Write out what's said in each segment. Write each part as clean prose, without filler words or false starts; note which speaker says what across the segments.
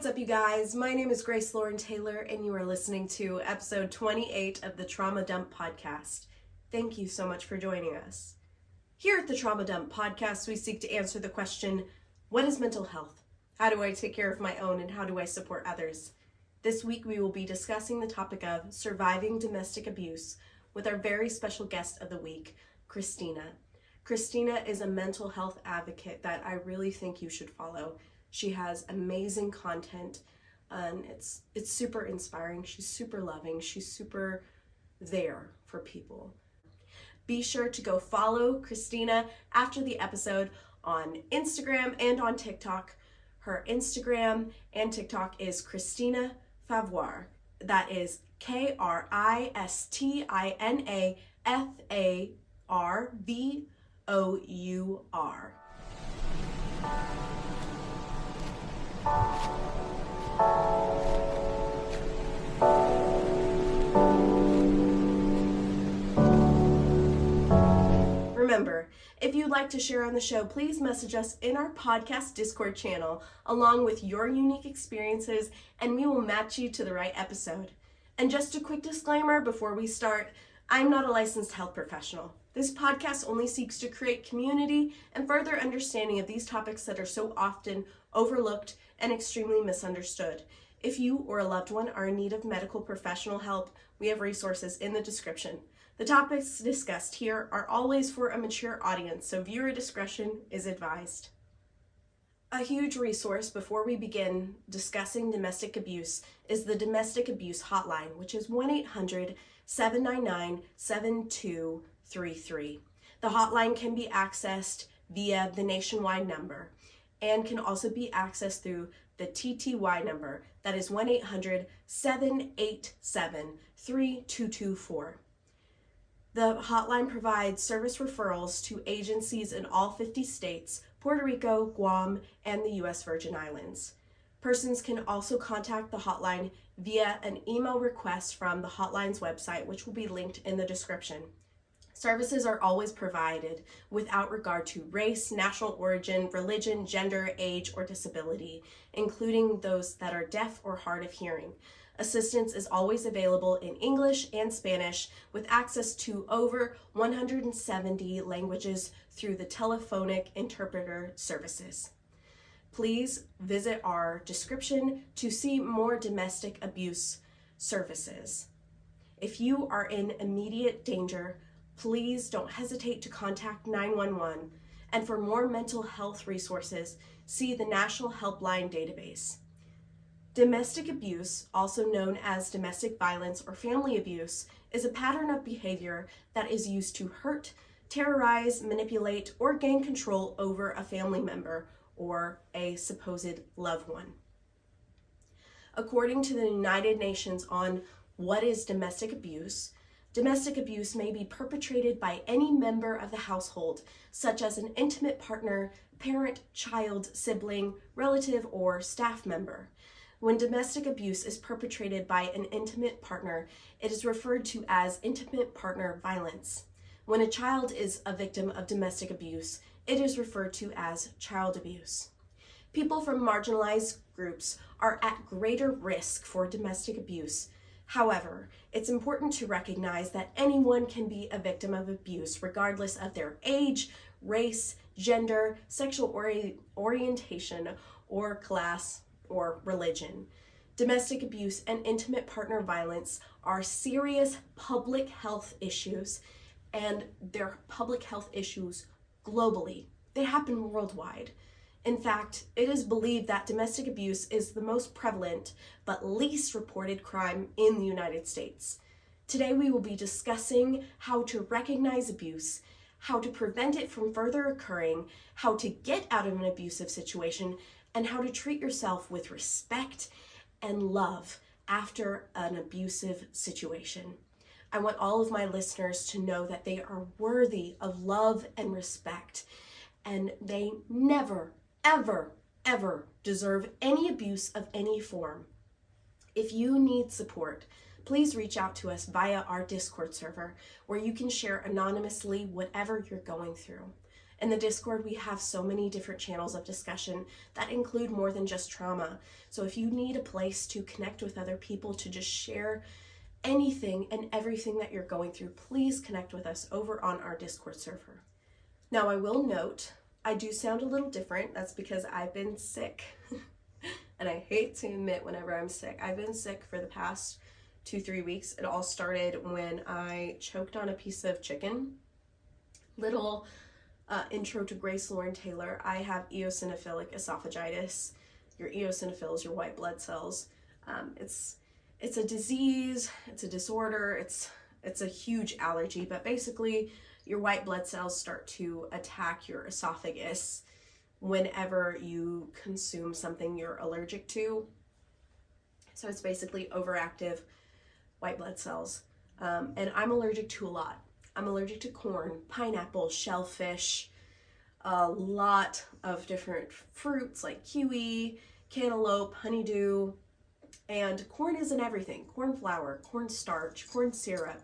Speaker 1: What's up, you guys? My name is Grace Lauren Taylor, and you are listening to episode 28 of the Trauma Dump Podcast. Thank you so much for joining us. Here at the Trauma Dump Podcast, we seek to answer the question, what is mental health? How do I take care of my own, and how do I support others? This week, we will be discussing the topic of surviving domestic abuse with our very special guest of the week, Kristina. Kristina is a mental health advocate that I really think you should follow. She has amazing content, and it's super inspiring. She's super loving. She's super there for people. Be sure to go follow Kristina after the episode on Instagram and on TikTok. Her Instagram and TikTok is Kristina Favour. That is KristinAFARVOUR. Remember, if you'd like to share on the show, please message us in our podcast Discord channel along with your unique experiences, and we will match you to the right episode. And just a quick disclaimer before we start, I'm not a licensed health professional. This podcast only seeks to create community and further understanding of these topics that are so often overlooked and extremely misunderstood. If you or a loved one are in need of medical professional help, we have resources in the description. The topics discussed here are always for a mature audience, so viewer discretion is advised. A huge resource before we begin discussing domestic abuse is the Domestic Abuse Hotline, which is 1-800-799-7233. The hotline can be accessed via the nationwide number and can also be accessed through the TTY number, that is 1-800-787-3224. The hotline provides service referrals to agencies in all 50 states, Puerto Rico, Guam, and the U.S. Virgin Islands. Persons can also contact the hotline via an email request from the hotline's website, which will be linked in the description. Services are always provided without regard to race, national origin, religion, gender, age, or disability, including those that are deaf or hard of hearing. Assistance is always available in English and Spanish with access to over 170 languages through the telephonic interpreter services. Please visit our description to see more domestic abuse services. If you are in immediate danger, please don't hesitate to contact 911. And for more mental health resources, see the National Helpline Database. Domestic abuse, also known as domestic violence or family abuse, is a pattern of behavior that is used to hurt, terrorize, manipulate, or gain control over a family member or a supposed loved one. According to the United Nations on what is domestic abuse may be perpetrated by any member of the household, such as an intimate partner, parent, child, sibling, relative, or staff member. When domestic abuse is perpetrated by an intimate partner, it is referred to as intimate partner violence. When a child is a victim of domestic abuse, it is referred to as child abuse. People from marginalized groups are at greater risk for domestic abuse. However, it's important to recognize that anyone can be a victim of abuse regardless of their age, race, gender, sexual orientation, or class, or religion. Domestic abuse and intimate partner violence are serious public health issues, and they're public health issues globally. They happen worldwide. In fact, it is believed that domestic abuse is the most prevalent but least reported crime in the United States. Today we will be discussing how to recognize abuse, how to prevent it from further occurring, how to get out of an abusive situation, and how to treat yourself with respect and love after an abusive situation. I want all of my listeners to know that they are worthy of love and respect, and they never, ever, ever deserve any abuse of any form. If you need support, please reach out to us via our Discord server, where you can share anonymously whatever you're going through. In the Discord, we have so many different channels of discussion that include more than just trauma. So if you need a place to connect with other people to just share anything and everything that you're going through, please connect with us over on our Discord server. Now, I will note, I do sound a little different. That's because I've been sick. And I hate to admit whenever I'm sick. I've been sick for the past 2-3 weeks. It all started when I choked on a piece of chicken. Little intro to Grace Lauren Taylor. I have eosinophilic esophagitis. Your eosinophils, your white blood cells. It's a disease, it's a disorder, it's a huge allergy, but basically your white blood cells start to attack your esophagus whenever you consume something you're allergic to. So it's basically overactive white blood cells. And I'm allergic to a lot. I'm allergic to corn, pineapple, shellfish, a lot of different fruits like kiwi, cantaloupe, honeydew, and corn is in everything. Corn flour, corn starch, corn syrup.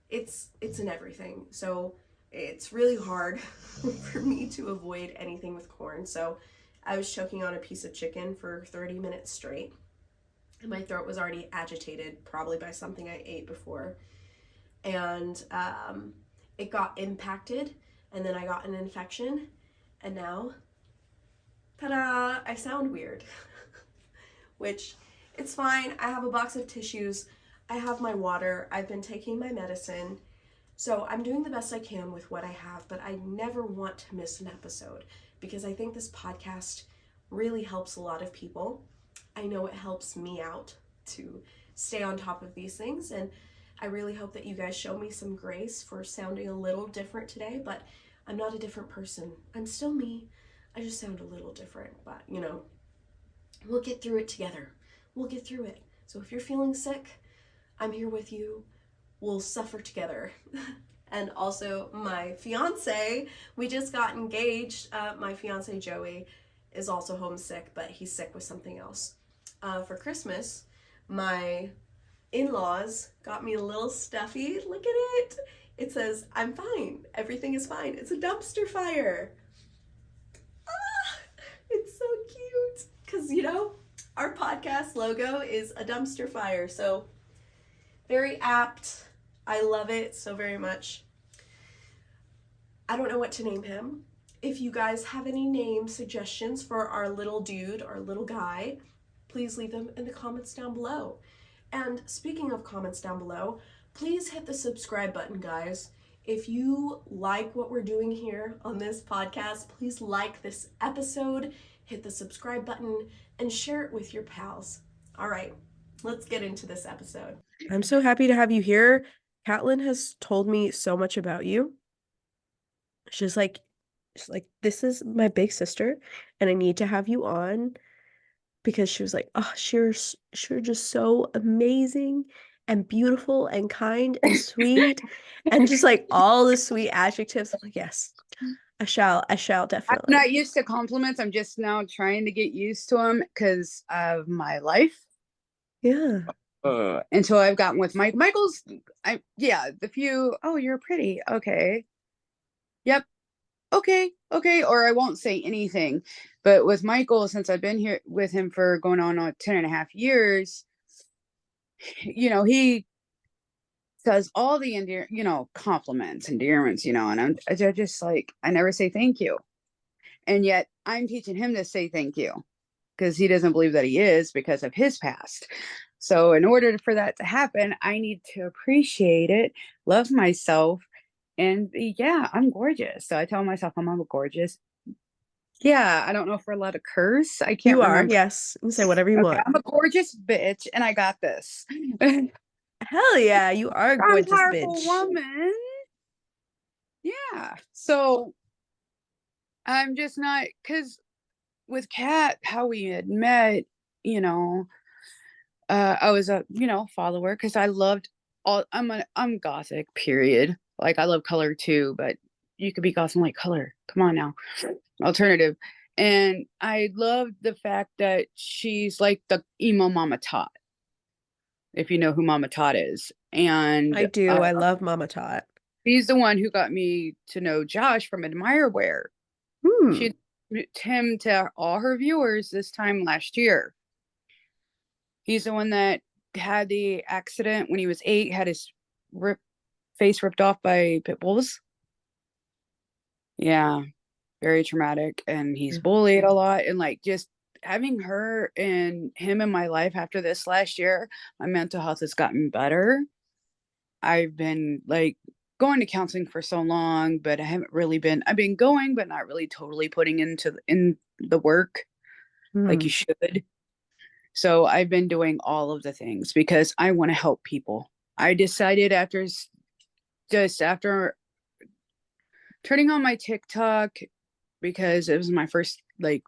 Speaker 1: It's in everything. So it's really hard for me to avoid anything with corn. So I was choking on a piece of chicken for 30 minutes straight. And my throat was already agitated, probably by something I ate before. And it got impacted, and then I got an infection, and now, ta-da, I sound weird. Which, it's fine. I have a box of tissues. I have my water. I've been taking my medicine. So I'm doing the best I can with what I have, but I never want to miss an episode because I think this podcast really helps a lot of people. I know it helps me out to stay on top of these things, and I really hope that you guys show me some grace for sounding a little different today, but I'm not a different person. I'm still me. I just sound a little different, but you know, we'll get through it together. We'll get through it. So if you're feeling sick, I'm here with you. We'll suffer together. And also my fiance, we just got engaged. My fiance Joey is also homesick, but he's sick with something else. For Christmas, my in-laws got me a little stuffy. Look at it. It says, "I'm fine. Everything is fine." It's a dumpster fire. Ah, it's so cute. Because, you know, our podcast logo is a dumpster fire. So very apt. I love it so very much. I don't know what to name him. If you guys have any name suggestions for our little dude, our little guy, please leave them in the comments down below. And speaking of comments down below, please hit the subscribe button, guys. If you like what we're doing here on this podcast, please like this episode, hit the subscribe button, and share it with your pals. All right, let's get into this episode. I'm so happy to have you here. Catlin has told me so much about you. She's like, this is my big sister, and I need to have you on. Because she was like, oh, you're just so amazing and beautiful and kind and sweet and just like all the sweet adjectives. I'm like, yes, I shall definitely.
Speaker 2: I'm not used to compliments. I'm just now trying to get used to them because of my life.
Speaker 1: Yeah.
Speaker 2: Until I've gotten with Michael's, the few, oh, you're pretty. Okay. Yep. Okay. Or I won't say anything. But with Michael, since I've been here with him for going on 10.5 years, you know, he says all the compliments, endearments, and I just like, I never say thank you. And yet I'm teaching him to say thank you because he doesn't believe that he is because of his past. So in order for that to happen, I need to appreciate it, love myself, and yeah, I'm gorgeous. So I tell myself I'm gorgeous. Yeah, I don't know if we're allowed to curse. I can't remember.
Speaker 1: You are, yes. You can say whatever you want.
Speaker 2: I'm a gorgeous bitch, and I got this.
Speaker 1: Hell yeah, you are a gorgeous
Speaker 2: powerful
Speaker 1: bitch.
Speaker 2: Woman. Yeah. So I'm just not, because with Kat, how we had met, I was a follower because I loved I'm gothic, period. Like I love color too, but you could be gothic and like color. Come on now. Alternative. And I loved the fact that she's like the emo Mama Tot, if you know who Mama Tot is. And
Speaker 1: I do. I love Mama Tot.
Speaker 2: She's the one who got me to know Josh from Admireware. She introduced him to all her viewers this time last year. He's the one that had the accident when he was 8, had his face ripped off by pit bulls. Yeah, very traumatic. And he's bullied a lot. And like just having her and him in my life after this last year, my mental health has gotten better. I've been like going to counseling for so long, but I haven't really been, I've been going, but not really totally putting in the work like you should. So I've been doing all of the things because I want to help people. I decided after turning on my TikTok, because it was my first like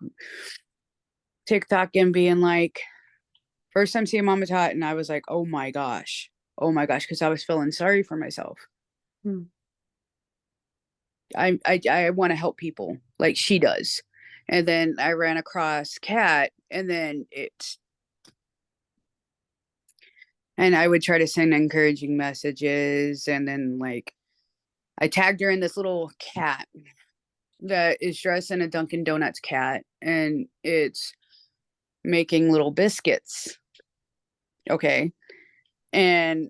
Speaker 2: TikTok, and being like, first time seeing Mama Tot, and I was like, oh my gosh, because I was feeling sorry for myself. I want to help people like she does. And then I ran across Kat, and then and I would try to send encouraging messages, and then like I tagged her in this little cat that is dressed in a Dunkin' Donuts cat, and it's making little biscuits. Okay. And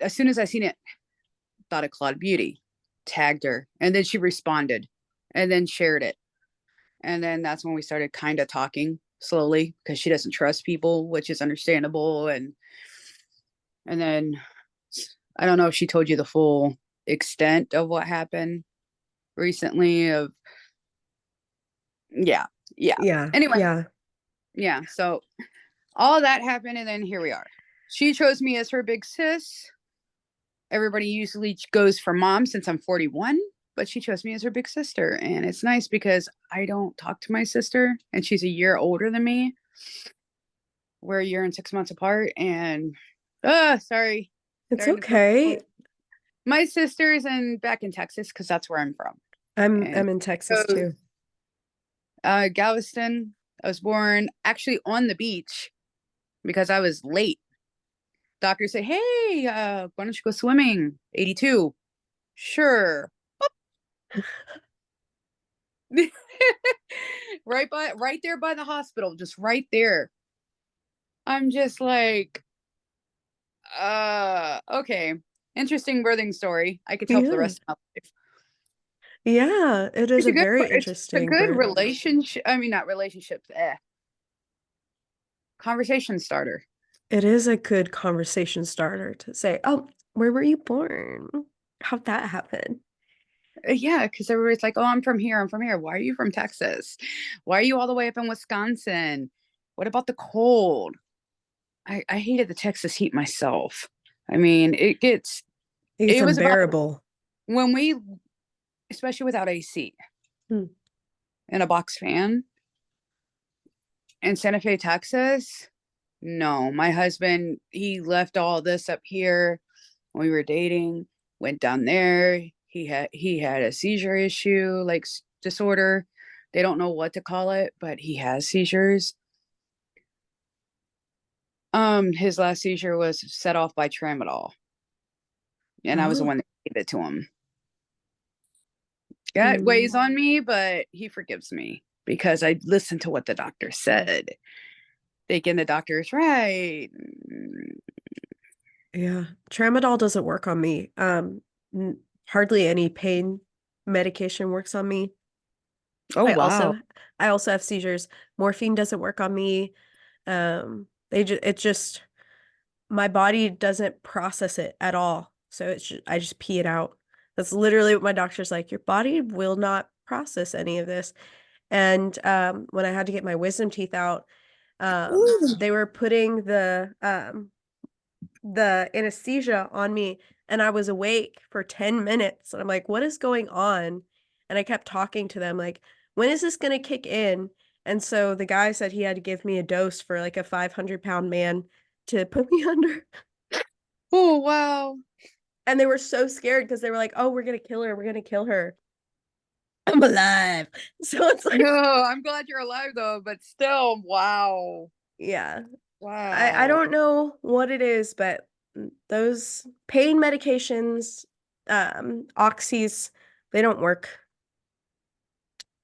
Speaker 2: as soon as I seen it, thought of Claude Beauty, tagged her, and then she responded and then shared it. And then that's when we started kind of talking slowly, because she doesn't trust people, which is understandable. And then I don't know if she told you the full extent of what happened recently of yeah anyway. Yeah, so all that happened, and then here we are. She chose me as her big sis. Everybody usually goes for mom since I'm 41, but she chose me as her big sister. And it's nice because I don't talk to my sister, and she's a year older than me. We're a year and 6 months apart. And sorry.
Speaker 3: It's okay.
Speaker 2: My sister's back in Texas because that's where I'm from.
Speaker 3: I'm in Texas too.
Speaker 2: Galveston. I was born actually on the beach because I was late. Doctors say, hey, why don't you go swimming? 82. Sure. right there by the hospital, just right there. I'm just like, okay. Interesting birthing story. I could tell for the rest of my life.
Speaker 3: Yeah, it is a very interesting.
Speaker 2: It's a good relationship. I mean, not relationships. Conversation starter.
Speaker 3: It is a good conversation starter to say, oh, where were you born? How'd that happen?
Speaker 2: Yeah, because everybody's like, oh, I'm from here. Why are you from Texas? Why are you all the way up in Wisconsin? What about the cold? I hated the Texas heat myself. I mean, it was
Speaker 3: unbearable.
Speaker 2: When we, especially without AC and a box fan in Santa Fe, Texas. No, my husband, he left all this up here when we were dating, went down there. He had a seizure issue, like disorder. They don't know what to call it, but he has seizures. His last seizure was set off by tramadol. And I was the one that gave it to him. That weighs on me, but he forgives me because I listened to what the doctor said. Thinking the doctor's right.
Speaker 3: Yeah. Tramadol doesn't work on me. Hardly any pain medication works on me.
Speaker 2: Oh, wow.
Speaker 3: I also have seizures. Morphine doesn't work on me. It just my body doesn't process it at all. So I just pee it out. That's literally what my doctor's like. Your body will not process any of this. And when I had to get my wisdom teeth out, they were putting the anesthesia on me, and I was awake for 10 minutes. And I'm like, what is going on? And I kept talking to them like, when is this going to kick in? And so the guy said he had to give me a dose for like a 500-pound man to put me under.
Speaker 2: Oh, wow.
Speaker 3: And they were so scared because they were like, oh, we're going to kill her. We're going to kill her. I'm alive. So it's like,
Speaker 2: no, I'm glad you're alive though, but still, wow.
Speaker 3: Yeah.
Speaker 2: Wow.
Speaker 3: I don't know what it is, but those pain medications, oxys, they don't work.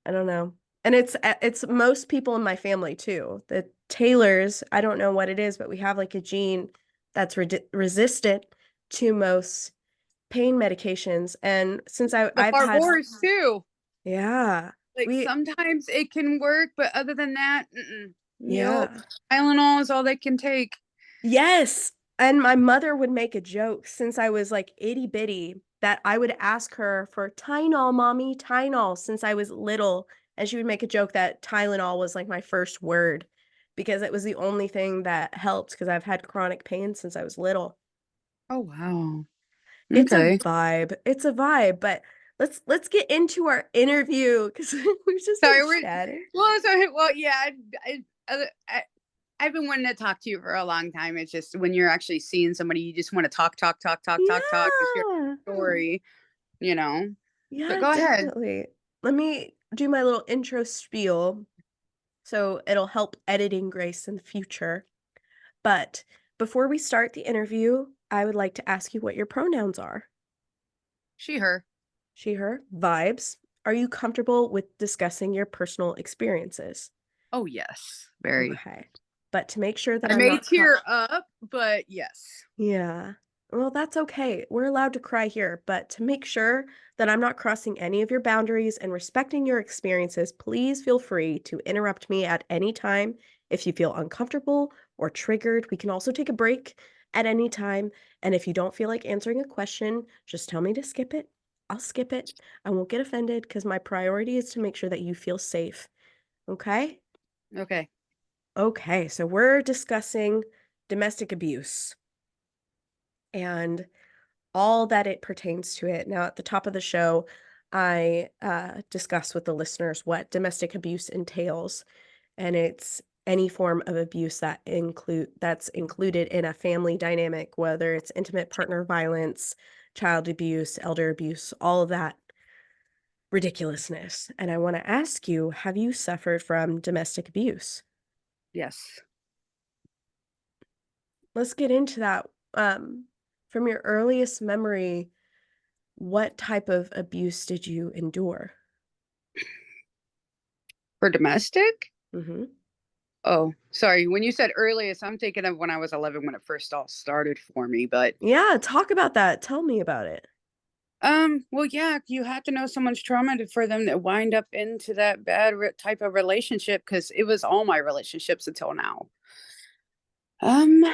Speaker 3: I don't know. And it's most people in my family too. The Taylors, I don't know what it is, but we have like a gene that's resistant to most pain medications. And since
Speaker 2: The
Speaker 3: I've had,
Speaker 2: Favors too.
Speaker 3: yeah,
Speaker 2: Like
Speaker 3: we,
Speaker 2: sometimes it can work, but other than that, nope.
Speaker 3: yeah.
Speaker 2: Tylenol is all they can take.
Speaker 3: Yes. And my mother would make a joke since I was like itty bitty that I would ask her for Tylenol, mommy, Tylenol, since I was little. And she would make a joke that Tylenol was like my first word because it was the only thing that helped because I've had chronic pain since I was little.
Speaker 2: Oh wow.
Speaker 3: It's a
Speaker 2: Okay.
Speaker 3: vibe. It's a vibe, but let's get into our interview because we've just
Speaker 2: Sorry,
Speaker 3: been
Speaker 2: we're
Speaker 3: chatting.
Speaker 2: well, yeah. I've been wanting to talk to you for a long time. It's just when you're actually seeing somebody, you just want to talk, just hear
Speaker 3: Yeah.
Speaker 2: a story, you know. But
Speaker 3: Yeah,
Speaker 2: go ahead.
Speaker 3: definitely. Let me do my little intro spiel so it'll help editing Grace in the future. But before we start the interview, I would like to ask you what your pronouns are.
Speaker 2: She, her.
Speaker 3: She, her, vibes. Are you comfortable with discussing your personal experiences?
Speaker 2: Oh yes, very.
Speaker 3: Okay. But to make sure that
Speaker 2: I
Speaker 3: I'm
Speaker 2: may
Speaker 3: not
Speaker 2: tear up, but yes.
Speaker 3: Yeah. Well, that's okay. We're allowed to cry here, but to make sure that I'm not crossing any of your boundaries and respecting your experiences, please feel free to interrupt me at any time if you feel uncomfortable or triggered. We can also take a break at any time. And if you don't feel like answering a question, just tell me to skip it. I'll skip it. I won't get offended because my priority is to make sure that you feel safe. Okay?
Speaker 2: Okay.
Speaker 3: Okay, so we're discussing domestic abuse and all that it pertains to it. Now, at the top of the show, I discuss with the listeners what domestic abuse entails, and it's any form of abuse that's included in a family dynamic, whether it's intimate partner violence, child abuse, elder abuse, all of that ridiculousness. And I want to ask you, have you suffered from domestic abuse?
Speaker 2: Yes.
Speaker 3: Let's get into that. From your earliest memory, what type of abuse did you endure?
Speaker 2: For domestic?
Speaker 3: Mhm.
Speaker 2: Oh, sorry. When you said earliest, I'm thinking of when I was 11 when it first all started for me. But
Speaker 3: Yeah, talk about that. Tell me about it.
Speaker 2: well, yeah, you have to know someone's trauma for them to wind up into that bad type of relationship because it was all my relationships until now. Um,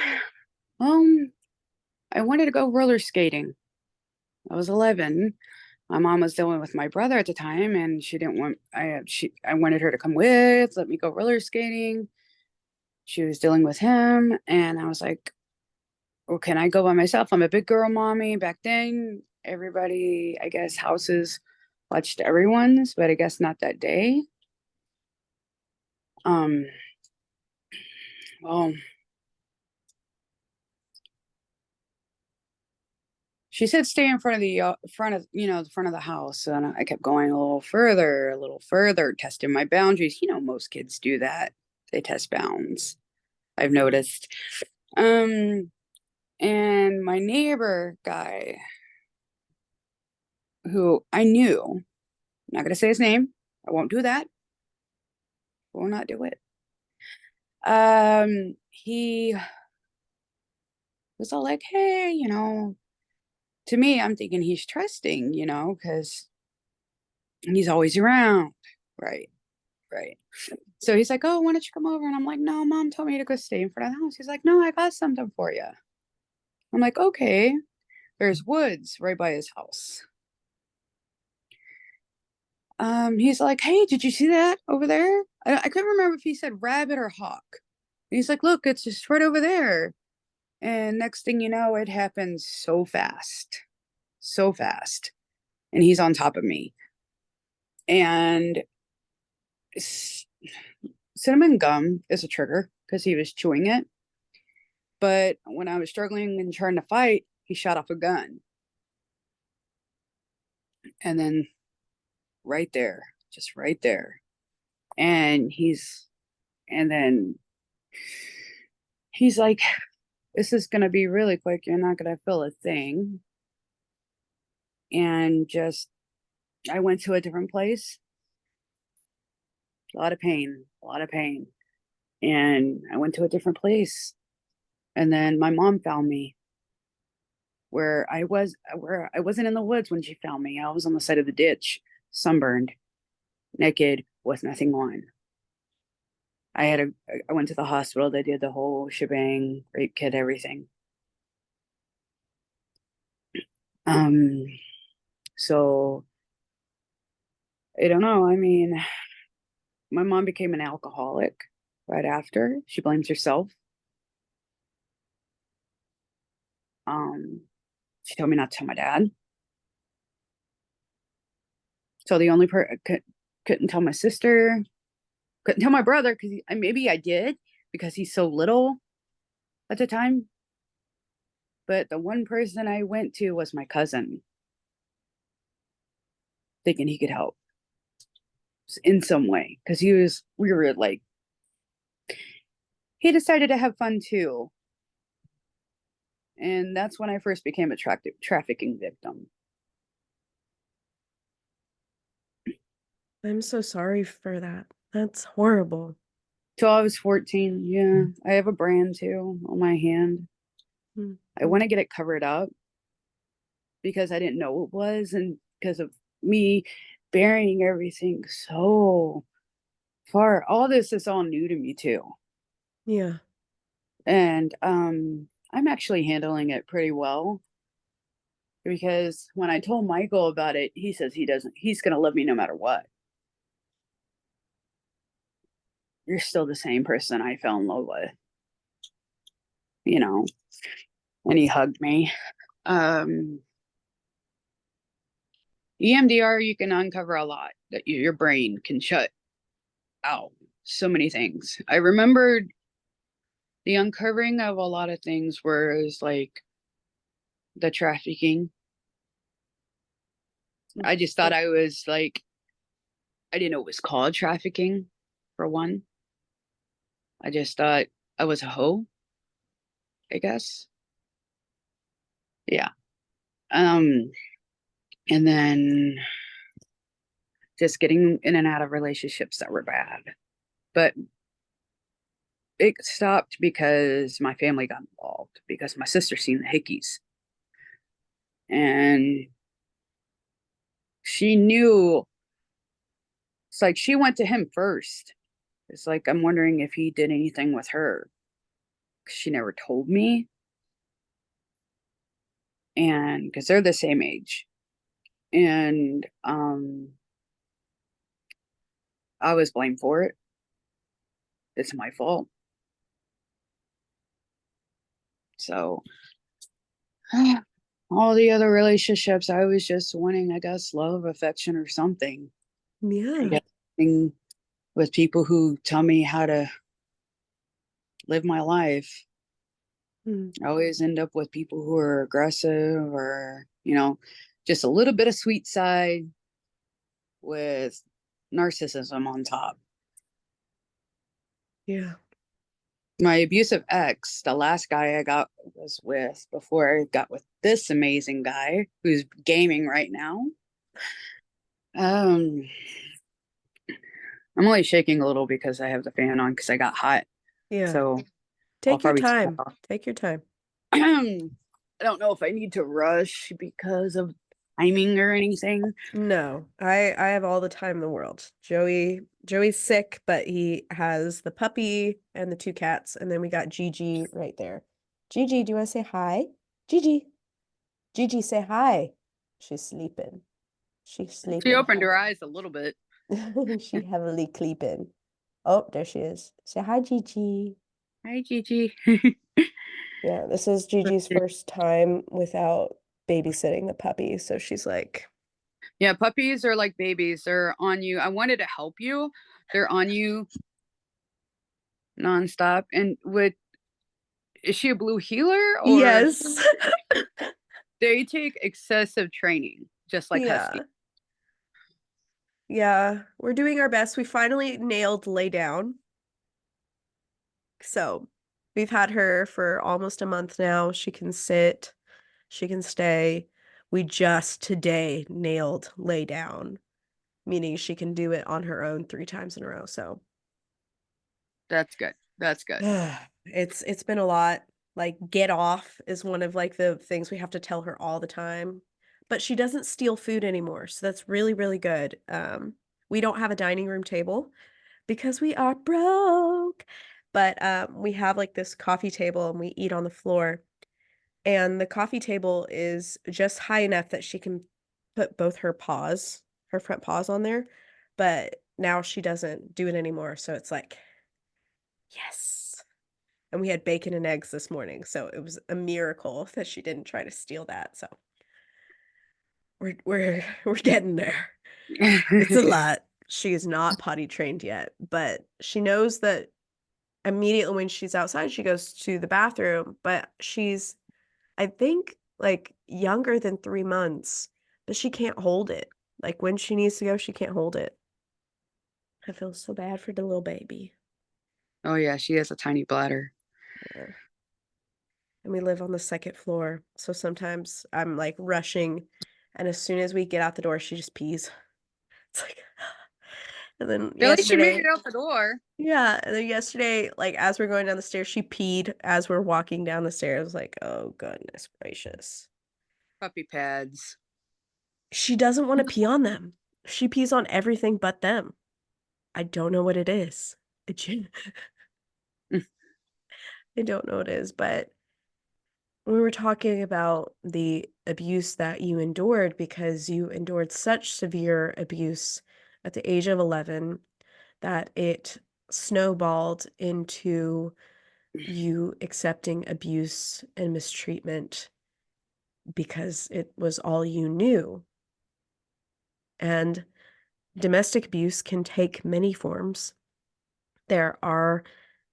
Speaker 2: um, I wanted to go roller skating. I was 11. My mom was dealing with my brother at the time, and she didn't want. I wanted her to come with, let me go roller skating. She was dealing with him, and I was like, "Well, can I go by myself? I'm a big girl, mommy." Back then, everybody, I guess, houses watched everyone's, but I guess not that day. Um, well, she said stay in front of the front of the house, and I kept going a little further, testing my boundaries. Most kids do that. They test bounds. I've noticed. Um, and my neighbor guy, who I knew, I'm not gonna say his name. I won't do that. Will not do it. He was all like, "Hey, to me, I'm thinking he's trusting, because he's always around, right, right." So he's like, "Oh, why don't you come over?" And I'm like, "No, mom told me to go stay in front of the house." He's like, "No, I got something for you." I'm like, "Okay." There's woods right by his house. He's like, "Hey, did you see that over there?" I couldn't remember if he said rabbit or hawk. And he's like, "Look, it's just right over there." And next thing you know, it happens so fast, so fast. And he's on top of me. And cinnamon gum is a trigger because he was chewing it. But when I was struggling and trying to fight, he shot off a gun. And then right there, just right there. And then he's like, "This is going to be really quick. You're not going to feel a thing." and just, I went to a different place. A lot of pain, a lot of pain. And I went to a different place. And then my mom found me where I wasn't in the woods when she found me. I was on the side of the ditch, sunburned, naked, with nothing on. I went to the hospital. They did the whole shebang, rape kit, everything. So I don't know. I mean, my mom became an alcoholic right after. She blames herself. She told me not to tell my dad. So the only couldn't tell my sister, couldn't tell my brother, because maybe I did because he's so little at the time. But the one person I went to was my cousin, thinking he could help in some way, because we were like, he decided to have fun too. And that's when I first became a trafficking victim.
Speaker 3: I'm so sorry for that. That's horrible.
Speaker 2: Till I was 14. Yeah. I have a brand too on my hand.
Speaker 3: Mm.
Speaker 2: I want to get it covered up because I didn't know what it was, and because of me burying everything so far. All this is all new to me too.
Speaker 3: Yeah.
Speaker 2: And I'm actually handling it pretty well, because when I told Michael about it, he says he's gonna love me no matter what. You're still the same person I fell in love with, you know. And he hugged me. EMDR, you can uncover a lot that your brain can shut out. So many things. I remembered the uncovering of a lot of things was like the trafficking. I just thought I was like, I didn't know it was called trafficking, for one. I just thought I was a hoe, I guess. Yeah. And then just getting in and out of relationships that were bad. But it stopped because my family got involved, because my sister seen the hickeys. And she knew, it's like she went to him first. It's like, I'm wondering if he did anything with her. She never told me. And because they're the same age. And I was blamed for it. It's my fault. So all the other relationships, I was just wanting, I guess, love, affection, or something.
Speaker 3: Yeah.
Speaker 2: With people who tell me how to live my life.
Speaker 3: Mm.
Speaker 2: I always end up with people who are aggressive, or, just a little bit of sweet side with narcissism on top.
Speaker 3: Yeah.
Speaker 2: My abusive ex, the last guy I was with before I got with this amazing guy who's gaming right now. I'm only shaking a little because I have the fan on because I got hot.
Speaker 3: Yeah.
Speaker 2: So
Speaker 3: Take your time. Take your time.
Speaker 2: I don't know if I need to rush because of timing or anything.
Speaker 3: No, I have all the time in the world. Joey's sick, but he has the puppy and the 2 cats, and then we got Gigi right there. Gigi, do you want to say hi? Gigi. Gigi, say hi. She's sleeping. She's sleeping.
Speaker 2: She opened her eyes a little bit.
Speaker 3: She heavily sleeping. Oh, there she is. Say hi, Gigi.
Speaker 2: Hi, Gigi.
Speaker 3: Yeah, this is Gigi's first time without babysitting the puppy, so she's like,
Speaker 2: yeah, puppies are like babies. They're on you. I wanted to help you. They're on you nonstop. And is she a blue healer, or
Speaker 3: yes.
Speaker 2: they take excessive training, just like Husky?
Speaker 3: Yeah, we're doing our best. We finally nailed lay down. So we've had her for almost a month now. She can sit, she can stay. We just today nailed lay down, meaning she can do it on her own 3 times in a row. So
Speaker 2: That's good. That's good.
Speaker 3: it's been a lot. Like, get off is one of like the things we have to tell her all the time. But she doesn't steal food anymore, so that's really, really good. We don't have a dining room table because we are broke. But we have like this coffee table and we eat on the floor. And the coffee table is just high enough that she can put both her paws, her front paws on there. But now she doesn't do it anymore. So it's like, yes. And we had bacon and eggs this morning. So it was a miracle that she didn't try to steal that. So we're getting there. It's a lot. She is not potty trained yet, but she knows that immediately when she's outside, she goes to the bathroom, but she's, I think, like, younger than 3 months, but she can't hold it. Like, when she needs to go, she can't hold it. I feel so bad for the little baby.
Speaker 2: Oh yeah, she has a tiny bladder.
Speaker 3: Yeah. And we live on the 2nd floor, so sometimes I'm, like, rushing, and as soon as we get out the door, she just pees. It's like and then
Speaker 2: At least you made it
Speaker 3: yesterday
Speaker 2: out the door.
Speaker 3: yeah, and then yesterday, like, as we're going down the stairs, she peed as we're walking down the stairs, like, "Oh, goodness gracious."
Speaker 2: Puppy pads.
Speaker 3: She doesn't wanna pee on them. She pees on everything but them. I don't know what it is. It ju I don't know what it is, but we were talking about the abuse that you endured because you endured such severe abuse at the age of 11 that it snowballed into you accepting abuse and mistreatment because it was all you knew. And domestic abuse can take many forms. There are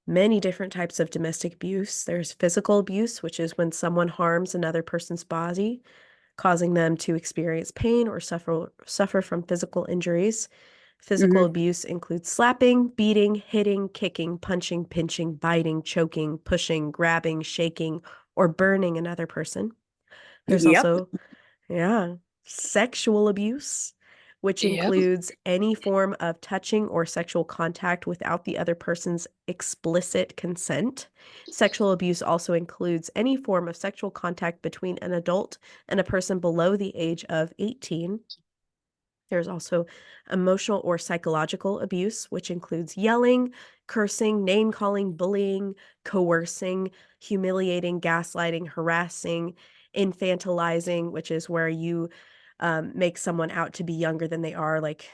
Speaker 3: many different types of domestic abuse. There's physical abuse, which is when someone harms another person's body, causing them to experience pain or suffer from physical injuries. Physical
Speaker 2: Mm-hmm.
Speaker 3: abuse includes slapping, beating, hitting, kicking, punching, pinching, biting, choking, pushing, grabbing, shaking, or burning another person. There's
Speaker 2: Yep.
Speaker 3: also, yeah, sexual abuse, which
Speaker 2: Yep.
Speaker 3: includes any form of touching or sexual contact without the other person's explicit consent. Sexual abuse also includes any form of sexual contact between an adult and a person below the age of 18. There's also emotional or psychological abuse, which includes yelling, cursing, name calling, bullying, coercing, humiliating, gaslighting, harassing, infantilizing, which is where you make someone out to be younger than they are, like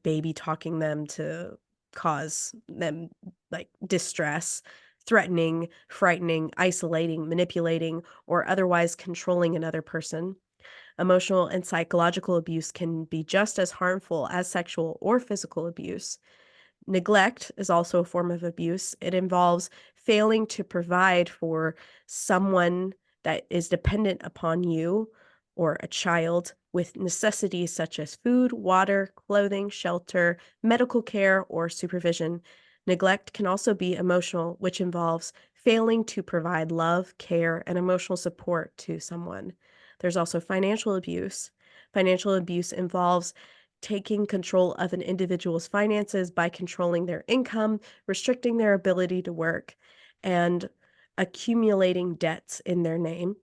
Speaker 3: baby talking them to cause them like distress, threatening, frightening, isolating, manipulating, or otherwise controlling another person. Emotional and psychological abuse can be just as harmful as sexual or physical abuse. Neglect is also a form of abuse. It involves failing to provide for someone that is dependent upon you or a child with necessities such as food, water, clothing, shelter, medical care, or supervision. Neglect can also be emotional, which involves failing to provide love, care, and emotional support to someone. There's also financial abuse. Financial abuse involves taking control of an individual's finances by controlling their income, restricting their ability to work, and accumulating debts in their name.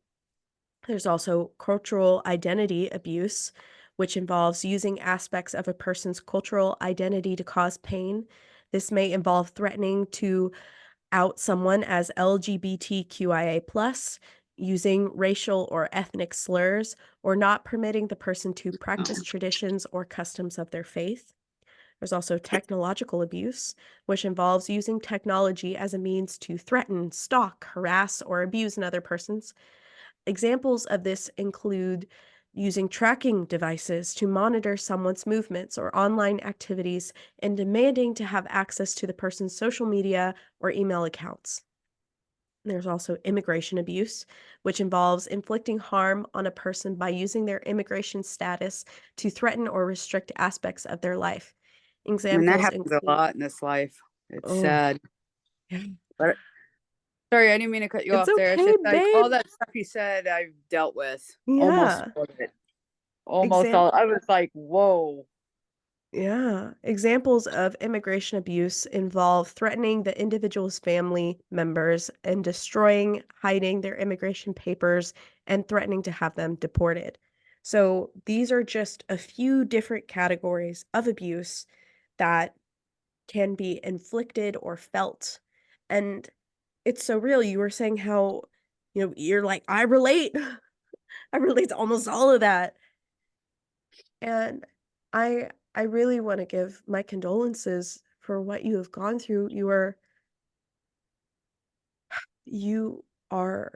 Speaker 3: There's also cultural identity abuse, which involves using aspects of a person's cultural identity to cause pain. This may involve threatening to out someone as LGBTQIA+, using racial or ethnic slurs, or not permitting the person to practice traditions or customs of their faith. There's also technological abuse, which involves using technology as a means to threaten, stalk, harass, or abuse another person's. Examples of this include using tracking devices to monitor someone's movements or online activities and demanding to have access to the person's social media or email accounts. There's also immigration abuse, which involves inflicting harm on a person by using their immigration status to threaten or restrict aspects of their life.
Speaker 2: I mean, that
Speaker 3: Examples
Speaker 2: happens a
Speaker 3: include,
Speaker 2: lot in this life. It's
Speaker 3: oh,
Speaker 2: sad.
Speaker 3: yeah.
Speaker 2: But sorry, I didn't mean to cut you
Speaker 3: It's
Speaker 2: off there. It's
Speaker 3: okay,
Speaker 2: just like
Speaker 3: babe.
Speaker 2: all that stuff you said, I've dealt with almost
Speaker 3: Yeah.
Speaker 2: all of it. almost
Speaker 3: Exam
Speaker 2: all. I was like, whoa.
Speaker 3: Yeah. Examples of immigration abuse involve threatening the individual's family members and destroying, hiding their immigration papers, and threatening to have them deported. So these are just a few different categories of abuse that can be inflicted or felt. And it's so real. You were saying how, you're like, I relate. I relate to almost all of that. And I really want to give my condolences for what you have gone through. You are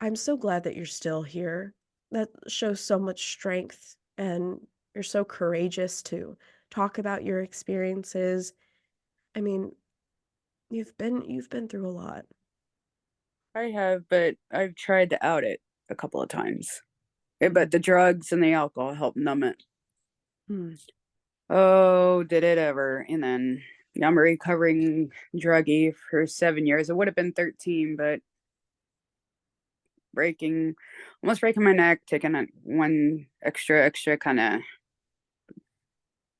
Speaker 3: I'm so glad that you're still here. That shows so much strength, and you're so courageous to talk about your experiences. I mean, you've been through a lot.
Speaker 2: I have, but I've tried to out it a couple of times. But the drugs and the alcohol help numb it.
Speaker 3: Hmm.
Speaker 2: Oh, did it ever. And then I'm a recovering druggie for 7 years. It would have been 13, but almost breaking my neck, taking one extra kind of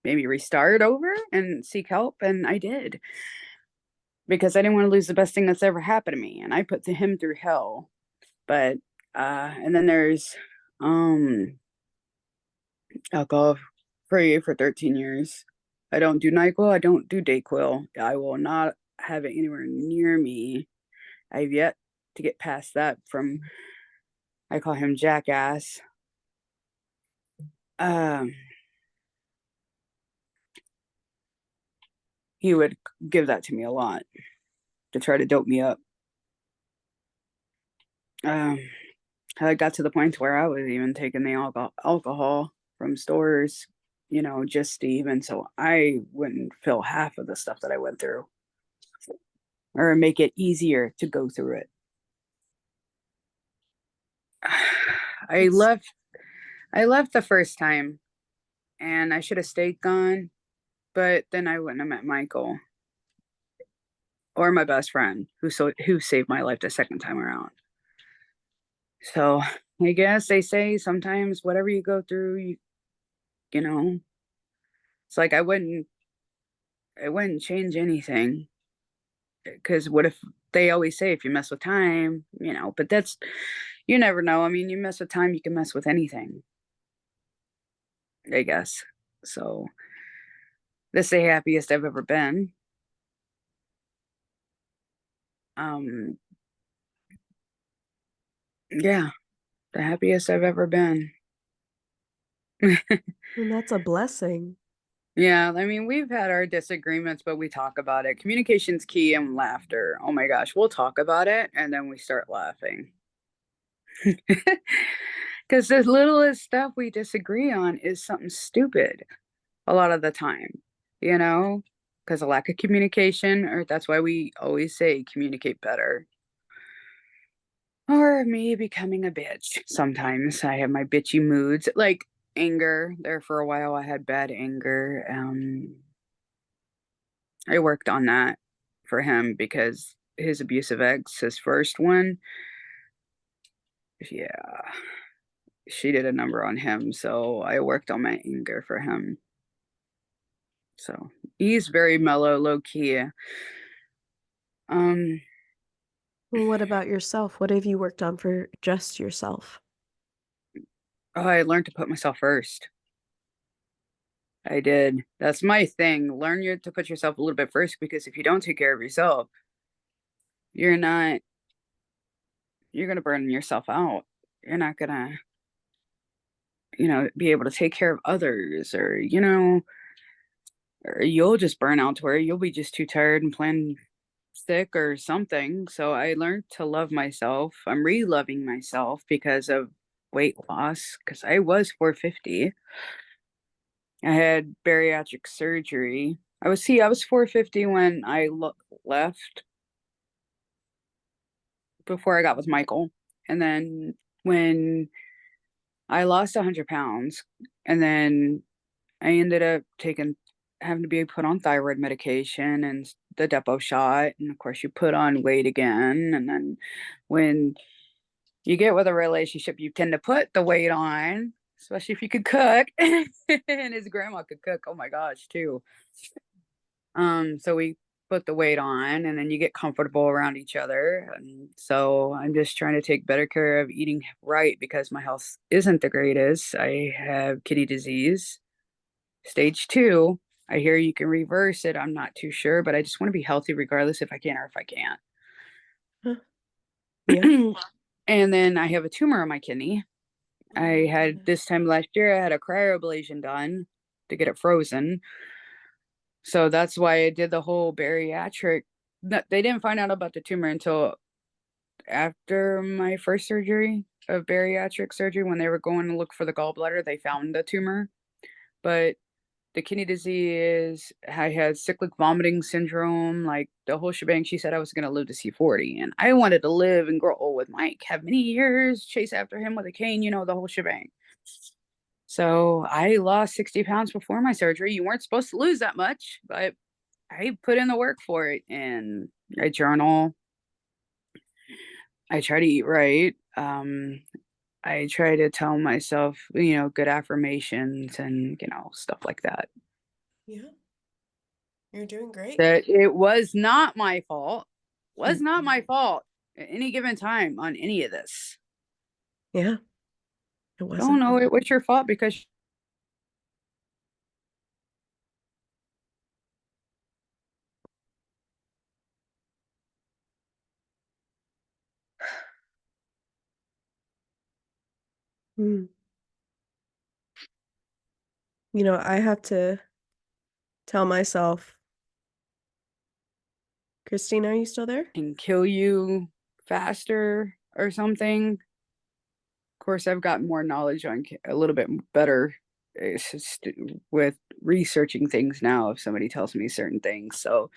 Speaker 2: maybe restart over and seek help. And I did because I didn't want to lose the best thing that's ever happened to me. And I put him through hell. But, and then there's, alcohol free for 13 years. I don't do NyQuil. I don't do Dayquil. I will not have it anywhere near me. I've yet to get past that from, I call him Jackass. Um, he would give that to me a lot to try to dope me up. Um, I got to the point where I was even taking the alcohol from stores, just to even so I wouldn't feel half of the stuff that I went through or make it easier to go through it. I
Speaker 3: It's
Speaker 2: left I left the first time and I should have stayed gone, but then I wouldn't have met Michael or my best friend who saved my life the second time around. So I guess they say sometimes whatever you go through, you know, it's like I wouldn't change anything because what if they always say if you mess with time, but you never know. I mean, you mess with time, you can mess with anything, I guess. So this is the happiest I've ever been. Um, yeah, the happiest I've ever been.
Speaker 3: and that's a blessing.
Speaker 2: Yeah, I mean, we've had our disagreements, but we talk about it. Communication's key and laughter. Oh my gosh, we'll talk about it and then we start laughing. Because the littlest stuff we disagree on is something stupid a lot of the time, you know? Because of lack of communication, or that's why we always say communicate better. Or me becoming a bitch. Sometimes I have my bitchy moods, like anger. There for a while, I had bad anger. I worked on that for him because his abusive ex, his first one, yeah, she did a number on him. So I worked on my anger for him. So he's very mellow, low key. Um,
Speaker 3: Well, what about yourself? What have you worked on for just yourself?
Speaker 2: oh, I learned to put myself first. I did. That's my thing. Learn to put yourself a little bit first because if you don't take care of yourself, you're not, you're going to burn yourself out. You're not going to, be able to take care of others or you'll just burn out to where you'll be just too tired and plan sick or something. So I learned to love myself. I'm re-loving myself because of weight loss because I was 450. I had bariatric surgery. I was 450 when I left before I got with Michael. And then when I lost 100 pounds, and then I ended up having to be put on thyroid medication and the depot shot. And of course, you put on weight again. And then when you get with a relationship, you tend to put the weight on. especially if you could cook. And his grandma could cook. Oh my gosh, too. So we put the weight on, and then you get comfortable around each other. And so I'm just trying to take better care of eating right because my health isn't the greatest. I have kidney disease, stage 2. I hear you can reverse it. I'm not too sure, but I just want to be healthy regardless if I can or if I can't.
Speaker 3: Huh. Yeah.
Speaker 2: And then I have a tumor on my kidney.
Speaker 1: Oh
Speaker 2: I
Speaker 1: my
Speaker 2: had
Speaker 1: goodness.
Speaker 2: this time last year, I had a cryoablation done to get it frozen. So that's why I did the whole bariatric. They didn't find out about the tumor until after my first surgery of bariatric surgery. When they were going to look for the gallbladder, they found the tumor. But the kidney disease, I had cyclic vomiting syndrome, like the whole shebang. She said I was going to live to see 40. And I wanted to live and grow old with Mike, have many years, chase after him with a cane, the whole shebang. So I lost 60 pounds before my surgery. You weren't supposed to lose that much, but I put in the work for it, and I journal. I try to eat right. I try to tell myself, good affirmations and, stuff like that.
Speaker 1: Yeah. You're doing great.
Speaker 2: That it was not my fault. Was not my fault at any given time on any of this.
Speaker 3: Yeah. It
Speaker 2: Don't
Speaker 3: wasn't.
Speaker 2: know it was your fault because
Speaker 3: Mm. I have to tell myself, Christina, are you still there?
Speaker 2: can kill you faster or something. Of course, I've got more knowledge on a little bit better with researching things now if somebody tells me certain things. So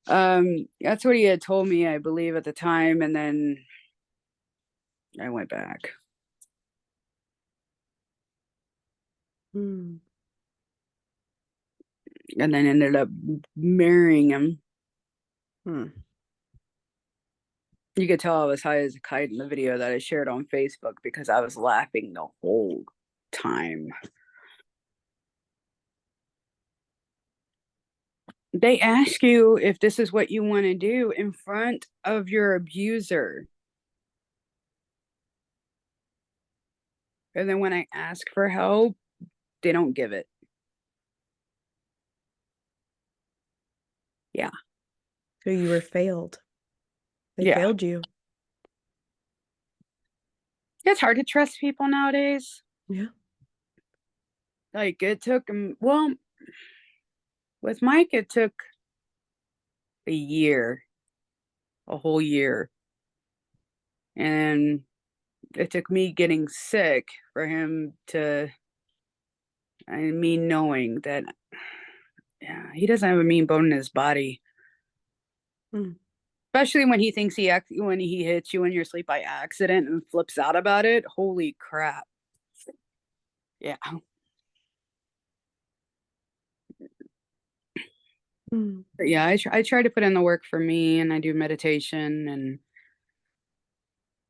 Speaker 2: that's what he had told me, I believe, at the time, and then I went back.
Speaker 3: Mm.
Speaker 2: And then ended up marrying him.
Speaker 3: Hmm.
Speaker 2: You could tell I was high as a kite in the video that I shared on Facebook because I was laughing the whole time. They ask you if this is what you want to do in front of your abuser. And then when I ask for help, they don't give it. Yeah.
Speaker 3: So you were failed. They
Speaker 2: Yeah.
Speaker 3: failed you.
Speaker 2: It's hard to trust people nowadays.
Speaker 3: Yeah.
Speaker 2: Like it took well, with Mike, it took a year, a whole year. And it took me getting sick for him to, knowing that, yeah, he doesn't have a mean bone in his body.
Speaker 3: Mm.
Speaker 2: Especially when he thinks when he hits you in your sleep by accident and flips out about it. Holy crap. Yeah.
Speaker 3: Mm.
Speaker 2: But yeah, I try to put in the work for me, and I do meditation and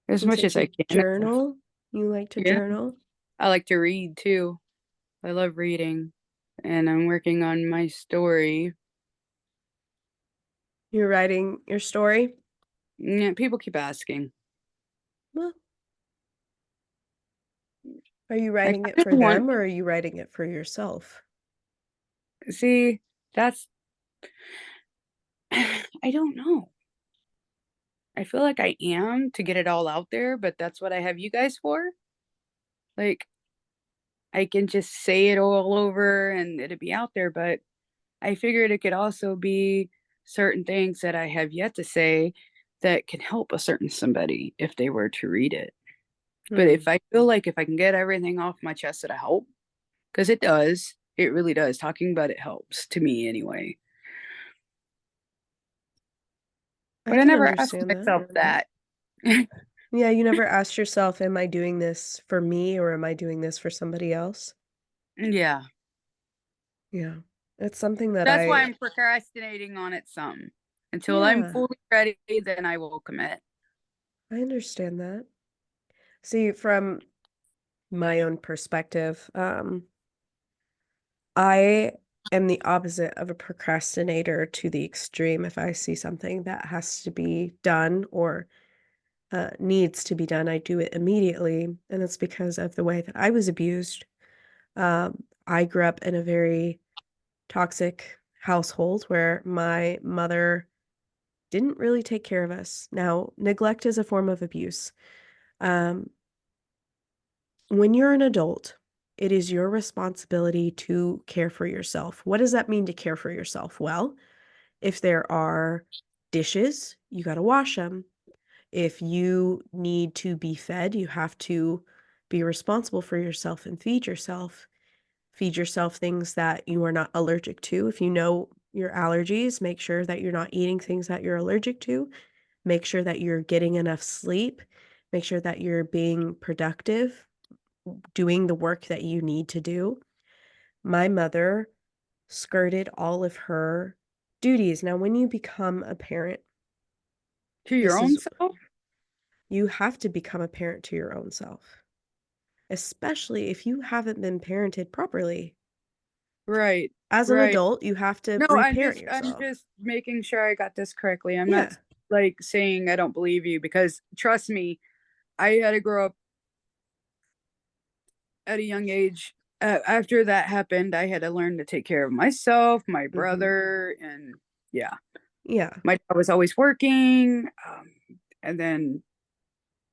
Speaker 2: as
Speaker 3: You
Speaker 2: much
Speaker 3: said
Speaker 2: as I
Speaker 3: you
Speaker 2: can.
Speaker 3: journal? You like to
Speaker 2: Yeah.
Speaker 3: journal?
Speaker 2: I like to read too. I love reading, and I'm working on my story.
Speaker 3: You're writing your story?
Speaker 2: Yeah, people keep asking.
Speaker 3: Well, are you
Speaker 2: I
Speaker 3: writing
Speaker 2: kind
Speaker 3: it
Speaker 2: of
Speaker 3: for
Speaker 2: want,
Speaker 3: them or are you writing it for yourself?
Speaker 2: see, that's, I don't know. I feel like I am to get it all out there, but that's what I have you guys for. Like, I can just say it all over and it'd be out there, but I figured it could also be certain things that I have yet to say that can help a certain somebody if they were to read it. But
Speaker 3: Hmm.
Speaker 2: if I feel like if I can get everything off my chest, it'll help. Because it does. It really does. Talking about it helps to me anyway.
Speaker 3: I
Speaker 2: But I
Speaker 3: can
Speaker 2: never asked
Speaker 3: understand that.
Speaker 2: myself that.
Speaker 3: Yeah, you never asked yourself, am I doing this for me or am I doing this for somebody else?
Speaker 2: Yeah.
Speaker 3: Yeah. It's something that
Speaker 2: That's why I'm procrastinating on it some. Until I'm
Speaker 3: yeah,
Speaker 2: fully ready, then I will commit.
Speaker 3: I understand that. See, from my own perspective. I am the opposite of a procrastinator to the extreme. If I see something that has to be done or needs to be done, I do it immediately. And it's because of the way that I was abused. I grew up in a very toxic household where my mother didn't really take care of us. Now, neglect is a form of abuse. Um, when you're an adult, it is your responsibility to care for yourself. What does that mean to care for yourself? Well, if there are dishes, you got to wash them. If you need to be fed, you have to be responsible for yourself and feed yourself. Feed yourself things that you are not allergic to. If you know your allergies, make sure that you're not eating things that you're allergic to. Make sure that you're getting enough sleep. Make sure that you're being productive, doing the work that you need to do. My mother skirted all of her duties. Now, when you become a parent,
Speaker 2: To your
Speaker 3: this
Speaker 2: own
Speaker 3: is
Speaker 2: self?
Speaker 3: you have to become a parent to your own self, especially if you haven't been parented properly.
Speaker 2: Right.
Speaker 3: As an
Speaker 2: Right.
Speaker 3: adult, you have to
Speaker 2: No,
Speaker 3: reparent
Speaker 2: I'm
Speaker 3: yourself.
Speaker 2: just making sure I got this correctly. I'm not
Speaker 3: Yeah.
Speaker 2: like saying I don't believe you, because trust me, I had to grow up at a young age. After that happened, I had to learn to take care of myself, my
Speaker 3: Mhm.
Speaker 2: brother, and yeah,
Speaker 3: Yeah,
Speaker 2: my dad was always working. And then,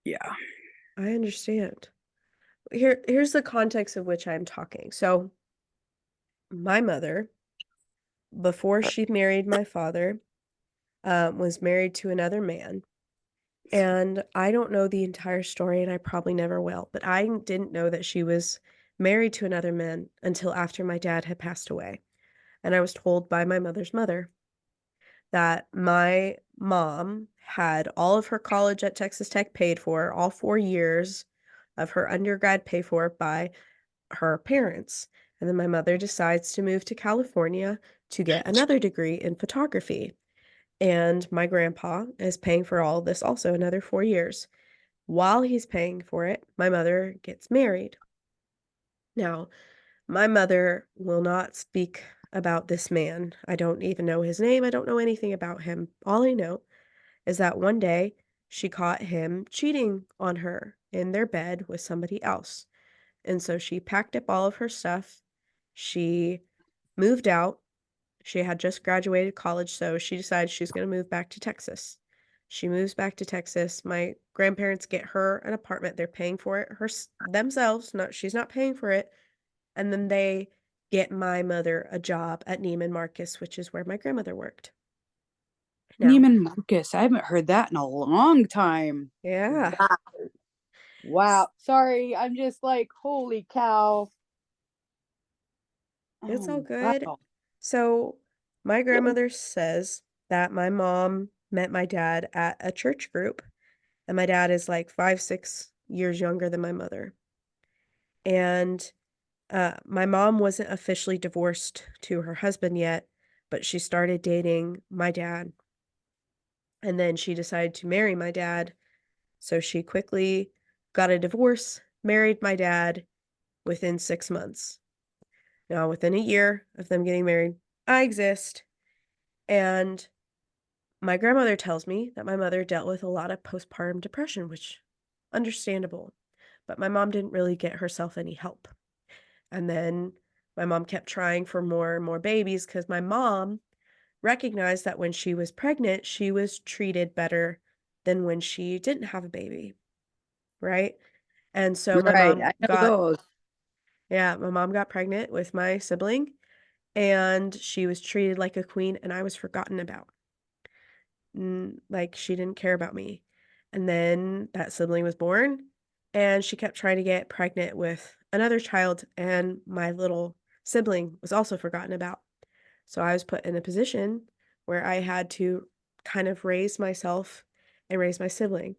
Speaker 2: yeah.
Speaker 3: I understand. Here's the context of which I'm talking. So, my mother, before she married my father, was married to another man. And I don't know the entire story, and I probably never will, but I didn't know that she was married to another man until after my dad had passed away. And I was told by my mother's mother that my mom had all of her college at Texas Tech paid for, all 4 years of her undergrad paid for by her parents. And then my mother decides to move to California to get another degree in photography. And my grandpa is paying for all this also another 4 years. While he's paying for it, my mother gets married. Now, my mother will not speak about this man. I don't even know his name. I don't know anything about him. All I know is that one day she caught him cheating on her in their bed with somebody else. And so she packed up all of her stuff. She moved out. She had just graduated college, so she decided she's going to move back to Texas. She moves back to Texas. My grandparents get her an apartment. They're paying for it themselves. Not she's not paying for it. And then they get my mother a job at Neiman Marcus, which is where my grandmother worked. Now,
Speaker 2: Neiman Marcus. I haven't heard that in a long time.
Speaker 3: yeah,
Speaker 2: Wow. Wow. Sorry. I'm just like, holy cow.
Speaker 3: it's all
Speaker 2: Oh,
Speaker 3: good.
Speaker 2: wow.
Speaker 3: So, my grandmother says that my mom met my dad at a church group, and my dad is like 5, 6 years younger than my mother. And my mom wasn't officially divorced to her husband yet, but she started dating my dad. And then she decided to marry my dad. So she quickly got a divorce, married my dad within 6 months. Now, within a year of them getting married, I exist. And my grandmother tells me that my mother dealt with a lot of postpartum depression, which understandable. But my mom didn't really get herself any help. And then my mom kept trying for more and more babies because my mom recognized that when she was pregnant, she was treated better than when she didn't have a baby, right? And so
Speaker 2: Right. I know those.
Speaker 3: my mom got pregnant with my sibling and she was treated like a queen and I was forgotten about. Like she didn't care about me. And then that sibling was born and she kept trying to get pregnant with another child and my little sibling was also forgotten about. So I was put in a position where I had to kind of raise myself and raise my sibling.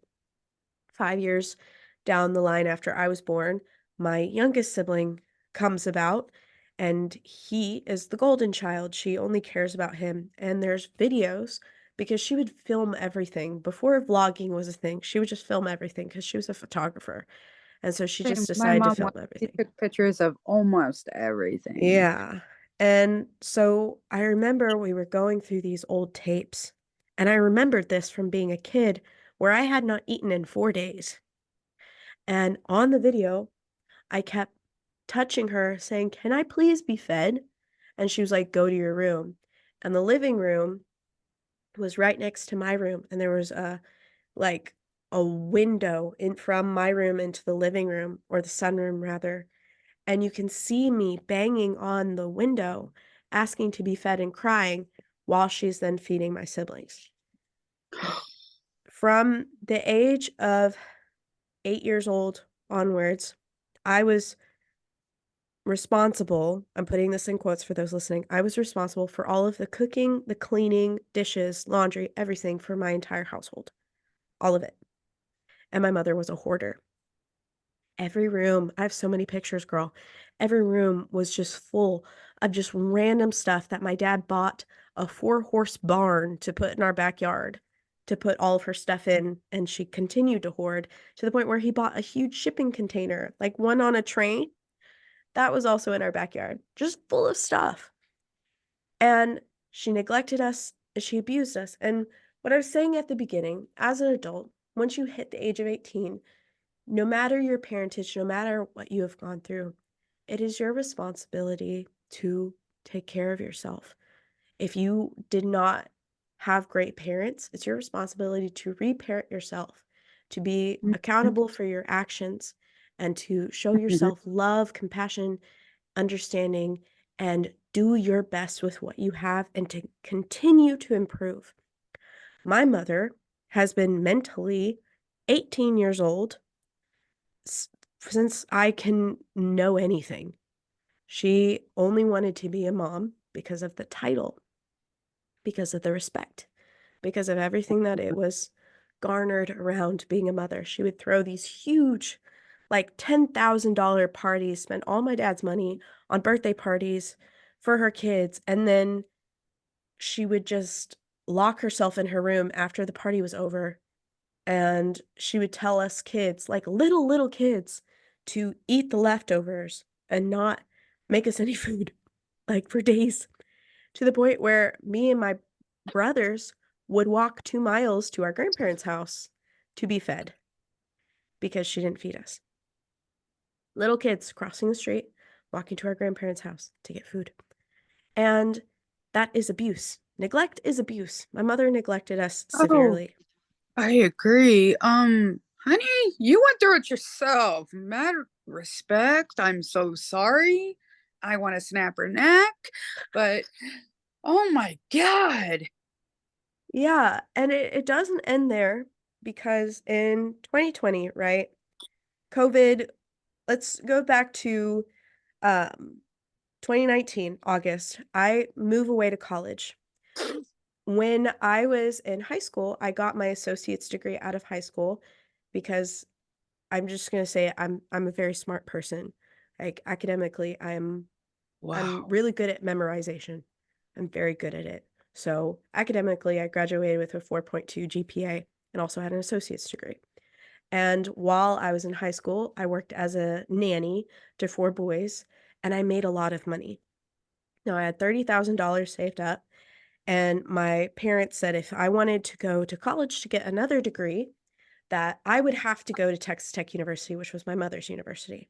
Speaker 3: 5 years down the line after I was born, my youngest sibling comes about, and he is the golden child. She only cares about him, and there's videos because she would film everything. Before vlogging was a thing, she would just film everything because she was a photographer. And so she
Speaker 2: Same.
Speaker 3: just
Speaker 2: My
Speaker 3: decided to
Speaker 2: mom
Speaker 3: film
Speaker 2: she
Speaker 3: everything.
Speaker 2: took pictures of almost everything.
Speaker 3: Yeah. And so I remember we were going through these old tapes, and I remembered this from being a kid where I had not eaten in 4 days. And on the video, I kept touching her, saying, "Can I please be fed?" And she was like, "Go to your room." And the living room was right next to my room, and there was like a window in from my room into the living room, or the sunroom rather, and you can see me banging on the window, asking to be fed and crying while she's then feeding my siblings. From the age of 8 years old onwards, I was responsible, I'm putting this in quotes for those listening, I was responsible for all of the cooking, the cleaning, dishes, laundry, everything for my entire household. All of it. And my mother was a hoarder. Every room, I have so many pictures, girl. Every room was just full of just random stuff that my dad bought a 4-horse barn to put in our backyard to put all of her stuff in, and she continued to hoard to the point where he bought a huge shipping container, like one on a train. That was also in our backyard, just full of stuff. And she neglected us, and she abused us. And what I was saying at the beginning, as an adult, once you hit the age of 18, no matter your parentage, no matter what you have gone through, it is your responsibility to take care of yourself. If you did not have great parents, it's your responsibility to reparent yourself, to be accountable for your actions, and to show yourself love, compassion, understanding, and do your best with what you have and to continue to improve. My mother has been mentally 18 years old since I can know anything. She only wanted to be a mom because of the title, because of the respect, because of everything that it was garnered around being a mother. She would throw these huge, like $10,000 parties, spend all my dad's money on birthday parties for her kids, and then she would just lock herself in her room after the party was over, and she would tell us kids, like little kids, to eat the leftovers and not make us any food, like for days, to the point where me and my brothers would walk 2 miles to our grandparents' house to be fed because she didn't feed us. Little kids crossing the street, walking to our grandparents' house to get food. And that is abuse. Neglect is abuse. My mother neglected us
Speaker 2: Oh,
Speaker 3: severely.
Speaker 2: I agree. Honey, you went through it yourself. Mad respect. I'm so sorry. I want to snap her neck, but oh my God.
Speaker 3: Yeah, and it doesn't end there because in 2020, right? COVID, let's go back to um 2019, August. I move away to college. When I was in high school, I got my associate's degree out of high school because I'm just gonna say I'm a very smart person. Like academically, I'm
Speaker 2: Wow.
Speaker 3: really good at memorization. I'm very good at it. So academically, I graduated with a 4.2 GPA and also had an associate's degree. And while I was in high school, I worked as a nanny to 4 boys, and I made a lot of money. Now I had $30,000 saved up, and my parents said if I wanted to go to college to get another degree, that I would have to go to Texas Tech University, which was my mother's university.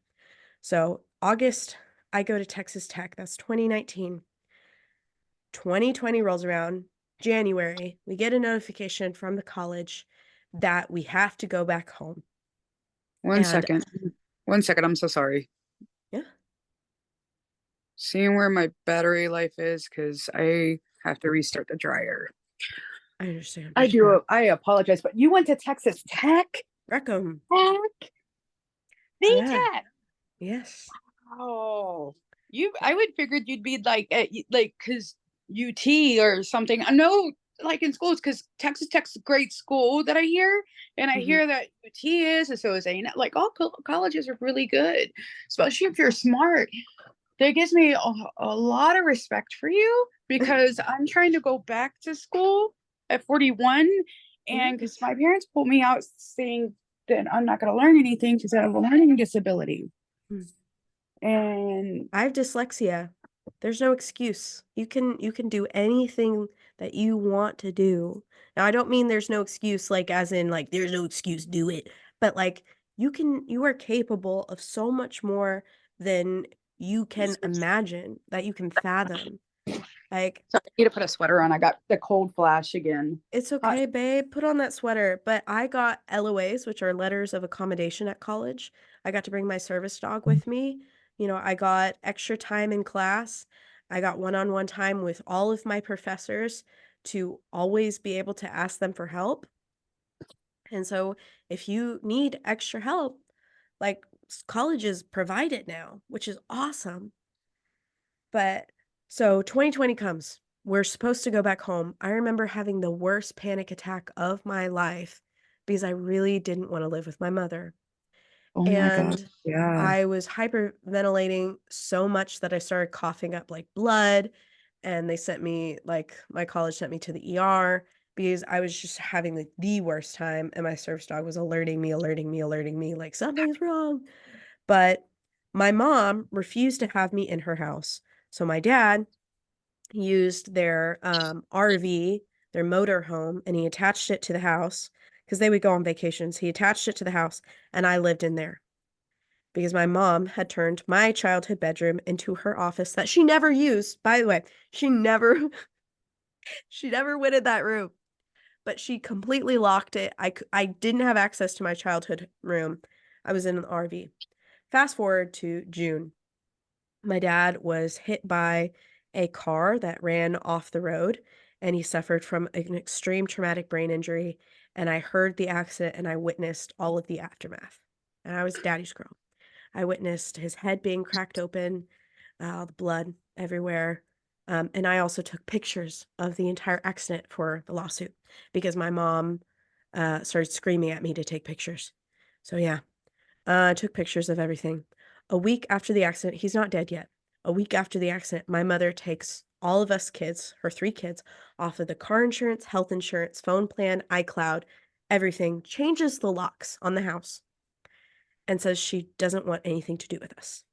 Speaker 3: So August, I go to Texas Tech. That's 2019. 2020 rolls around, January, we get a notification from the college that we have to go back home.
Speaker 2: One
Speaker 3: And
Speaker 2: second. 1 second. I'm so sorry.
Speaker 3: yeah,
Speaker 2: Seeing where my battery life is because I have to restart the dryer.
Speaker 3: I understand.
Speaker 2: I do. I apologize, but you went to Texas Tech?
Speaker 3: Rackham.
Speaker 2: Tech? The
Speaker 3: Yeah.
Speaker 2: Tech.
Speaker 3: Yes.
Speaker 2: Oh, I would figured you'd be like at because UT or something. I know like in schools because Texas Tech's a great school that I hear, and I
Speaker 3: Mhm.
Speaker 2: hear that UT is, and so is A. Like all colleges are really good, especially if you're smart. That gives me a lot of respect for you because I'm trying to go back to school at 41,
Speaker 3: Yeah.
Speaker 2: and because my parents pulled me out saying then I'm not going to learn anything because I have a learning disability.
Speaker 3: Hmm.
Speaker 2: And
Speaker 3: I have dyslexia. There's no excuse. You can do anything that you want to do. Now, I don't mean there's no excuse like as in like there's no excuse, do it. But like you are capable of so much more than you can imagine, that you can fathom. Like
Speaker 2: so I need to put a sweater on. I got the cold flash again.
Speaker 3: it's
Speaker 2: Hot.
Speaker 3: okay, babe. Put on that sweater. But I got LOAs, which are letters of accommodation at college. I got to bring my service dog with me. You know, I got extra time in class. I got one-on-one time with all of my professors to always be able to ask them for help. And so if you need extra help, like colleges provide it now, which is awesome. But so 2020 comes. We're supposed to go back home. I remember having the worst panic attack of my life because I really didn't want to live with my mother.
Speaker 2: Oh my God.
Speaker 3: And
Speaker 2: Yeah.
Speaker 3: I was hyperventilating so much that I started coughing up like blood. And they sent me, like, my college sent me to the ER because I was just having like the worst time. And my service dog was alerting me, like, something's wrong. But my mom refused to have me in her house. So my dad used their RV, their motor home, and he attached it to the house because they would go on vacations. He attached it to the house, and I lived in there because my mom had turned my childhood bedroom into her office that she never used. By the way, she never she never went in that room, but she completely locked it. I didn't have access to my childhood room. I was in an RV. Fast forward to June. My dad was hit by a car that ran off the road, and he suffered from an extreme traumatic brain injury, and I heard the accident, and I witnessed all of the aftermath, and I was daddy's girl. I witnessed his head being cracked open, the blood everywhere, and I also took pictures of the entire accident for the lawsuit because my mom, started screaming at me to take pictures. So, yeah. I took pictures of everything. A week after the accident, he's not dead yet. A week after the accident, my mother takes all of us kids, her 3 kids, off of the car insurance, health insurance, phone plan, iCloud, everything, changes the locks on the house, and says she doesn't want anything to do with us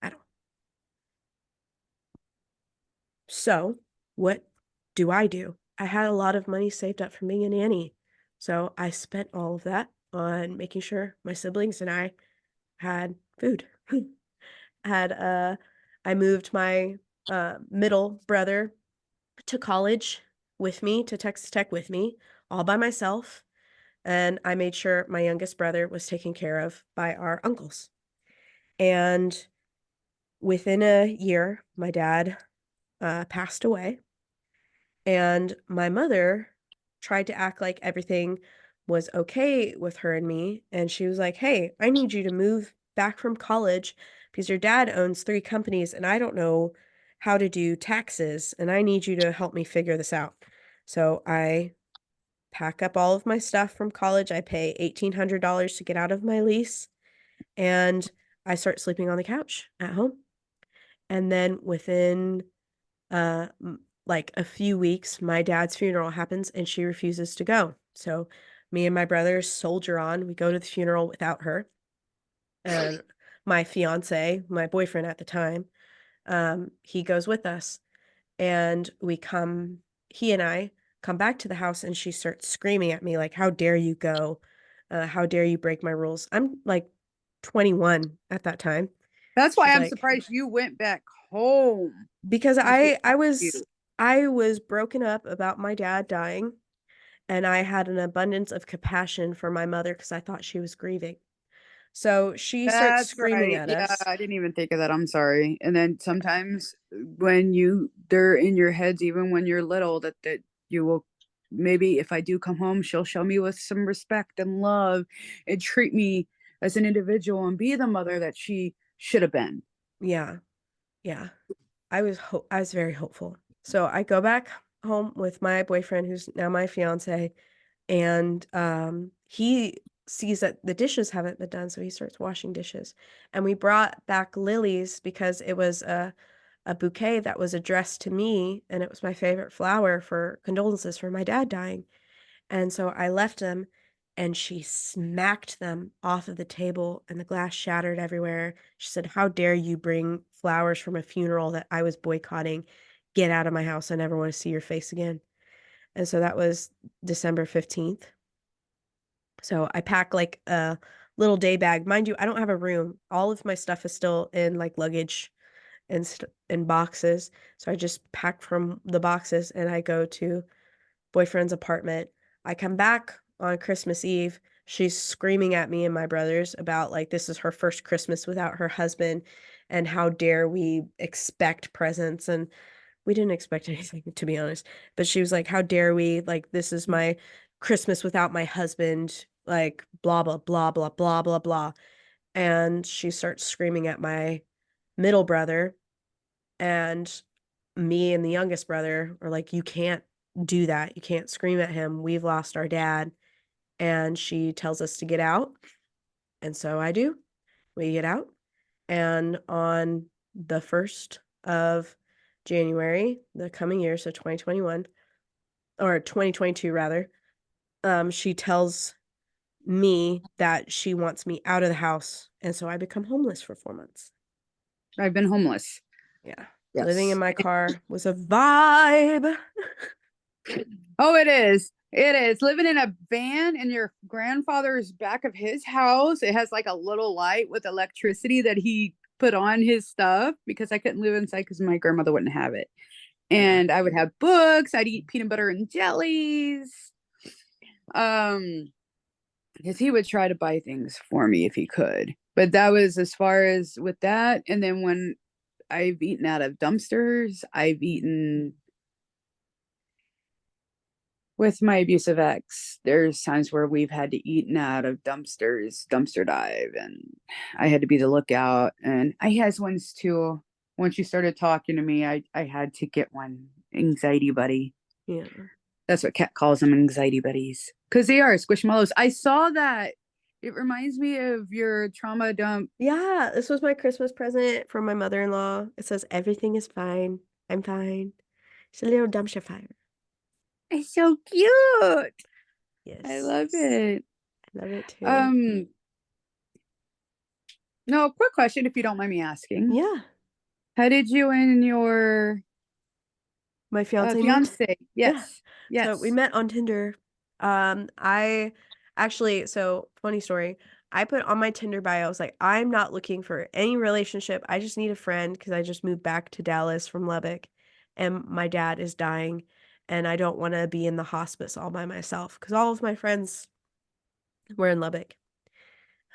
Speaker 3: at all. So, what do? I had a lot of money saved up from being a nanny. So I spent all of that on making sure my siblings and I had food. Had I moved my middle brother to college with me, to Texas Tech with me, all by myself, and I made sure my youngest brother was taken care of by our uncles. And within a year, my dad passed away, and my mother tried to act like everything was okay with her and me, and she was like, "Hey, I need you to move back from college because your dad owns 3 companies and I don't know how to do taxes, and I need you to help me figure this out." So I pack up all of my stuff from college. I pay $1,800 to get out of my lease, and I start sleeping on the couch at home. And then within like a few weeks, my dad's funeral happens and she refuses to go. So me and my brother soldier on. We go to the funeral without her. And my fiance, my boyfriend at the time, he goes with us. And he and I come back to the house and she starts screaming at me like, "How dare you go? How dare you break my rules?" I'm like 21 at that time.
Speaker 2: That's why
Speaker 3: She's
Speaker 2: I'm
Speaker 3: like,
Speaker 2: surprised you went back home
Speaker 3: because
Speaker 2: to see you.
Speaker 3: I was broken up about my dad dying, and I had an abundance of compassion for my mother because I thought she was grieving. So she starts
Speaker 2: That's
Speaker 3: screaming
Speaker 2: right.
Speaker 3: at
Speaker 2: Yeah,
Speaker 3: us.
Speaker 2: I didn't even think of that. I'm sorry. And then sometimes when they're in your heads, even when you're little, that you will, maybe if I do come home, she'll show me with some respect and love and treat me as an individual and be the mother that she should have been.
Speaker 3: Yeah, yeah. I was very hopeful. So I go back home with my boyfriend, who's now my fiance, and he sees that the dishes haven't been done, so he starts washing dishes. And we brought back lilies because it was a bouquet that was addressed to me, and it was my favorite flower for condolences for my dad dying. And so I left them, and she smacked them off of the table and the glass shattered everywhere. She said, "How dare you bring flowers from a funeral that I was boycotting? Get out of my house. I never want to see your face again." And so that was December 15th. So I pack like a little day bag. Mind you, I don't have a room. All of my stuff is still in like luggage and in boxes. So I just pack from the boxes and I go to boyfriend's apartment. I come back on Christmas Eve. She's screaming at me and my brothers about like this is her first Christmas without her husband and how dare we expect presents, and we didn't expect anything, to be honest. But she was like, "How dare we? Like this is my Christmas without my husband, like blah blah blah blah blah blah blah." And she starts screaming at my middle brother, and me and the youngest brother are like, "You can't do that. You can't scream at him. We've lost our dad." And she tells us to get out. And so I do. We get out. And on the 1st of January, the coming year, so 2021, or 2022 rather, she tells me that she wants me out of the house. And so I become homeless for 4 months.
Speaker 2: I've been homeless.
Speaker 3: Yeah.
Speaker 2: Yes.
Speaker 3: Living in my car was a vibe.
Speaker 2: Oh, it is. It is. Living in a van in your grandfather's back of his house. It has like a little light with electricity that he put on his stuff because I couldn't live inside because my grandmother wouldn't have it. And I would have books. I'd eat peanut butter and jellies. Because he would try to buy things for me if he could. But that was as far as with that. And then when I've eaten out of dumpsters, I've eaten with my abusive ex, there's times where we've had to eat out of dumpsters, dumpster dive, and I had to be the lookout. And I has ones too. Once you started talking to me, I had to get one anxiety buddy.
Speaker 3: Yeah.
Speaker 2: That's what Kat calls them, anxiety buddies, because they are squishmallows. I saw that. It reminds me of your trauma dump.
Speaker 3: Yeah, this was my Christmas present from my mother-in-law. It says, "Everything is fine. I'm fine." It's a little dumpster fire.
Speaker 2: It's so cute.
Speaker 3: Yes.
Speaker 2: I love it.
Speaker 3: I love it too.
Speaker 2: No, quick question, if you don't mind me asking.
Speaker 3: Yeah.
Speaker 2: How did you and your
Speaker 3: My fiance meet?
Speaker 2: fiance? Yes.
Speaker 3: Yeah. So we met on Tinder. I actually, so funny story. I put on my Tinder bio, I was like, "I'm not looking for any relationship. I just need a friend because I just moved back to Dallas from Lubbock and my dad is dying and I don't want to be in the hospice all by myself because all of my friends were in Lubbock."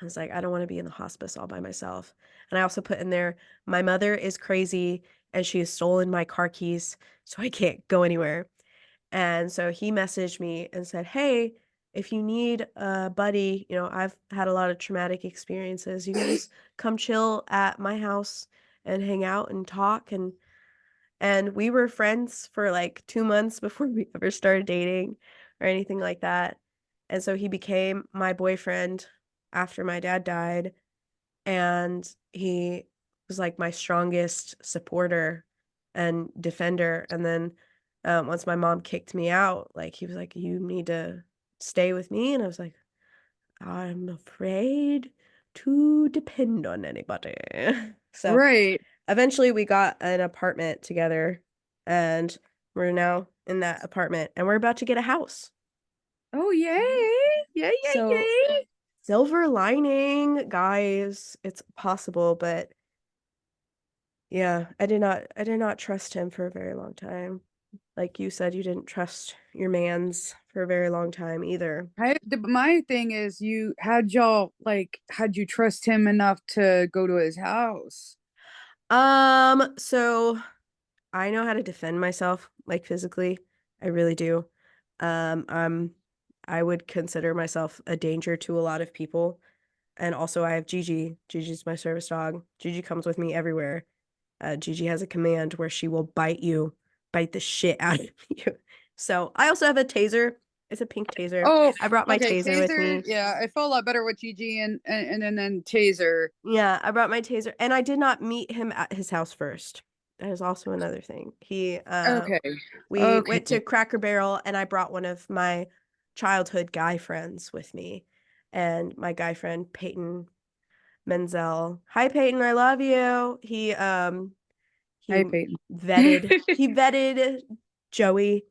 Speaker 3: I was like, "I don't want to be in the hospice all by myself." And I also put in there, "My mother is crazy and she has stolen my car keys, so I can't go anywhere." And so he messaged me and said, "Hey, if you need a buddy, I've had a lot of traumatic experiences. You can just come chill at my house and hang out and talk." And we were friends for like 2 months before we ever started dating or anything like that. And so he became my boyfriend after my dad died, and he was like my strongest supporter and defender. And then once my mom kicked me out, like he was like, "You need to stay with me." And I was like, "I'm afraid to depend on anybody." So
Speaker 2: Right.
Speaker 3: eventually we got an apartment together and we're now in that apartment and we're about to get a house.
Speaker 2: Oh, yay. Yay, yay,
Speaker 3: So
Speaker 2: yay.
Speaker 3: silver lining, guys, it's possible, but yeah, I did not trust him for a very long time. Like you said, you didn't trust your mans for a very long time either.
Speaker 2: My thing is, how'd you trust him enough to go to his house?
Speaker 3: So I know how to defend myself, like physically. I really do. I would consider myself a danger to a lot of people. And also I have Gigi. Gigi's my service dog. Gigi comes with me everywhere. Gigi has a command where she will bite the shit out of you. So I also have a taser. It's a pink taser.
Speaker 2: Oh,
Speaker 3: I brought my
Speaker 2: okay,
Speaker 3: taser with me.
Speaker 2: Yeah, I felt a lot better with Gigi and then Taser.
Speaker 3: Yeah, I brought my taser, and I did not meet him at his house first. That is also another thing.
Speaker 2: Okay.
Speaker 3: We went to Cracker Barrel, and I brought one of my childhood guy friends with me, and my guy friend Peyton Menzel. Hi Peyton, I love you. He
Speaker 2: Hi, Peyton.
Speaker 3: vetted Joey,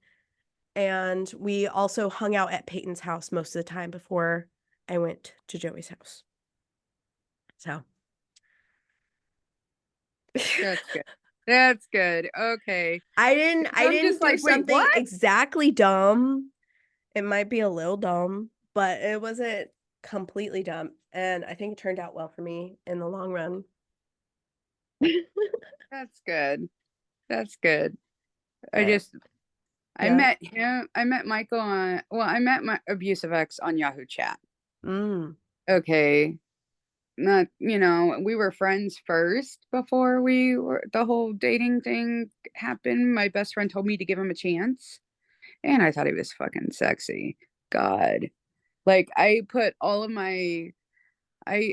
Speaker 3: and we also hung out at Peyton's house most of the time before I went to Joey's house. So
Speaker 2: That's good. That's good. Okay.
Speaker 3: I
Speaker 2: 'Cause I'm
Speaker 3: didn't
Speaker 2: just
Speaker 3: do
Speaker 2: like, wait,
Speaker 3: something
Speaker 2: what?
Speaker 3: exactly dumb. It might be a little dumb, but it wasn't completely dumb, and I think it turned out well for me in the long run.
Speaker 2: That's good. That's good. I
Speaker 3: Yeah.
Speaker 2: just I
Speaker 3: Yeah.
Speaker 2: met him. I met Michael on. Well, I met my abusive ex on Yahoo Chat.
Speaker 3: Mm.
Speaker 2: Okay. Not, we were friends first before the whole dating thing happened. My best friend told me to give him a chance, and I thought he was fucking sexy. God. Like, I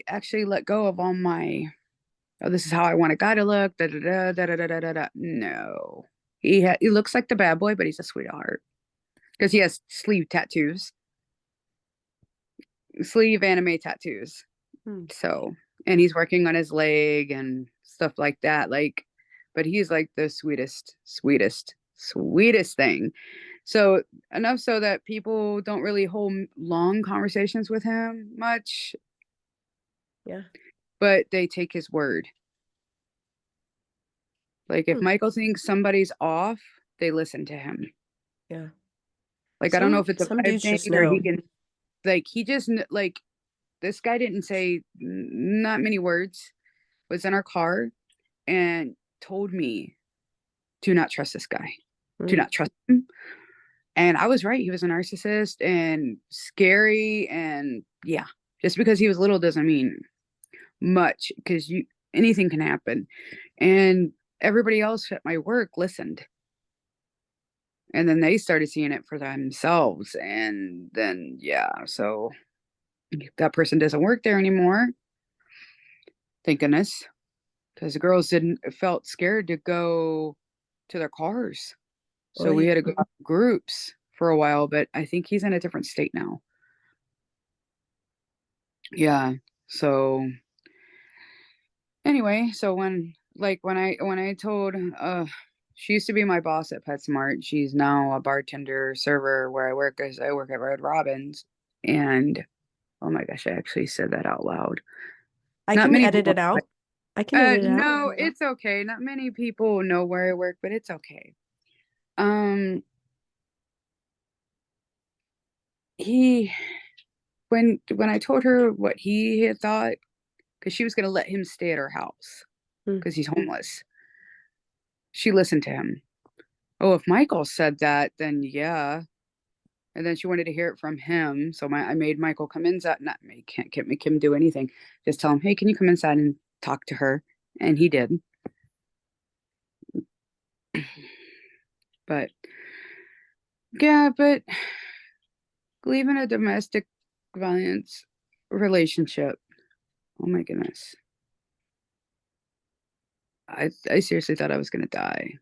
Speaker 2: actually let go of all my, oh, this is how I want a guy to look. Da da da da da da da da. Da. No. He looks like the bad boy, but he's a sweetheart. Because he has sleeve anime tattoos.
Speaker 3: Hmm.
Speaker 2: So, and he's working on his leg and stuff like that. Like, but he's like the sweetest thing. So, enough so that people don't really hold long conversations with him much,
Speaker 3: Yeah.
Speaker 2: but they take his word. Like, if
Speaker 3: Hmm.
Speaker 2: Michael thinks somebody's off, they listen to him.
Speaker 3: Yeah.
Speaker 2: Like, I don't know if it's a
Speaker 3: Some
Speaker 2: vibe
Speaker 3: dudes
Speaker 2: thing
Speaker 3: just
Speaker 2: or
Speaker 3: know.
Speaker 2: he can, like, like, this guy didn't say not many words, was in our car and told me, do not trust this guy. Do
Speaker 3: Mm.
Speaker 2: not trust him. And I was right. He was a narcissist and scary. And yeah, just because he was little doesn't mean much, because anything can happen. And everybody else at my work listened. And then they started seeing it for themselves. And then, yeah, so that person doesn't work there anymore. Thank goodness. Because the girls felt scared to go to their cars. So we
Speaker 3: Oy.
Speaker 2: had to go out in groups for a while, but I think he's in a different state now. Yeah. So anyway, so when I told she used to be my boss at PetSmart. She's now a bartender server where I work, as I work at Red Robin's. And oh my gosh, I actually said that out loud.
Speaker 3: I
Speaker 2: Not
Speaker 3: can
Speaker 2: many
Speaker 3: edit
Speaker 2: people
Speaker 3: it out. I can edit it out.
Speaker 2: no, it's okay. Not many people know where I work, but it's okay. Um he when I told her what he had thought, because she was going to let him stay at her house
Speaker 3: Mm.
Speaker 2: because he's homeless, she listened to him. Oh, if Michael said that, then yeah. And then she wanted to hear it from him. So I made Michael come inside. Not make can't make him do anything. Just tell him, hey, can you come inside and talk to her? And he did. But yeah, but leaving a domestic violence relationship. Oh my goodness. I seriously thought I was gonna die.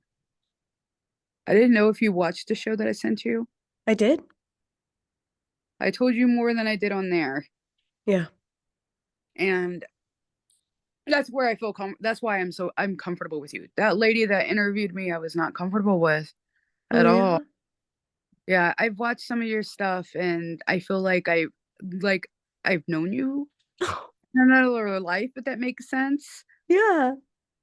Speaker 2: I didn't know if you watched the show that I sent you.
Speaker 3: I did.
Speaker 2: I told you more than I did on there.
Speaker 3: Yeah.
Speaker 2: And that's where I feel that's why I'm comfortable with you. That lady that interviewed me, I was not comfortable with
Speaker 3: Oh
Speaker 2: at all.
Speaker 3: yeah.
Speaker 2: Yeah, I've watched some of your stuff and I feel like I've known you in another life, if that makes sense.
Speaker 3: Yeah.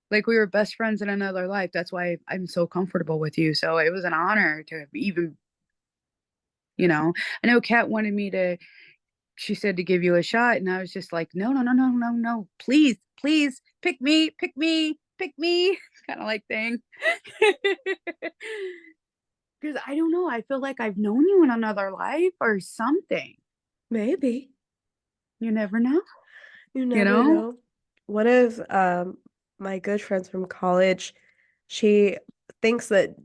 Speaker 2: Like we were best friends in another life. That's why I'm so comfortable with you. So it was an honor to even, I know Kat wanted me to, she said to give you a shot, and I was just like, no, no, no, no, no, no, please, please pick me, pick me, pick me, kind of like thing. Because I don't know, I feel like I've known you in another life or something.
Speaker 3: Maybe.
Speaker 2: You never know,
Speaker 3: You
Speaker 2: you
Speaker 3: never
Speaker 2: know?
Speaker 3: know. One of my good friends from college, she thinks that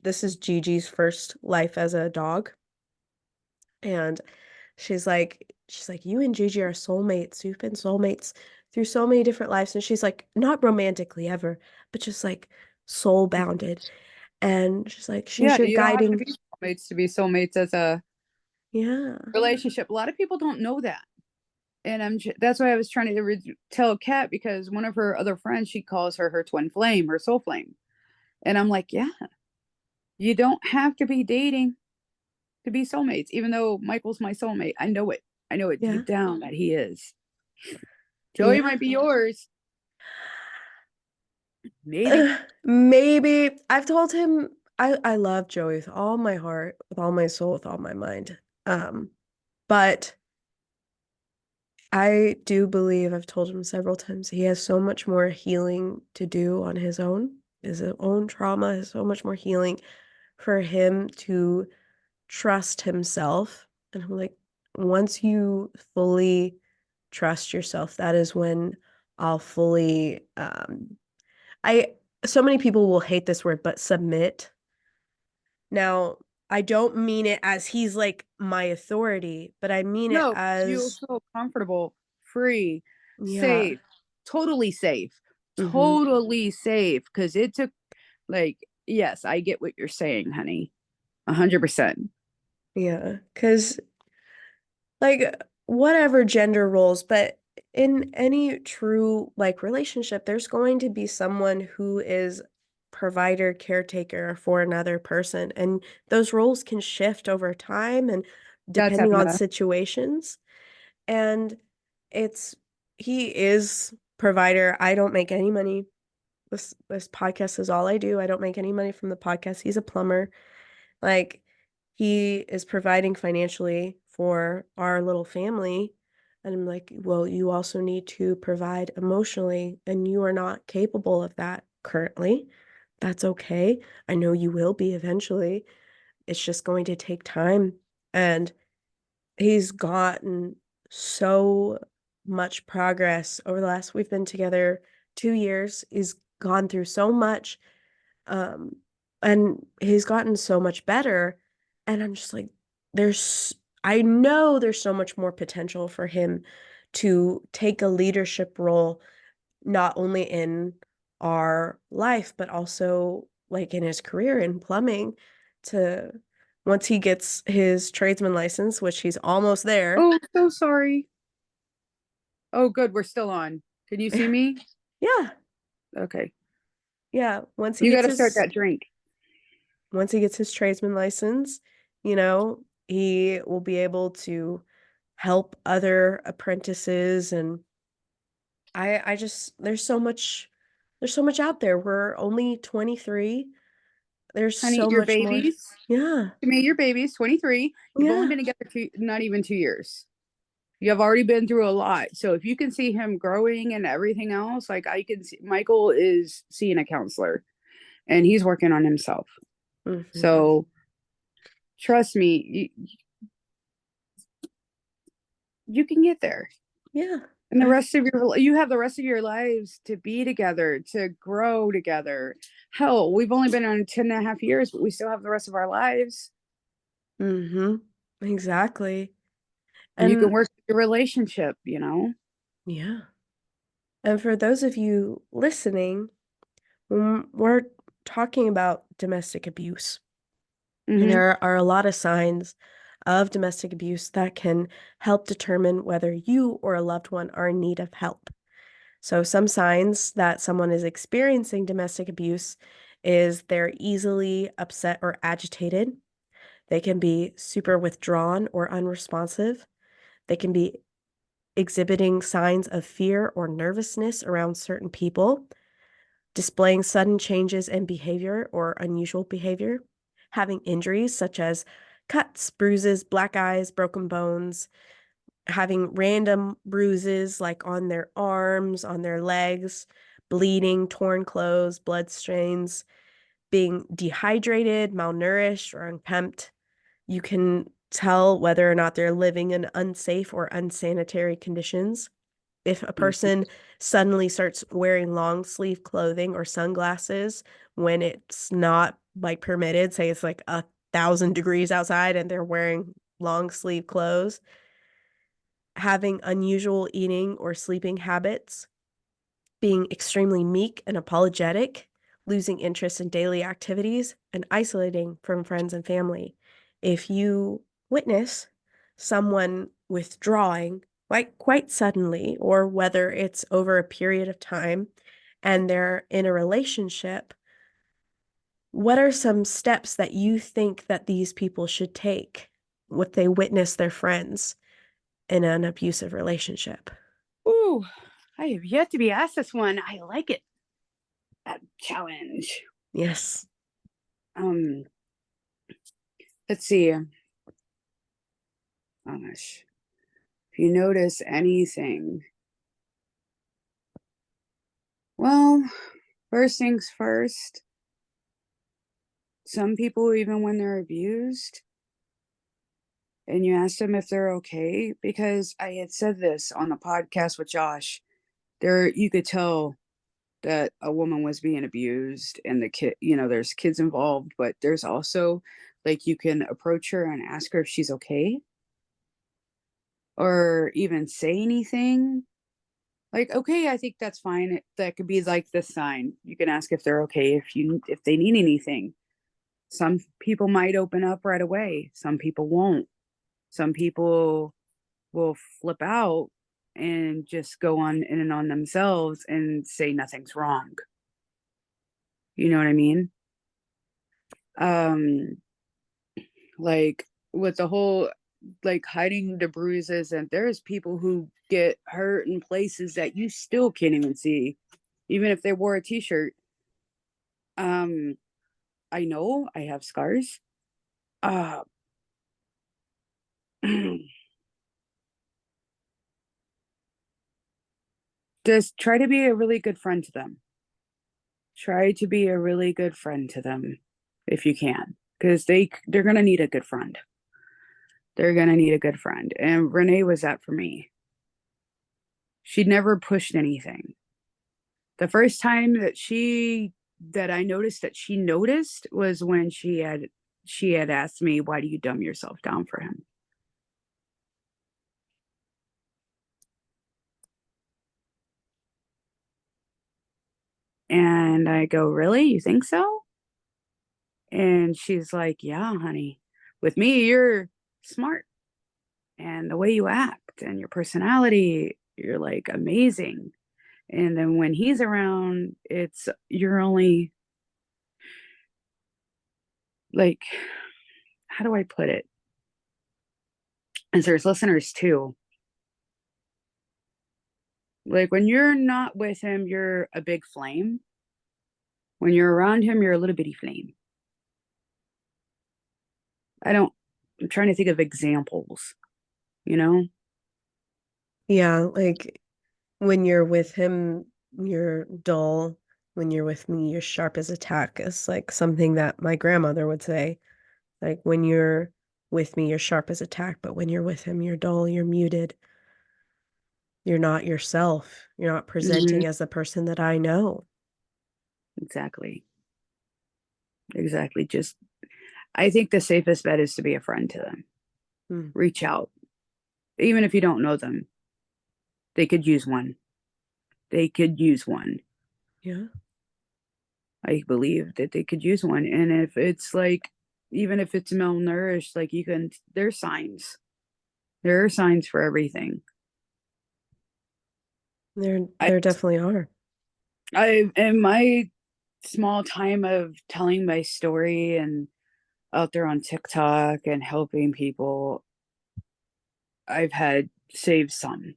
Speaker 3: this is Gigi's first life as a dog. And she's like, you and Gigi are soulmates. You've been soulmates through so many different lives. And she's like, not romantically ever, but just like soul bounded. And she's like, she's
Speaker 2: Yeah,
Speaker 3: your
Speaker 2: you don't have to
Speaker 3: guiding.
Speaker 2: be soulmates to be soulmates as a
Speaker 3: Yeah.
Speaker 2: relationship. A lot of people don't know that. And that's why I was trying to tell Kat, because one of her other friends, she calls her twin flame, her soul flame. And I'm like, yeah, you don't have to be dating to be soulmates, even though Michael's my soulmate. I know it. I know it
Speaker 3: Yeah.
Speaker 2: deep down that he is. Joey
Speaker 3: Yeah.
Speaker 2: might be yours. Maybe.
Speaker 3: Maybe. I've told him I love Joey with all my heart, with all my soul, with all my mind. But I do believe I've told him several times he has so much more healing to do on his own trauma, has so much more healing for him to trust himself. And I'm like, once you fully trust yourself, that is when I'll fully I so many people will hate this word, but submit. Now, I don't mean it as he's like my authority, but I mean it
Speaker 2: No, you
Speaker 3: as,
Speaker 2: feel comfortable, free,
Speaker 3: yeah.
Speaker 2: safe, totally safe,
Speaker 3: Mm-hmm.
Speaker 2: totally safe. Because it took, like, yes, I get what you're saying, honey. 100%.
Speaker 3: Yeah. Because, like, whatever gender roles, but in any true, like, relationship, there's going to be someone who is provider, caretaker for another person. And those roles can shift over time and
Speaker 2: That's
Speaker 3: depending
Speaker 2: happened
Speaker 3: on
Speaker 2: to us.
Speaker 3: situations. And it's he is provider. I don't make any money. This podcast is all I do. I don't make any money from the podcast. He's a plumber. Like he is providing financially for our little family. And I'm like, well, you also need to provide emotionally, and you are not capable of that currently. That's okay. I know you will be eventually. It's just going to take time. And he's gotten so much progress over the last we've been together 2 years. He's gone through so much, um, and he's gotten so much better. And I'm just like, there's I know there's so much more potential for him to take a leadership role, not only in our life, but also like in his career in plumbing to once he gets his tradesman license, which he's almost there.
Speaker 2: Oh, so sorry. Oh, good. We're still on. Can you see me?
Speaker 3: Yeah.
Speaker 2: Okay.
Speaker 3: Yeah. Once he
Speaker 2: You got
Speaker 3: gets
Speaker 2: to start
Speaker 3: his
Speaker 2: that drink.
Speaker 3: once he gets his tradesman license, he will be able to help other apprentices and I just there's so much out there. We're only 23. There's
Speaker 2: Honey,
Speaker 3: so
Speaker 2: your
Speaker 3: much more.
Speaker 2: babies.
Speaker 3: Yeah.
Speaker 2: To me, your baby's 23. You've only
Speaker 3: Yeah.
Speaker 2: been together not even 2 years. You have already been through a lot. So if you can see him growing and everything else, like I can see, Michael is seeing a counselor and he's working on himself.
Speaker 3: Mhm.
Speaker 2: So trust me, you can get there.
Speaker 3: Yeah.
Speaker 2: And you have the rest of your lives to be together, to grow together. Hell, we've only been on 10.5 years, but we still have the rest of our lives.
Speaker 3: Mhm. Exactly.
Speaker 2: You can
Speaker 3: And
Speaker 2: work your relationship.
Speaker 3: yeah. And for those of you listening, when we're talking about domestic abuse,
Speaker 2: Mm-hmm.
Speaker 3: there are a lot of signs of domestic abuse that can help determine whether you or a loved one are in need of help. So, some signs that someone is experiencing domestic abuse is they're easily upset or agitated. They can be super withdrawn or unresponsive. They can be exhibiting signs of fear or nervousness around certain people, displaying sudden changes in behavior or unusual behavior, having injuries such as cuts, bruises, black eyes, broken bones, having random bruises like on their arms, on their legs, bleeding, torn clothes, blood stains, being dehydrated, malnourished, or unkempt. You can tell whether or not they're living in unsafe or unsanitary conditions. If a person suddenly starts wearing long sleeve clothing or sunglasses when it's not like permitted, say it's like 1,000 degrees outside and they're wearing long sleeve clothes, having unusual eating or sleeping habits, being extremely meek and apologetic, losing interest in daily activities, and isolating from friends and family. If you witness someone withdrawing quite suddenly, or whether it's over a period of time and they're in a relationship, what are some steps that you think that these people should take if they witness their friends in an abusive relationship?
Speaker 2: Ooh, I have yet to be asked this one. I like it. That challenge.
Speaker 3: Yes.
Speaker 2: Let's see. Oh gosh. If you notice anything, well, first things first, some people, even when they're abused, and you ask them if they're okay, because I had said this on the podcast with Josh, there you could tell that a woman was being abused and the kid, there's kids involved, but there's also like you can approach her and ask her if she's okay or even say anything. Like, okay, I think that's fine. That could be like the sign. You can ask if they're okay, if they need anything. Some people might open up right away. Some people won't. Some people will flip out and just go on in and on themselves and say nothing's wrong. You know what I mean? Like with the whole like hiding the bruises, and there's people who get hurt in places that you still can't even see, even if they wore a t-shirt. I know I have scars. Uh just try to be a really good friend to them. Try to be a really good friend to them if you can, because they're gonna need a good friend. They're gonna need a good friend, and Renee was that for me. She never pushed anything. The first time that I noticed that she noticed was when she had asked me, "Why do you dumb yourself down for him?" And I go, "Really? You think so?" And she's like, "Yeah, honey. With me, you're smart, and the way you act and your personality, you're like amazing. And then when he's around, you're only like, how do I put it?" And so there's listeners too. Like when you're not with him, you're a big flame. When you're around him, you're a little bitty flame. I'm trying to think of examples, you know?
Speaker 3: Yeah, like when you're with him, you're dull. When you're with me, you're sharp as a tack. It's like something that my grandmother would say. Like when you're with me, you're sharp as a tack, but when you're with him, you're dull, you're muted. You're not yourself. You're not
Speaker 2: Hmm.
Speaker 3: presenting as the person that I know.
Speaker 2: Exactly. Exactly. I think the safest bet is to be a friend to them.
Speaker 3: Hmm.
Speaker 2: Reach out. Even if you don't know them, they could use one. They could use one.
Speaker 3: Yeah.
Speaker 2: I believe that they could use one. And if it's like, even if it's malnourished, like there's signs. There are signs for everything. I,
Speaker 3: There definitely are.
Speaker 2: in my small time of telling my story and out there on TikTok and helping people, I've had saved some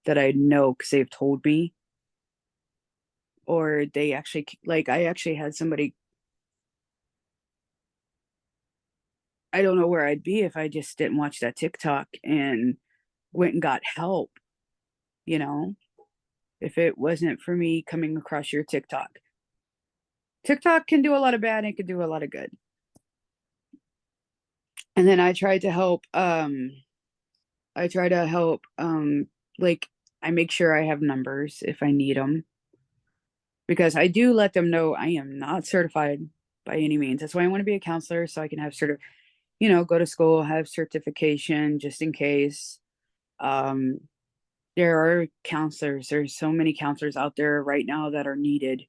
Speaker 2: that I know because they've told me, or they actually, like, I actually had somebody, I don't know where I'd be if I just didn't watch that TikTok and went and got help, you know, if it wasn't for me coming across your TikTok. TikTok can do a lot of bad and it can do a lot of good. And then I tried to help, I try to help, like, I make sure I have numbers if I need them, because I do let them know I am not certified by any means. That's why I want to be a counselor, so I can have go to school, have certification just in case. Um, there are counselors. There's so many counselors out there right now that are needed.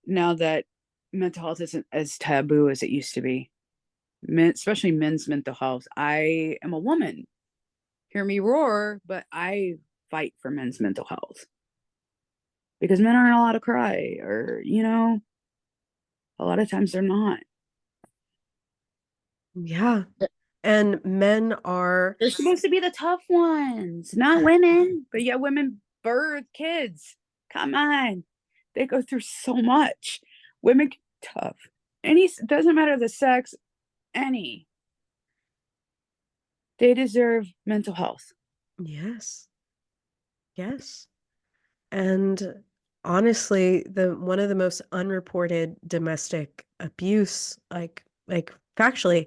Speaker 2: Now that mental health isn't as taboo as it used to be. men, especially men's mental health. I am a woman. Hear me roar, but I fight for men's mental health because men aren't allowed to cry, or, a lot of times they're not.
Speaker 3: Yeah. And men are,
Speaker 2: They're supposed to be the tough ones, not women. But yeah, women birth kids. Come on. They go through so much. Women tough. Any doesn't matter the sex, any. They deserve mental health.
Speaker 3: yes. Yes. And honestly, the one of the most unreported domestic abuse, like factually,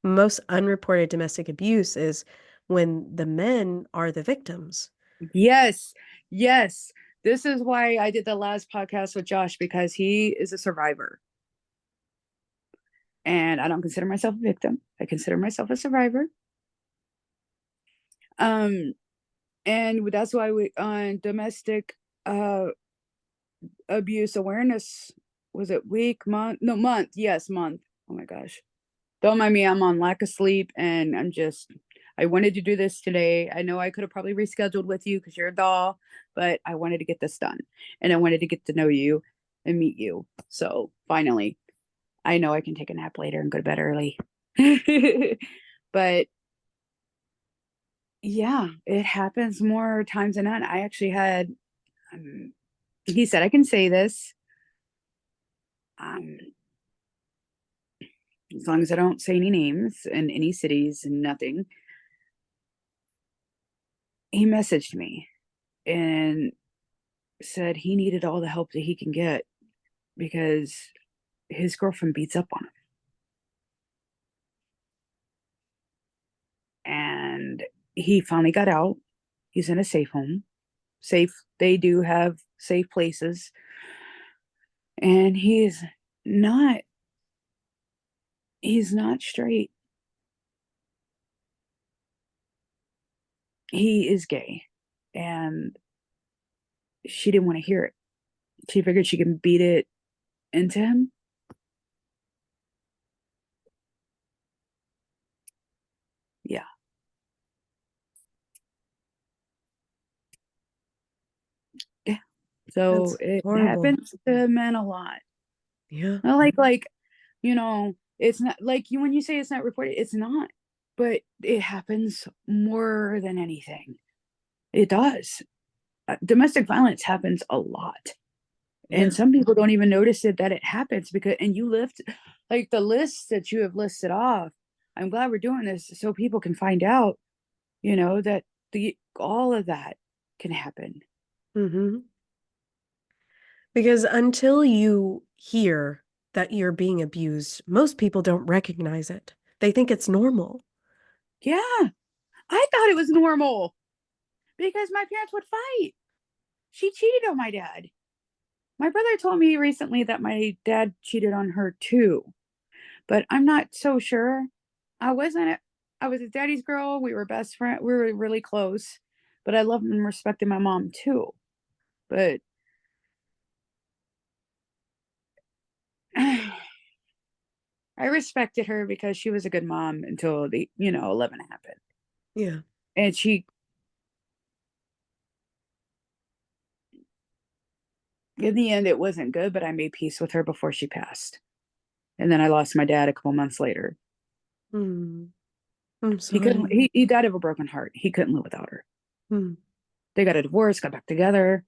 Speaker 3: most unreported domestic abuse is when the men are the victims.
Speaker 2: Yes. Yes. This is why I did the last podcast with Josh, because he is a survivor. And I don't consider myself a victim. I consider myself a survivor. And that's why we on domestic abuse awareness, was it week, month? No, month. Yes, month. Oh my gosh. Don't mind me, I'm on lack of sleep, and I wanted to do this today. I know I could have probably rescheduled with you because you're a doll, but I wanted to get this done, and I wanted to get to know you and meet you. So finally, I know I can take a nap later and go to bed early. But yeah, it happens more times than not. I actually had, he said I can say this, um, as long as I don't say any names and any cities and nothing. He messaged me and said he needed all the help that he can get because his girlfriend beats up on him. And he finally got out. He's in a safe home. Safe, they do have safe places. And not he's not straight. He is gay. And she didn't want to hear it. She figured she can beat it into him. Yeah. Yeah. So
Speaker 3: That's
Speaker 2: it
Speaker 3: horrible.
Speaker 2: happens to men a lot.
Speaker 3: Yeah.
Speaker 2: Not it's not like you when you say it's not reported, it's not. But it happens more than anything. It does. Domestic violence happens a lot.
Speaker 3: Yeah.
Speaker 2: And some people don't even notice it that it happens because and you lift like the lists that you have listed off. I'm glad we're doing this so people can find out, that the all of that can happen.
Speaker 3: Mm-hmm. Because until you hear that you're being abused, most people don't recognize it. They think it's normal.
Speaker 2: Yeah. I thought it was normal because my parents would fight. She cheated on my dad. My brother told me recently that my dad cheated on her too, but I'm not so sure. I wasn't. I was his daddy's girl. We were best friend. We were really close, but I loved and respected my mom too. But I respected her because she was a good mom until 11 happened.
Speaker 3: Yeah.
Speaker 2: And in the end, it wasn't good, but I made peace with her before she passed. And then I lost my dad a couple months later.
Speaker 3: Mm. I'm
Speaker 2: He couldn't,
Speaker 3: sorry.
Speaker 2: he died of a broken heart. He couldn't live without her.
Speaker 3: Mm.
Speaker 2: They got a divorce, got back together.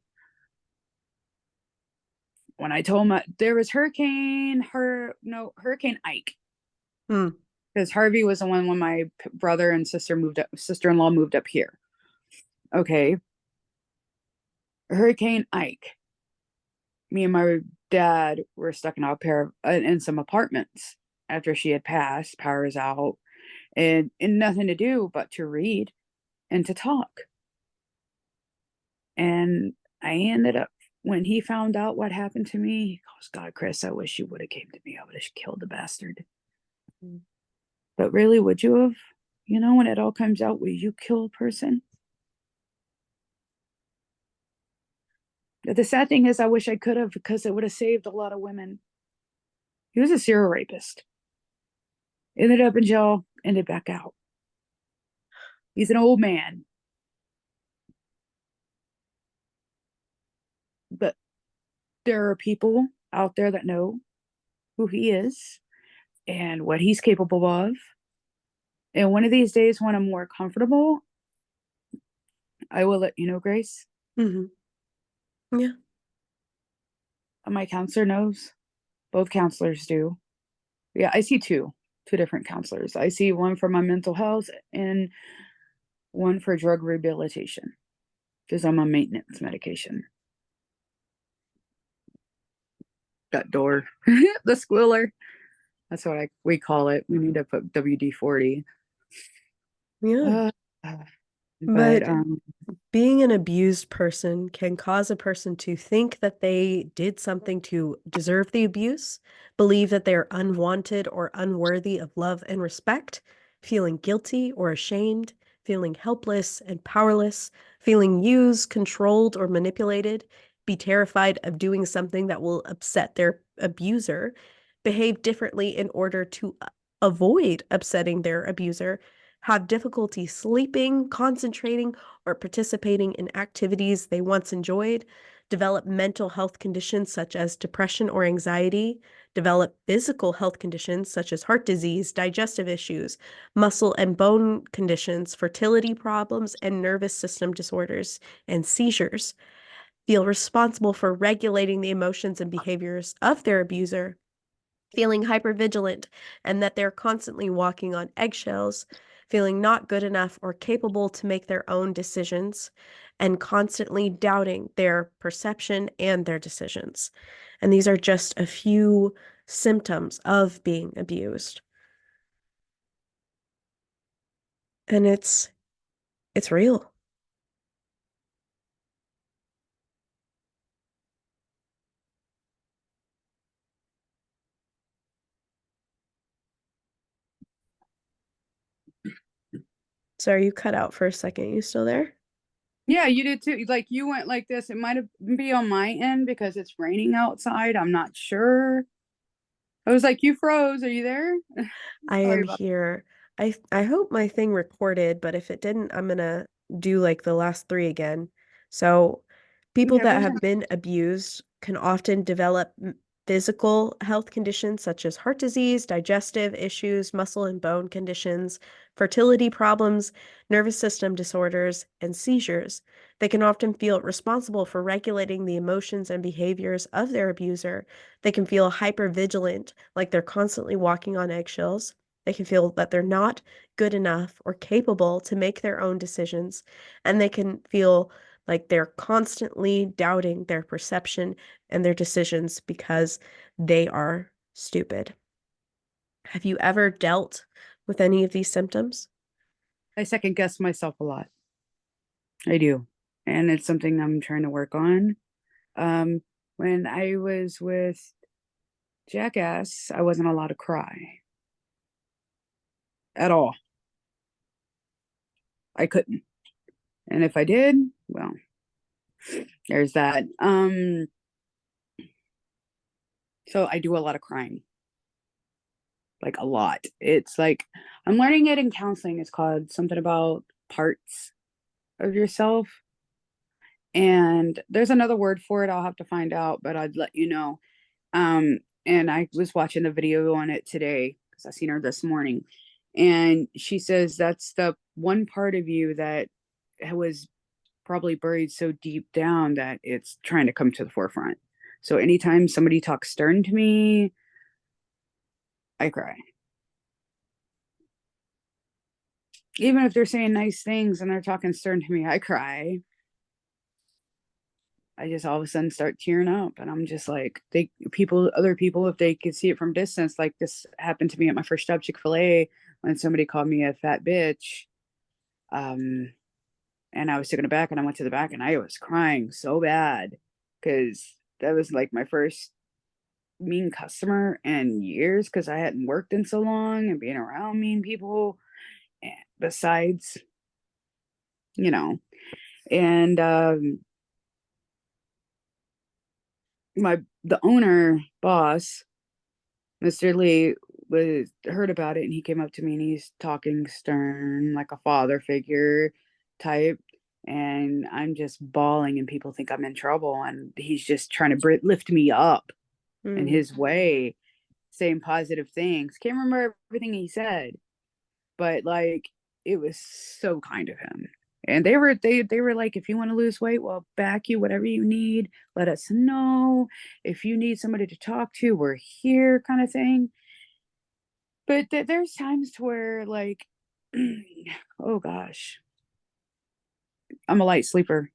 Speaker 2: When I told him there was Hurricane Ike,
Speaker 3: Mm.
Speaker 2: because Harvey was the one when my brother and sister-in-law moved up here. Okay. Hurricane Ike. Me and my dad were stuck in some apartments after she had passed, power's out, and nothing to do but to read and to talk. And I ended up, when he found out what happened to me, he goes, God, Chris, I wish you would have came to me. I would have killed the bastard.
Speaker 3: Mm.
Speaker 2: But really, would you have? When it all comes out, will you kill a person? The sad thing is, I wish I could have because it would have saved a lot of women. He was a serial rapist. ended up in jail, ended back out. He's an old man. But there are people out there that know who he is and what he's capable of. And one of these days when I'm more comfortable, I will let you know, Grace.
Speaker 3: Yeah.
Speaker 2: My counselor knows. Both counselors do. Yeah, I see two different counselors. I see one for my mental health and one for drug rehabilitation because I'm on maintenance medication. That door, the squealer. That's what we call it. We need to put WD-40.
Speaker 3: Yeah.
Speaker 2: But
Speaker 3: But being an abused person can cause a person to think that they did something to deserve the abuse, believe that they are unwanted or unworthy of love and respect, feeling guilty or ashamed, feeling helpless and powerless, feeling used, controlled, or manipulated, be terrified of doing something that will upset their abuser, behave differently in order to avoid upsetting their abuser, have difficulty sleeping, concentrating, or participating in activities they once enjoyed, develop mental health conditions such as depression or anxiety, develop physical health conditions such as heart disease, digestive issues, muscle and bone conditions, fertility problems, and nervous system disorders and seizures, feel responsible for regulating the emotions and behaviors of their abuser, feeling hypervigilant and that they're constantly walking on eggshells, feeling not good enough or capable to make their own decisions, and constantly doubting their perception and their decisions. And these are just a few symptoms of being abused. And it's real. Sorry, you cut out for a second. You still there?
Speaker 2: yeah, you did too. Like you went like this. It might have be on my end because it's raining outside. I'm not sure. I was like, you froze. Are you there?
Speaker 3: I
Speaker 2: Sorry
Speaker 3: am
Speaker 2: about
Speaker 3: here. I hope my thing recorded, but if it didn't, I'm gonna do like the last three again. So, people
Speaker 2: yeah, go
Speaker 3: that
Speaker 2: ahead.
Speaker 3: have been abused can often develop physical health conditions such as heart disease, digestive issues, muscle and bone conditions, fertility problems, nervous system disorders, and seizures. They can often feel responsible for regulating the emotions and behaviors of their abuser. They can feel hypervigilant, like they're constantly walking on eggshells. They can feel that they're not good enough or capable to make their own decisions. And they can feel like they're constantly doubting their perception and their decisions because they are stupid. Have you ever dealt with any of these symptoms?
Speaker 2: I second guess myself a lot. I do. And it's something I'm trying to work on. Um, when I was with Jackass, I wasn't allowed to cry at all. I couldn't. And if I did, well, there's that. So I do a lot of crying. Like a lot. It's like I'm learning it in counseling. It's called something about parts of yourself. And there's another word for it. I'll have to find out, but I'd let you know. And I was watching the video on it today because I seen her this morning. And she says that's the one part of you that was probably buried so deep down that it's trying to come to the forefront. So anytime somebody talks stern to me, I cry. Even if they're saying nice things and they're talking stern to me, I cry. I just all of a sudden start tearing up, and I'm just like, other people, if they could see it from distance, like this happened to me at my first job, Chick-fil-A, when somebody called me a fat bitch. Um, and I was taken aback, and I went to the back, and I was crying so bad because that was like my first mean customer in years because I hadn't worked in so long and being around mean people. And besides, you know, and the owner boss, Mr. Lee, was heard about it, and he came up to me and he's talking stern, like a father figure type. And I'm just bawling, and people think I'm in trouble. And he's just trying to lift me up in
Speaker 3: Mm.
Speaker 2: his way, saying positive things. Can't remember everything he said, but like it was so kind of him. And they were like, if you want to lose weight, we'll back you, whatever you need, let us know. If you need somebody to talk to, we're here, kind of thing. But there's times to where like oh gosh, I'm a light sleeper.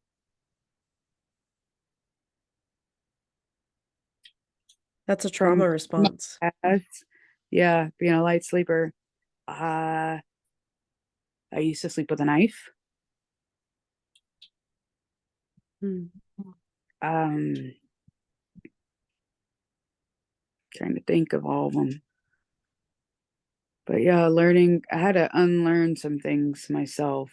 Speaker 3: That's a
Speaker 2: From
Speaker 3: trauma response.
Speaker 2: past, yeah, being a light sleeper. uh I used to sleep with a knife.
Speaker 3: Mm.
Speaker 2: um Trying to think of all of them. But yeah, learning, I had to unlearn some things myself.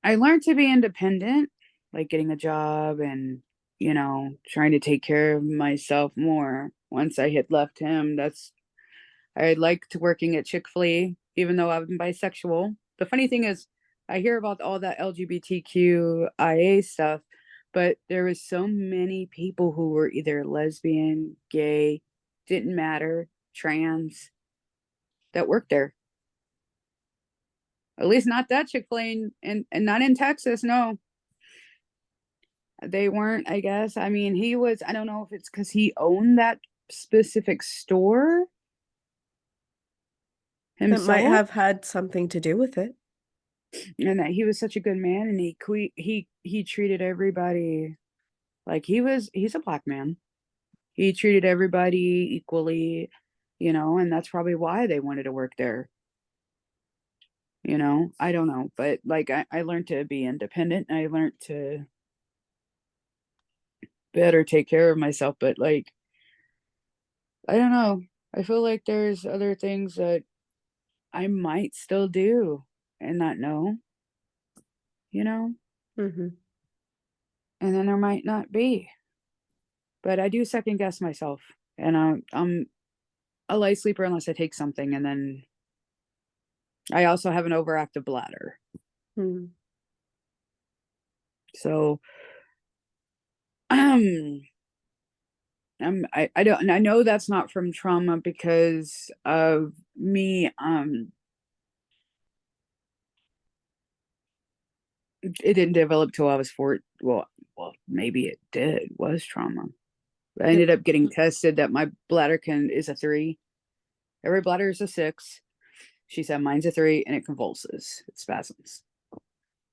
Speaker 2: I learned to be independent, like getting a job and, trying to take care of myself more. Once I had left him, I liked working at Chick-fil-A, even though I'm bisexual. The funny thing is, I hear about all that LGBTQIA stuff, but there was so many people who were either lesbian, gay, didn't matter, trans, that worked there. At least not that Chick-fil-A, and not in Texas, no. They weren't, I guess. I mean, I don't know if it's because he owned that specific store
Speaker 3: That might
Speaker 2: himself,
Speaker 3: have had something to do with it.
Speaker 2: and that he was such a good man, and he treated everybody like he's a black man. He treated everybody equally, and that's probably why they wanted to work there. I don't know, but like I learned to be independent. I learned to better take care of myself, but like I don't know. I feel like there's other things that I might still do and not know, you know,
Speaker 3: Mm-hmm.
Speaker 2: and then there might not be. But I do second guess myself, and I'm a light sleeper unless I take something, and then I also have an overactive bladder.
Speaker 3: Mm.
Speaker 2: So, um, I don't, and I know that's not from trauma because of me. It didn't develop till I was four. Well, maybe it did. Was trauma. I ended up getting tested that my bladder is a 3. Every bladder is a 6. She said mine's a 3, and it convulses. It spasms.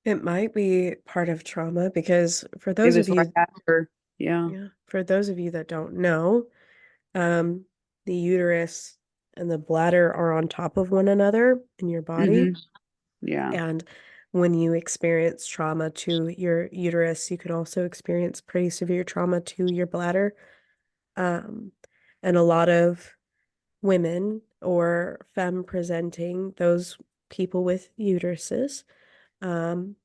Speaker 3: It might be part of trauma because for
Speaker 2: It
Speaker 3: those of
Speaker 2: was right
Speaker 3: you,
Speaker 2: after. Yeah.
Speaker 3: yeah, for those of you that don't know, um, the uterus and the bladder are on top of one another in your body.
Speaker 2: Mm-hmm. Yeah.
Speaker 3: And when you experience trauma to your uterus, you can also experience pretty severe trauma to your bladder. Um, and a lot of women or femme presenting, those people with uteruses, um,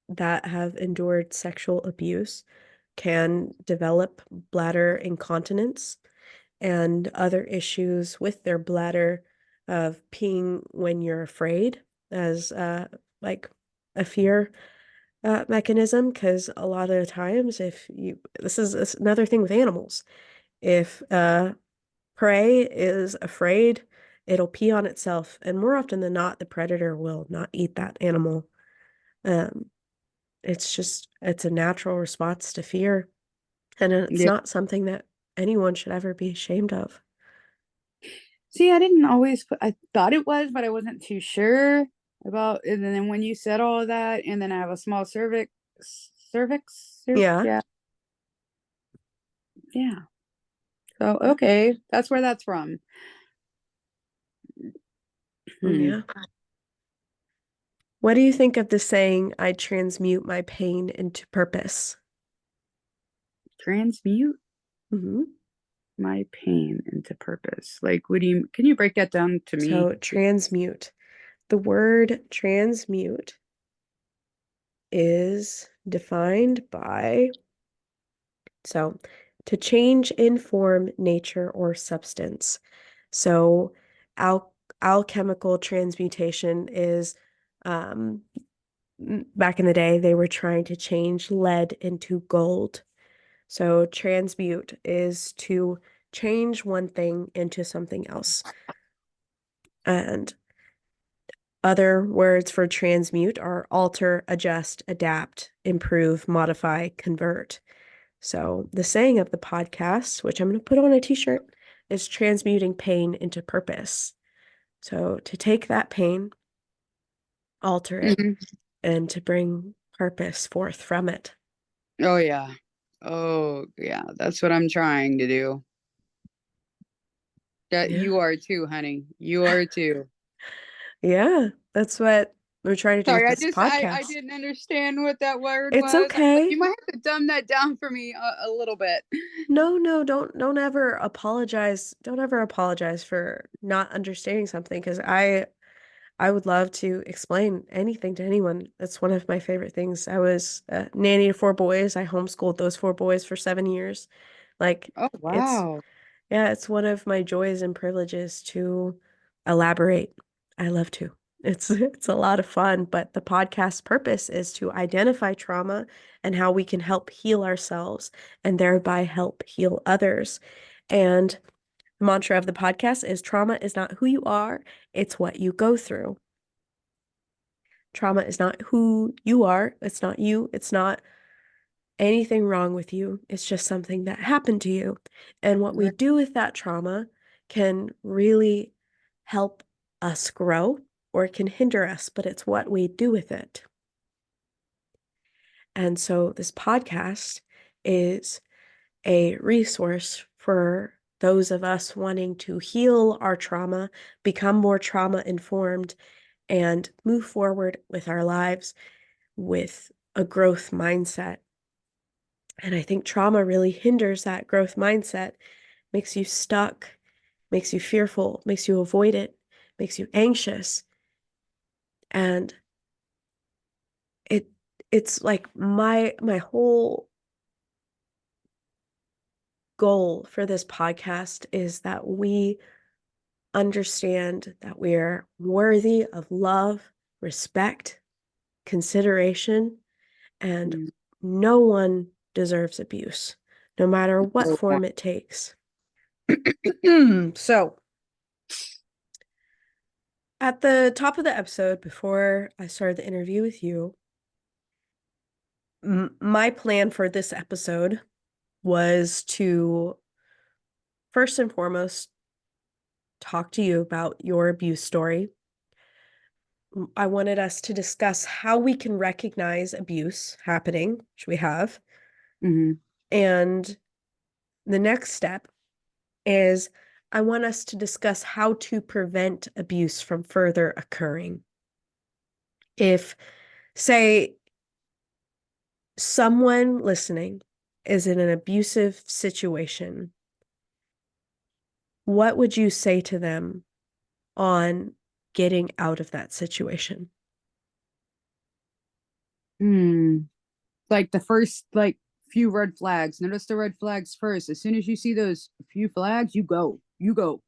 Speaker 3: that have endured sexual abuse can develop bladder incontinence and other issues with their bladder of peeing when you're afraid as like a fear mechanism, because a lot of the times if you this is another thing with animals, if prey is afraid, it'll pee on itself, and more often than not the predator will not eat that animal. um it's a natural response to fear, and it's
Speaker 2: Yeah.
Speaker 3: not something that anyone should ever be ashamed of.
Speaker 2: See, I didn't always I thought it was, but I wasn't too sure about. And then when you said all of that, and then I have a small
Speaker 3: Yeah.
Speaker 2: yeah, yeah. So okay, that's where that's from. Hmm.
Speaker 3: Yeah. What do you think of the saying, I transmute my pain into purpose?
Speaker 2: Transmute
Speaker 3: Hmm.
Speaker 2: my pain into purpose. Like, can you break that down to me?
Speaker 3: So, transmute. The word transmute is defined by, so to change in form, nature, or substance. So alchemical transmutation is back in the day, they were trying to change lead into gold. So transmute is to change one thing into something else. And other words for transmute are alter, adjust, adapt, improve, modify, convert. So the saying of the podcast, which I'm going to put on a t-shirt, is transmuting pain into purpose. So to take that pain, alter it,
Speaker 2: Mhm.
Speaker 3: and to bring purpose forth from it.
Speaker 2: Oh yeah. Oh yeah. That's what I'm trying to do. That
Speaker 3: Yeah.
Speaker 2: you are too, honey. You are too.
Speaker 3: Yeah, that's what we're trying to do with
Speaker 2: Sorry,
Speaker 3: this
Speaker 2: I
Speaker 3: podcast.
Speaker 2: didn't understand what that word
Speaker 3: It's
Speaker 2: was. You
Speaker 3: okay.
Speaker 2: might have to dumb that down for me a little bit.
Speaker 3: No, don't ever apologize. Don't ever apologize for not understanding something because I would love to explain anything to anyone. That's one of my favorite things. I was a nanny to 4 boys. I homeschooled those 4 boys for 7 years. Like
Speaker 2: Oh
Speaker 3: it's
Speaker 2: wow.
Speaker 3: Yeah, it's one of my joys and privileges to elaborate. I love to. It's a lot of fun, but the podcast's purpose is to identify trauma and how we can help heal ourselves and thereby help heal others. And the mantra of the podcast is trauma is not who you are, it's what you go through. Trauma is not who you are, it's not you, it's not anything wrong with you. It's just something that happened to you. And what we
Speaker 2: Right.
Speaker 3: do with that trauma can really help us grow or it can hinder us, but it's what we do with it. And so this podcast is a resource for those of us wanting to heal our trauma, become more trauma informed, and move forward with our lives with a growth mindset. And I think trauma really hinders that growth mindset, makes you stuck, makes you fearful, makes you avoid it, makes you anxious. And it it's like my whole goal for this podcast is that we understand that we're worthy of love, respect, consideration, and
Speaker 2: Mm.
Speaker 3: no one deserves abuse, no matter what
Speaker 2: Oh, yeah.
Speaker 3: form it takes. So, at the top of the episode, before I started the interview with you, my plan for this episode was to first and foremost talk to you about your abuse story. I wanted us to discuss how we can recognize abuse happening, which we have.
Speaker 2: Mhm.
Speaker 3: And the next step is I want us to discuss how to prevent abuse from further occurring. If, say, someone listening is in an abusive situation, what would you say to them on getting out of that situation?
Speaker 2: Hmm. Like the first few red flags. Notice the red flags first. As soon as you see those few flags, you go. You go.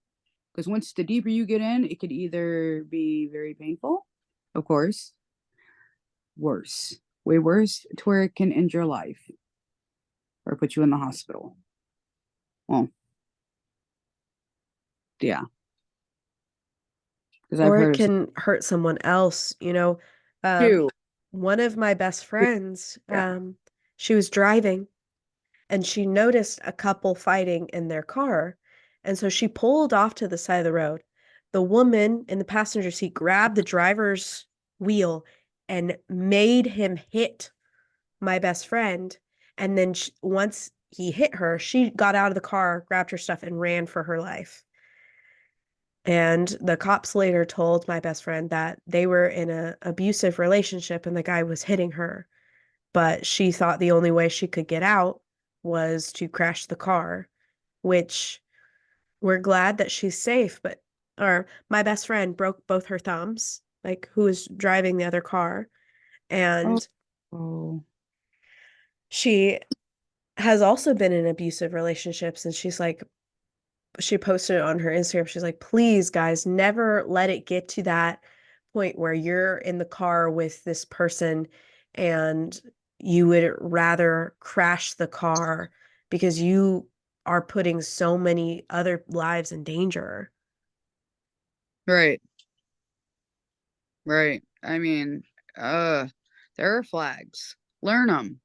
Speaker 2: Because once the deeper you get in, it could either be very painful, of course, worse, way worse, to where it can end your life or put you in the hospital. Well, yeah, because I've
Speaker 3: Or it
Speaker 2: heard of
Speaker 3: can hurt someone else, Um,
Speaker 2: two.
Speaker 3: one of my best friends,
Speaker 2: Yeah.
Speaker 3: she was driving and she noticed a couple fighting in their car. And so she pulled off to the side of the road. The woman in the passenger seat grabbed the driver's wheel and made him hit my best friend. And then once he hit her, she got out of the car, grabbed her stuff, and ran for her life. And the cops later told my best friend that they were in an abusive relationship and the guy was hitting her. But she thought the only way she could get out was to crash the car, which we're glad that she's safe. But, or my best friend broke both her thumbs, like who was driving the other car.
Speaker 2: Oh,
Speaker 3: And
Speaker 2: oh.
Speaker 3: she has also been in abusive relationships, and she's like, she posted it on her Instagram. She's like, please, guys, never let it get to that point where you're in the car with this person and you would rather crash the car because you are putting so many other lives in danger.
Speaker 2: Right. Right. I mean, uh, there are flags. Learn them.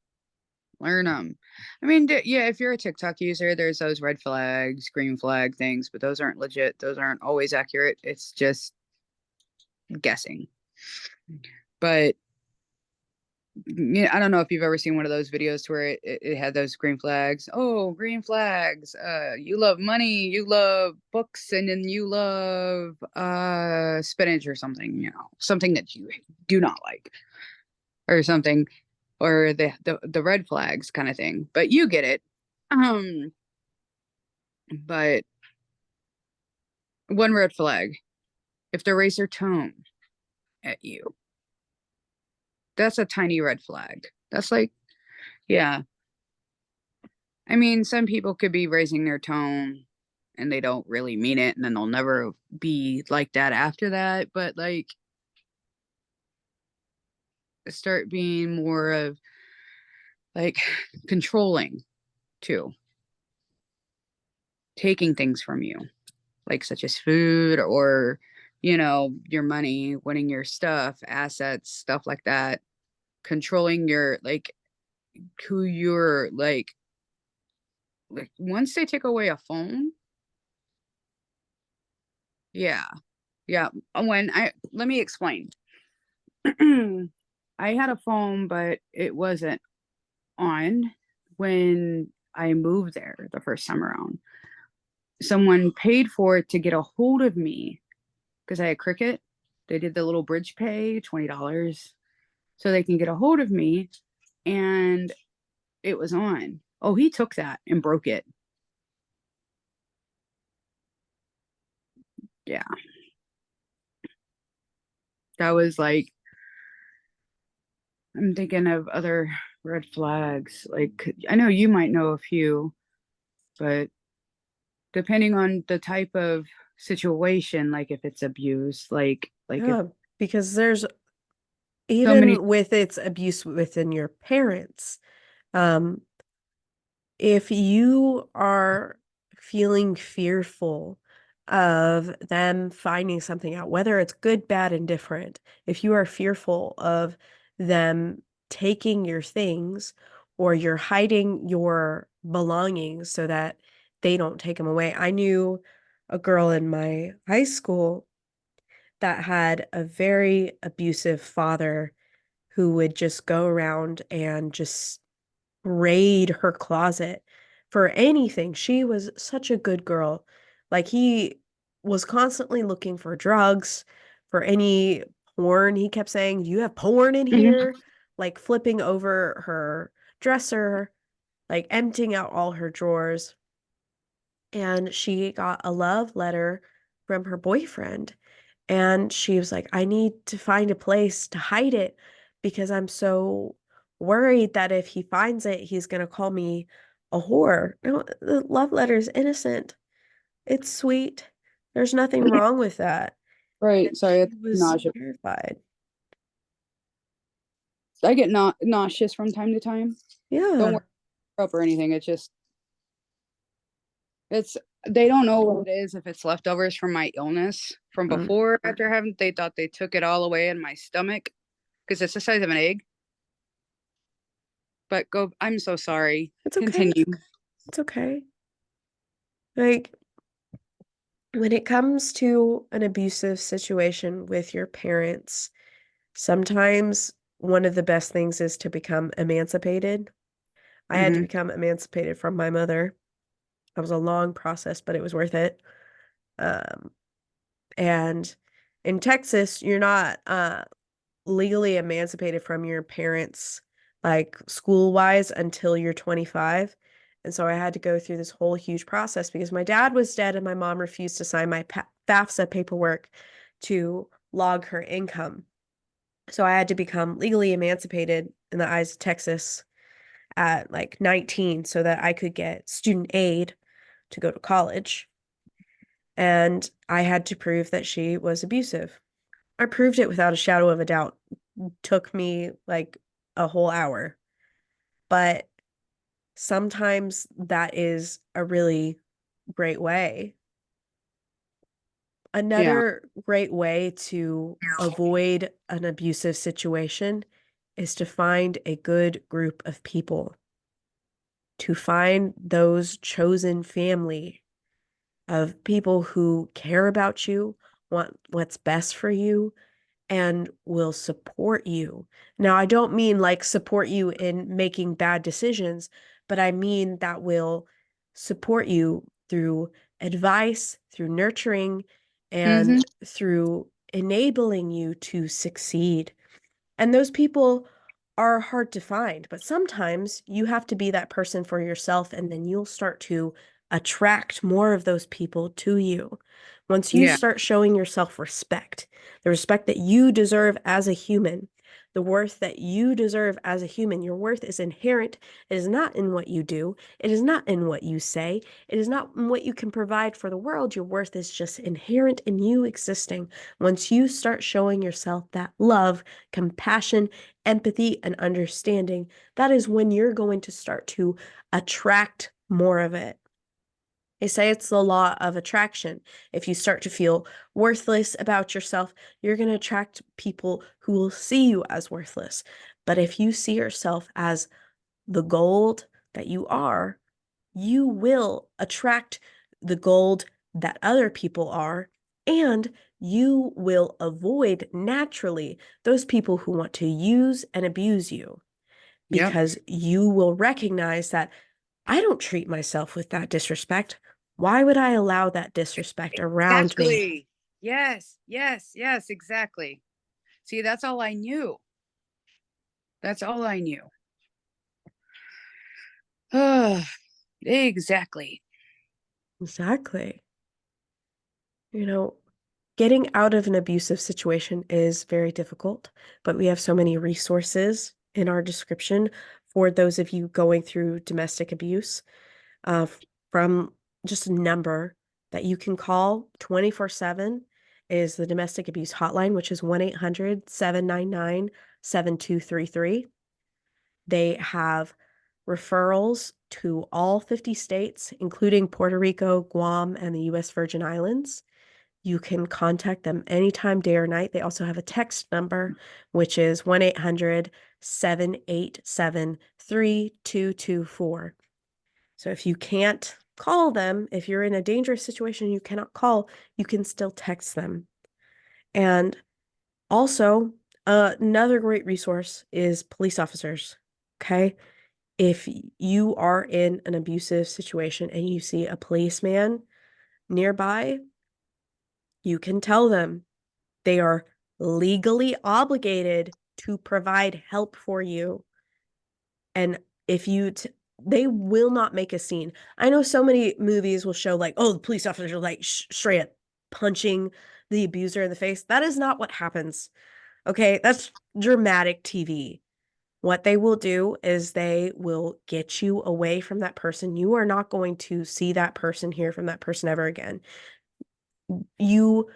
Speaker 2: Learn them. I mean, yeah, if you're a TikTok user, there's those red flags, green flag things, but those aren't legit. Those aren't always accurate. It's just guessing. But yeah, I don't know if you've ever seen one of those videos where it had those green flags. Oh, green flags. You love money, you love books, and then you love spinach or something, something that you do not like or something, or the red flags kind of thing. But you get it. Um, but one red flag, if they raise their tone at you, that's a tiny red flag. That's like, yeah. I mean, some people could be raising their tone and they don't really mean it, and then they'll never be like that after that. But like, start being more of like controlling too, taking things from you, like such as food or, your money, winning your stuff, assets, stuff like that, controlling your like who you're like once they take away a phone, yeah, yeah. When I let me explain. I had a phone, but it wasn't on when I moved there the first time around. Someone paid for it to get a hold of me because I had Cricket. They did the little bridge pay, $20, so they can get a hold of me, and it was on. Oh, he took that and broke it. Yeah. That was like, I'm thinking of other red flags. Like, I know you might know a few, but depending on the type of situation, like if it's abuse, like if
Speaker 3: Yeah, because there's
Speaker 2: so many.
Speaker 3: even with its abuse within your parents, um, if you are feeling fearful of them finding something out, whether it's good, bad, and different, if you are fearful of them taking your things or you're hiding your belongings so that they don't take them away. I knew a girl in my high school that had a very abusive father who would just go around and just raid her closet for anything. She was such a good girl. Like he was constantly looking for drugs, for any porn. He kept saying, "Do you have porn in
Speaker 2: Mhm.
Speaker 3: here?" Like flipping over her dresser, like emptying out all her drawers. And she got a love letter from her boyfriend. And she was like, I need to find a place to hide it because I'm so worried that if he finds it, he's going to call me a whore. No, the love letter is innocent. It's sweet. There's nothing wrong with that.
Speaker 2: Right.
Speaker 3: And
Speaker 2: Sorry,
Speaker 3: she
Speaker 2: it's
Speaker 3: was
Speaker 2: nausea.
Speaker 3: terrified.
Speaker 2: I get nauseous from time to time. Don't
Speaker 3: Yeah.
Speaker 2: work up or anything. It's just it's they don't know what it is if it's leftovers from my illness from
Speaker 3: Mm,
Speaker 2: before after having they thought they took it all away in my stomach because it's the size of an egg. But go I'm so sorry.
Speaker 3: it's okay.
Speaker 2: Continue.
Speaker 3: It's okay. Like when it comes to an abusive situation with your parents, sometimes one of the best things is to become emancipated. I had to
Speaker 2: Hmm.
Speaker 3: become emancipated from my mother. It was a long process, but it was worth it. Um, and in Texas, you're not legally emancipated from your parents, like school-wise, until you're 25. And so I had to go through this whole huge process because my dad was dead and my mom refused to sign my FAFSA paperwork to log her income. So I had to become legally emancipated in the eyes of Texas at like 19 so that I could get student aid to go to college. And I had to prove that she was abusive. I proved it without a shadow of a doubt. Took me like a whole hour. But sometimes that is a really great way.
Speaker 2: Yeah.
Speaker 3: Another great way to avoid an abusive situation is to find a good group of people, to find those chosen family of people who care about you, want what's best for you, and will support you. Now, I don't mean like support you in making bad decisions, but I mean that will support you through advice, through nurturing,
Speaker 2: Mm-hmm.
Speaker 3: and through enabling you to succeed. And those people are hard to find, but sometimes you have to be that person for yourself, and then you'll start to attract more of those people to you. Once you
Speaker 2: Yeah.
Speaker 3: start showing yourself respect, the respect that you deserve as a human, the worth that you deserve as a human, your worth is inherent. It is not in what you do. It is not in what you say. It is not in what you can provide for the world. Your worth is just inherent in you existing. Once you start showing yourself that love, compassion, empathy, and understanding, that is when you're going to start to attract more of it. They say it's the law of attraction. If you start to feel worthless about yourself, you're going to attract people who will see you as worthless. But if you see yourself as the gold that you are, you will attract the gold that other people are, and you will avoid naturally those people who want to use and abuse you,
Speaker 2: Yep.
Speaker 3: because you will recognize that I don't treat myself with that disrespect. Why would I allow that disrespect around me?
Speaker 2: Exactly. Yes. Yes. Yes. Exactly. See, that's all I knew. That's all I knew. Exactly.
Speaker 3: Exactly. You know, getting out of an abusive situation is very difficult, but we have so many resources in our description for those of you going through domestic abuse, uh, from just a number that you can call 24/7 is the Domestic Abuse Hotline, which is 1-800-799-7233. They have referrals to all 50 states, including Puerto Rico, Guam, and the U.S. Virgin Islands. You can contact them anytime, day or night. They also have a text number, which is 1-800-787-3224. So if you can't call them, if you're in a dangerous situation you cannot call, you can still text them. And also, another great resource is police officers. Okay. If you are in an abusive situation and you see a policeman nearby, you can tell them. They are legally obligated to provide help for you. And if you, they will not make a scene. I know so many movies will show like, oh, the police officers are like straight up punching the abuser in the face. That is not what happens. Okay. That's dramatic TV. What they will do is they will get you away from that person. You are not going to see that person, hear from that person ever again. You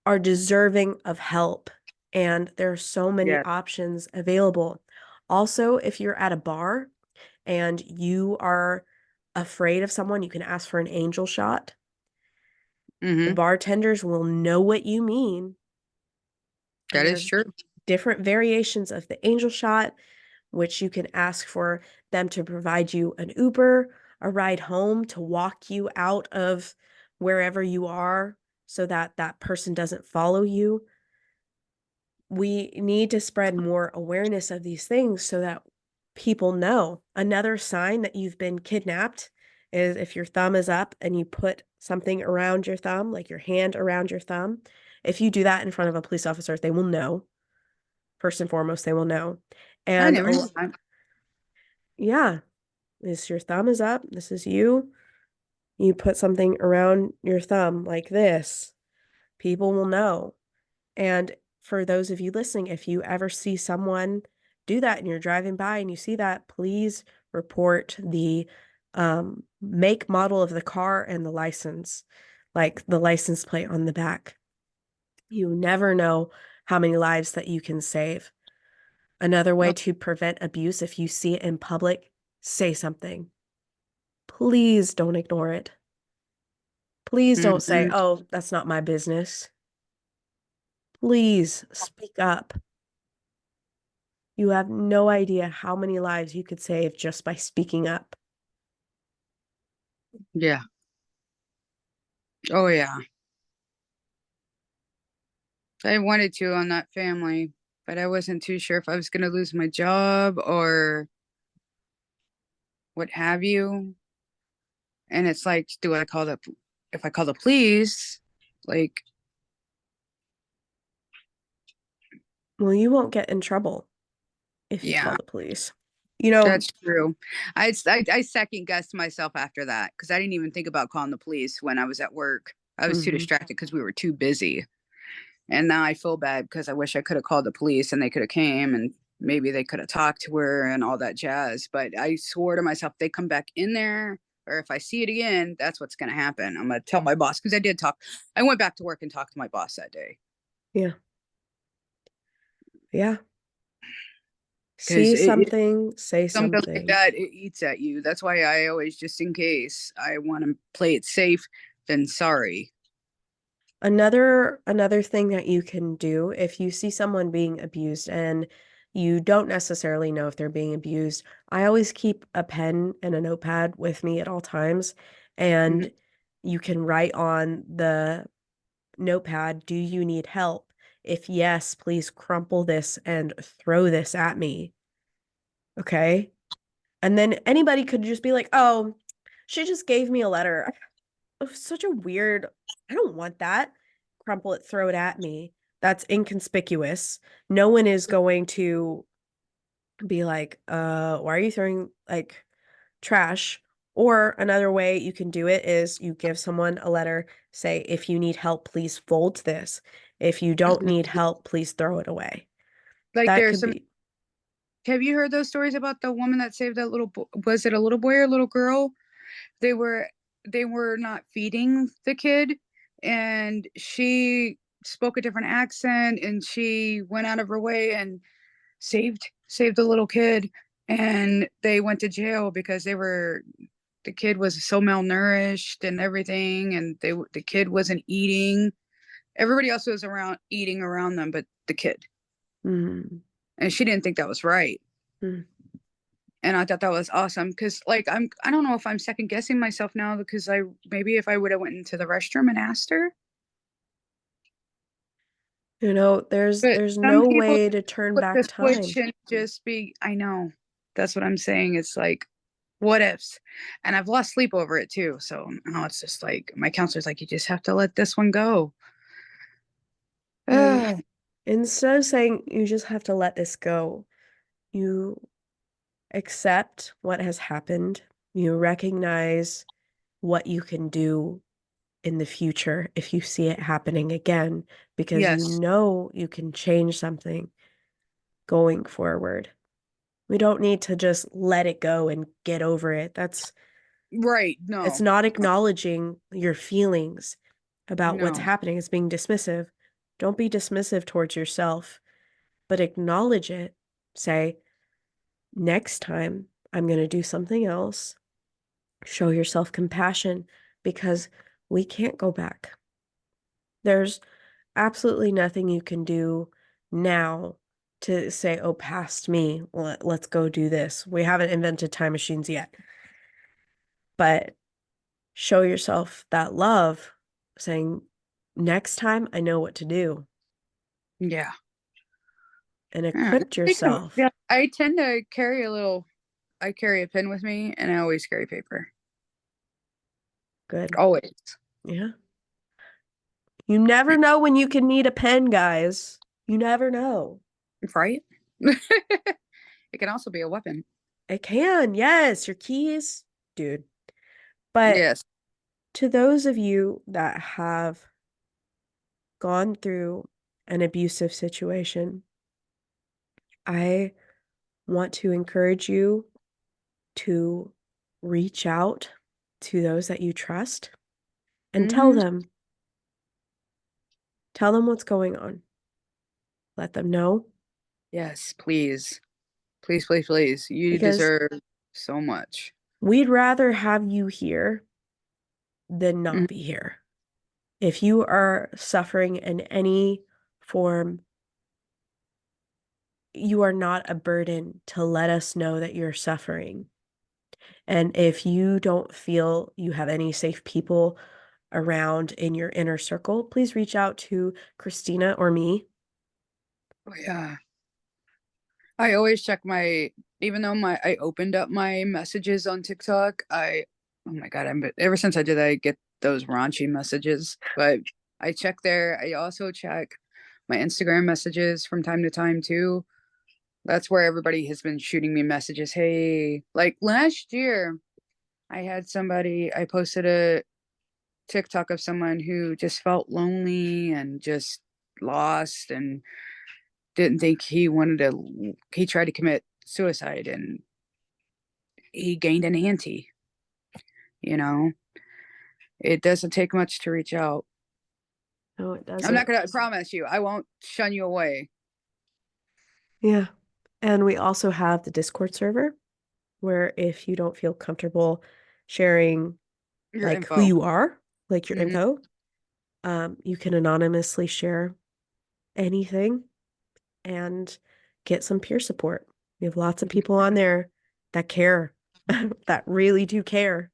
Speaker 3: are deserving of help, and there are so many
Speaker 2: Yeah.
Speaker 3: options available. Also, if you're at a bar and you are afraid of someone, you can ask for an angel shot. The
Speaker 2: Mm-hmm.
Speaker 3: bartenders will know what you mean.
Speaker 2: That
Speaker 3: And
Speaker 2: is
Speaker 3: there's
Speaker 2: true.
Speaker 3: different variations of the angel shot, which you can ask for them to provide you an Uber, a ride home to walk you out of wherever you are so that that person doesn't follow you. We need to spread more awareness of these things so that people know. Another sign that you've been kidnapped is if your thumb is up and you put something around your thumb, like your hand around your thumb. If you do that in front of a police officer, they will know. First and foremost, they will know.
Speaker 2: I
Speaker 3: And
Speaker 2: never knew that.
Speaker 3: yeah, this your thumb is up. This is you. You put something around your thumb like this. People will know. And for those of you listening, if you ever see someone do that and you're driving by and you see that, please report the make, model of the car and the license, like the license plate on the back. You never know how many lives that you can save. Another way
Speaker 2: Oh,
Speaker 3: to prevent abuse, if you see it in public, say something. Please don't ignore it. Please don't say,
Speaker 2: mhm.
Speaker 3: oh, that's not my business. Please speak up. You have no idea how many lives you could save just by speaking up.
Speaker 2: Yeah. Oh yeah. I wanted to on that family, but I wasn't too sure if I was going to lose my job or what have you. And it's like, do I call if I call the police, like,
Speaker 3: Well, you won't get in trouble if you call
Speaker 2: yeah,
Speaker 3: the police. You know,
Speaker 2: that's true. I second guessed myself after that because I didn't even think about calling the police when I was at work. I was too
Speaker 3: mhm.
Speaker 2: distracted because we were too busy. And now I feel bad because I wish I could have called the police and they could have came and maybe they could have talked to her and all that jazz. But I swore to myself, they come back in there or if I see it again, that's what's going to happen. I'm going to tell my boss because I did talk. I went back to work and talked to my boss that day
Speaker 3: Yeah. Yeah.
Speaker 2: because
Speaker 3: See something, say
Speaker 2: something like
Speaker 3: something.
Speaker 2: that, it eats at you. That's why I always, just in case, I want to play it safe than sorry.
Speaker 3: Another thing that you can do if you see someone being abused and you don't necessarily know if they're being abused, I always keep a pen and a notepad with me at all times,
Speaker 2: Mhm.
Speaker 3: and you can write on the notepad, do you need help? If yes, please crumple this and throw this at me. Okay? And then anybody could just be like, "Oh, she just gave me a letter." Such a weird, I don't want that. Crumple it, throw it at me. That's inconspicuous. No one is going to be like, why are you throwing like trash? Or another way you can do it is you give someone a letter, say, if you need help, please fold this. If you don't need help, please throw it away.
Speaker 2: Like
Speaker 3: That
Speaker 2: there's
Speaker 3: could
Speaker 2: some,
Speaker 3: be,
Speaker 2: have you heard those stories about the woman that saved that was it a little boy or a little girl? They were they were not feeding the kid and she spoke a different accent and she went out of her way and saved the little kid and they went to jail because the kid was so malnourished and everything and the kid wasn't eating. Everybody else was around eating around them but the kid.
Speaker 3: mm,
Speaker 2: And she didn't think that was right.
Speaker 3: mm.
Speaker 2: And I thought that was awesome because like I don't know if I'm second guessing myself now because I maybe if I would have went into the restroom and asked her.
Speaker 3: You know, there's
Speaker 2: But
Speaker 3: there's
Speaker 2: some
Speaker 3: no
Speaker 2: people
Speaker 3: way to turn
Speaker 2: flip the
Speaker 3: back
Speaker 2: switch
Speaker 3: time.
Speaker 2: and just be, I know. That's what I'm saying. It's like, what ifs? And I've lost sleep over it too. So now it's just like my counselor's like, you just have to let this one go.
Speaker 3: And
Speaker 2: Ugh.
Speaker 3: instead of saying you just have to let this go, you accept what has happened. You recognize what you can do in the future if you see it happening again, because you
Speaker 2: Yes.
Speaker 3: know you can change something going forward. We don't need to just let it go and get over it.
Speaker 2: Right.
Speaker 3: It's
Speaker 2: No.
Speaker 3: not acknowledging your feelings about what's
Speaker 2: No.
Speaker 3: happening. It's being dismissive. Don't be dismissive towards yourself, but acknowledge it. Say, next time I'm going to do something else. Show yourself compassion because we can't go back. There's absolutely nothing you can do now to say, oh, past me, let's go do this. We haven't invented time machines yet, but show yourself that love, saying, next time I know what to do,
Speaker 2: Yeah.
Speaker 3: and
Speaker 2: Yeah.
Speaker 3: equip yourself.
Speaker 2: Yeah. I tend to carry I carry a pen with me and I always carry paper.
Speaker 3: Good.
Speaker 2: Always.
Speaker 3: Yeah. You never know when you can need a pen, guys. You never know.
Speaker 2: Right? It can also be a weapon.
Speaker 3: It can, yes, your keys, dude. But
Speaker 2: Yes.
Speaker 3: to those of you that have gone through an abusive situation, I want to encourage you to reach out to those that you trust and
Speaker 2: Mm-hmm.
Speaker 3: tell them what's going on. Let them know,
Speaker 2: Yes, please. Please, please, please. You
Speaker 3: because
Speaker 2: deserve so much.
Speaker 3: we'd rather have you here than
Speaker 2: Mhm.
Speaker 3: not be here. If you are suffering in any form, you are not a burden to let us know that you're suffering. And if you don't feel you have any safe people around in your inner circle, please reach out to Kristina or me.
Speaker 2: Oh, yeah. I always check even though I opened up my messages on TikTok, oh my God, ever since I did that, I get those raunchy messages, but I check there. I also check my Instagram messages from time to time too. That's where everybody has been shooting me messages. Hey, like last year, I posted a TikTok of someone who just felt lonely and just lost and didn't think he tried to commit suicide and he gained an auntie, you know. It doesn't take much to reach out.
Speaker 3: No, it
Speaker 2: I'm not
Speaker 3: doesn't.
Speaker 2: gonna promise you, I won't shun you away.
Speaker 3: Yeah. And we also have the Discord server where if you don't feel comfortable sharing
Speaker 2: Your
Speaker 3: like who
Speaker 2: info.
Speaker 3: you are, like your
Speaker 2: Hmm.
Speaker 3: info, you can anonymously share anything and get some peer support. We have lots of people on there that care, that really do care.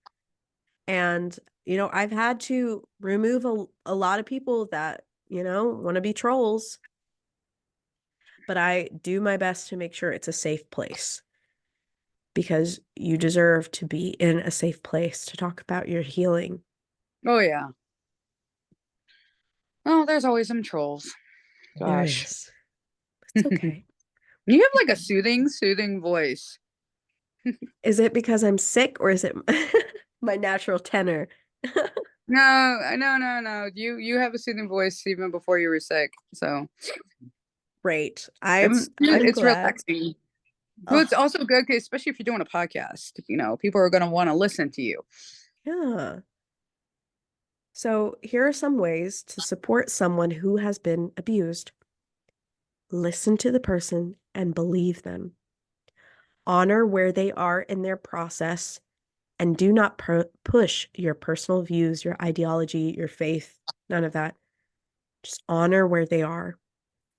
Speaker 3: And, I've had to remove a lot of people that, want to be trolls, but I do my best to make sure it's a safe place because you deserve to be in a safe place to talk about your healing.
Speaker 2: Oh yeah. Oh, there's always some trolls.
Speaker 3: There
Speaker 2: Gosh.
Speaker 3: is. It's okay.
Speaker 2: You have like a soothing voice.
Speaker 3: Is it because I'm sick or is it my natural tenor?
Speaker 2: No. You have a soothing voice even before you were sick. So
Speaker 3: Great. I'm
Speaker 2: it's
Speaker 3: glad.
Speaker 2: relaxing. Well, it's
Speaker 3: Oh,
Speaker 2: also good, 'cause especially if you're doing a podcast, people are going to want to listen to you.
Speaker 3: yeah. So here are some ways to support someone who has been abused. Listen to the person and believe them. Honor where they are in their process and do not push your personal views, your ideology, your faith, none of that. Just honor where they are.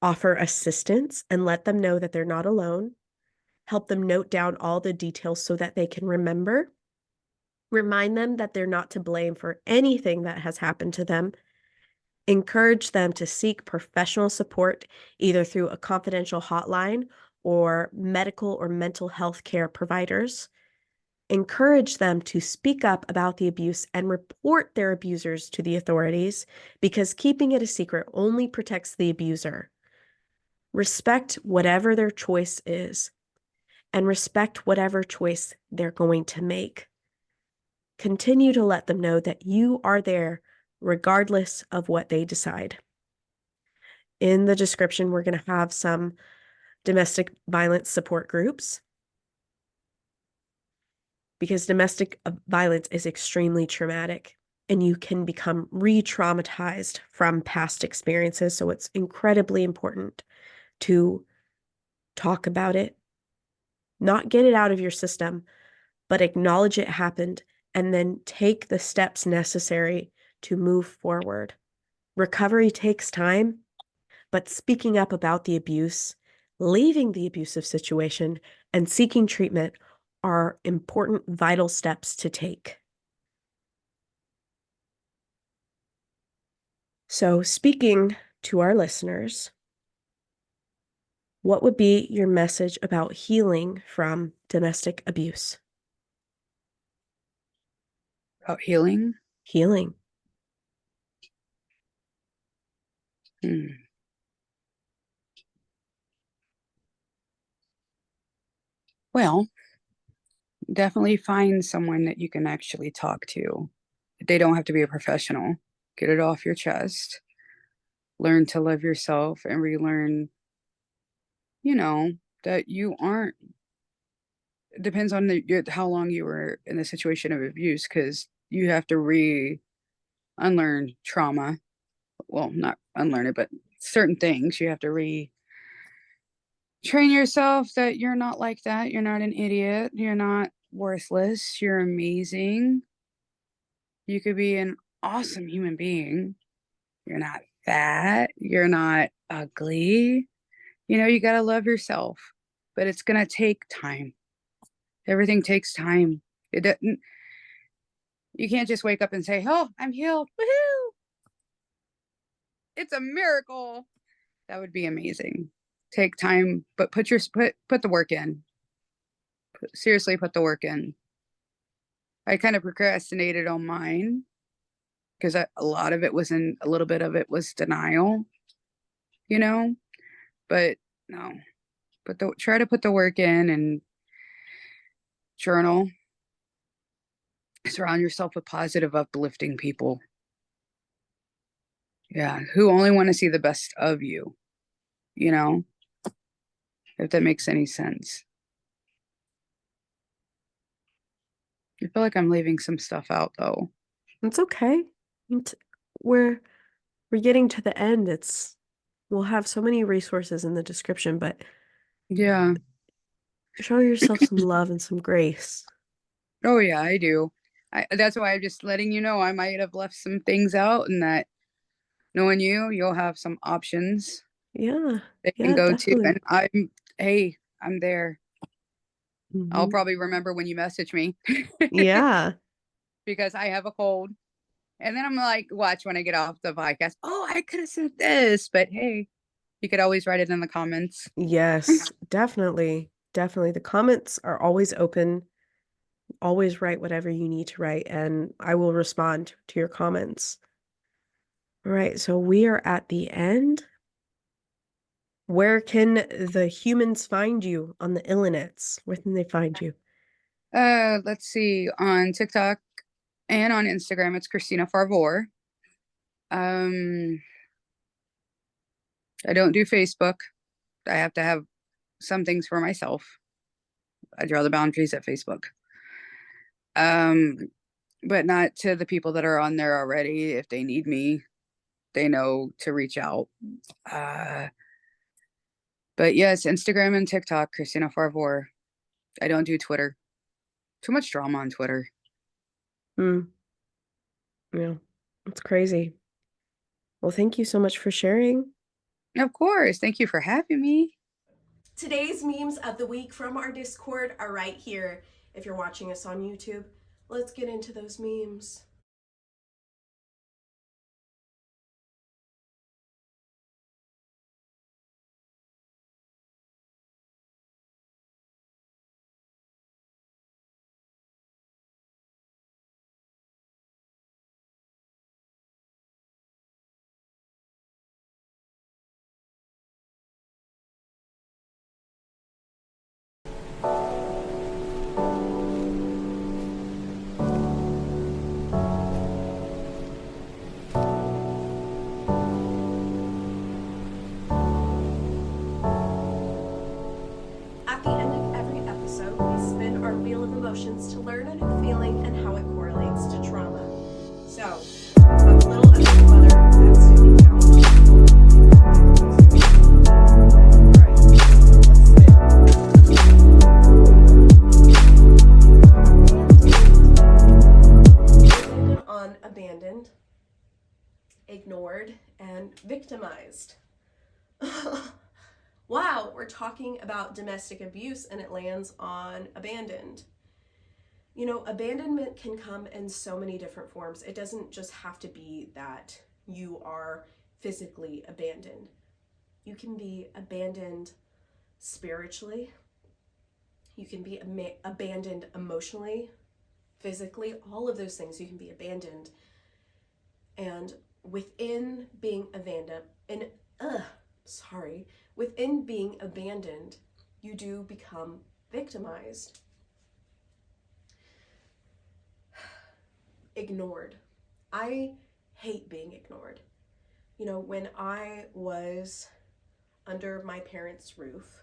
Speaker 3: Offer assistance and let them know that they're not alone. Help them note down all the details so that they can remember. Remind them that they're not to blame for anything that has happened to them. Encourage them to seek professional support, either through a confidential hotline or medical or mental health care providers. Encourage them to speak up about the abuse and report their abusers to the authorities because keeping it a secret only protects the abuser. Respect whatever their choice is and respect whatever choice they're going to make. Continue to let them know that you are there regardless of what they decide. In the description, we're going to have some domestic violence support groups because domestic violence is extremely traumatic and you can become re-traumatized from past experiences. So it's incredibly important to talk about it, not get it out of your system, but acknowledge it happened and then take the steps necessary to move forward. Recovery takes time, but speaking up about the abuse, leaving the abusive situation, and seeking treatment are important, vital steps to take. So, speaking to our listeners, what would be your message about healing from domestic abuse?
Speaker 2: About healing.
Speaker 3: Healing.
Speaker 2: Hmm. Well, definitely find someone that you can actually talk to. They don't have to be a professional. Get it off your chest. Learn to love yourself and relearn, you know, that you aren't it depends on how long you were in the situation of abuse, because you have to unlearn trauma. Well, not unlearn it, but certain things you have to train yourself that you're not like that. You're not an idiot. You're not worthless. You're amazing. You could be an awesome human being. You're not fat. You're not ugly. You got to love yourself, but it's going to take time. Everything takes time. It doesn't, you can't just wake up and say, "Oh, I'm healed. Woohoo. It's a miracle." That would be amazing. Take time, but put the work in. Seriously, put the work in. I kind of procrastinated on mine because a little bit of it was denial, you know, but no, try to put the work in and journal. Surround yourself with positive, uplifting people. Yeah, who only want to see the best of you, if that makes any sense. I feel like I'm leaving some stuff out though.
Speaker 3: It's okay. It's, we're we're getting to the end. We'll have so many resources in the description, but
Speaker 2: Yeah.
Speaker 3: show yourself some love and some grace.
Speaker 2: Oh yeah, I do. That's why I'm just letting you know I might have left some things out, and that knowing you'll have some options
Speaker 3: Yeah.
Speaker 2: they can
Speaker 3: Yeah,
Speaker 2: go to.
Speaker 3: definitely.
Speaker 2: And I'm there. I'll
Speaker 3: Hmm.
Speaker 2: probably remember when you message me
Speaker 3: Yeah.
Speaker 2: because I have a cold. And then I'm like, watch when I get off the podcast. Oh, I could have said this, but hey, you could always write it in the comments.
Speaker 3: Yes, definitely. Definitely. The comments are always open. Always write whatever you need to write, and I will respond to your comments. All right, so we are at the end. Where can the humans find you on the internets? Where can they find you?
Speaker 2: Let's see. On TikTok and on Instagram, it's Kristina Favour. I don't do Facebook. I have to have some things for myself. I draw the boundaries at Facebook. But not to the people that are on there already. If they need me, they know to reach out. But yes, Instagram and TikTok, Kristina Favour. I don't do Twitter. Too much drama on Twitter.
Speaker 3: Hmm. Yeah, it's crazy. Well, thank you so much for sharing.
Speaker 2: Of course. Thank you for having me.
Speaker 1: Today's memes of the week from our Discord are right here. If you're watching us on YouTube, let's get into those memes. At the end of every episode, we spin our wheel of emotions to learn a new feeling and how it correlates to trauma. So, a little of your mother, that's soothing challenge. Alright, let's spin. Dependent on abandoned, ignored, and victimized. Wow, we're talking about domestic abuse and it lands on abandoned. Abandonment can come in so many different forms. It doesn't just have to be that you are physically abandoned. You can be abandoned spiritually. You can be abandoned emotionally, physically, all of those things you can be abandoned. And within being within being abandoned, you do become victimized. Ignored. I hate being ignored. When I was under my parents' roof,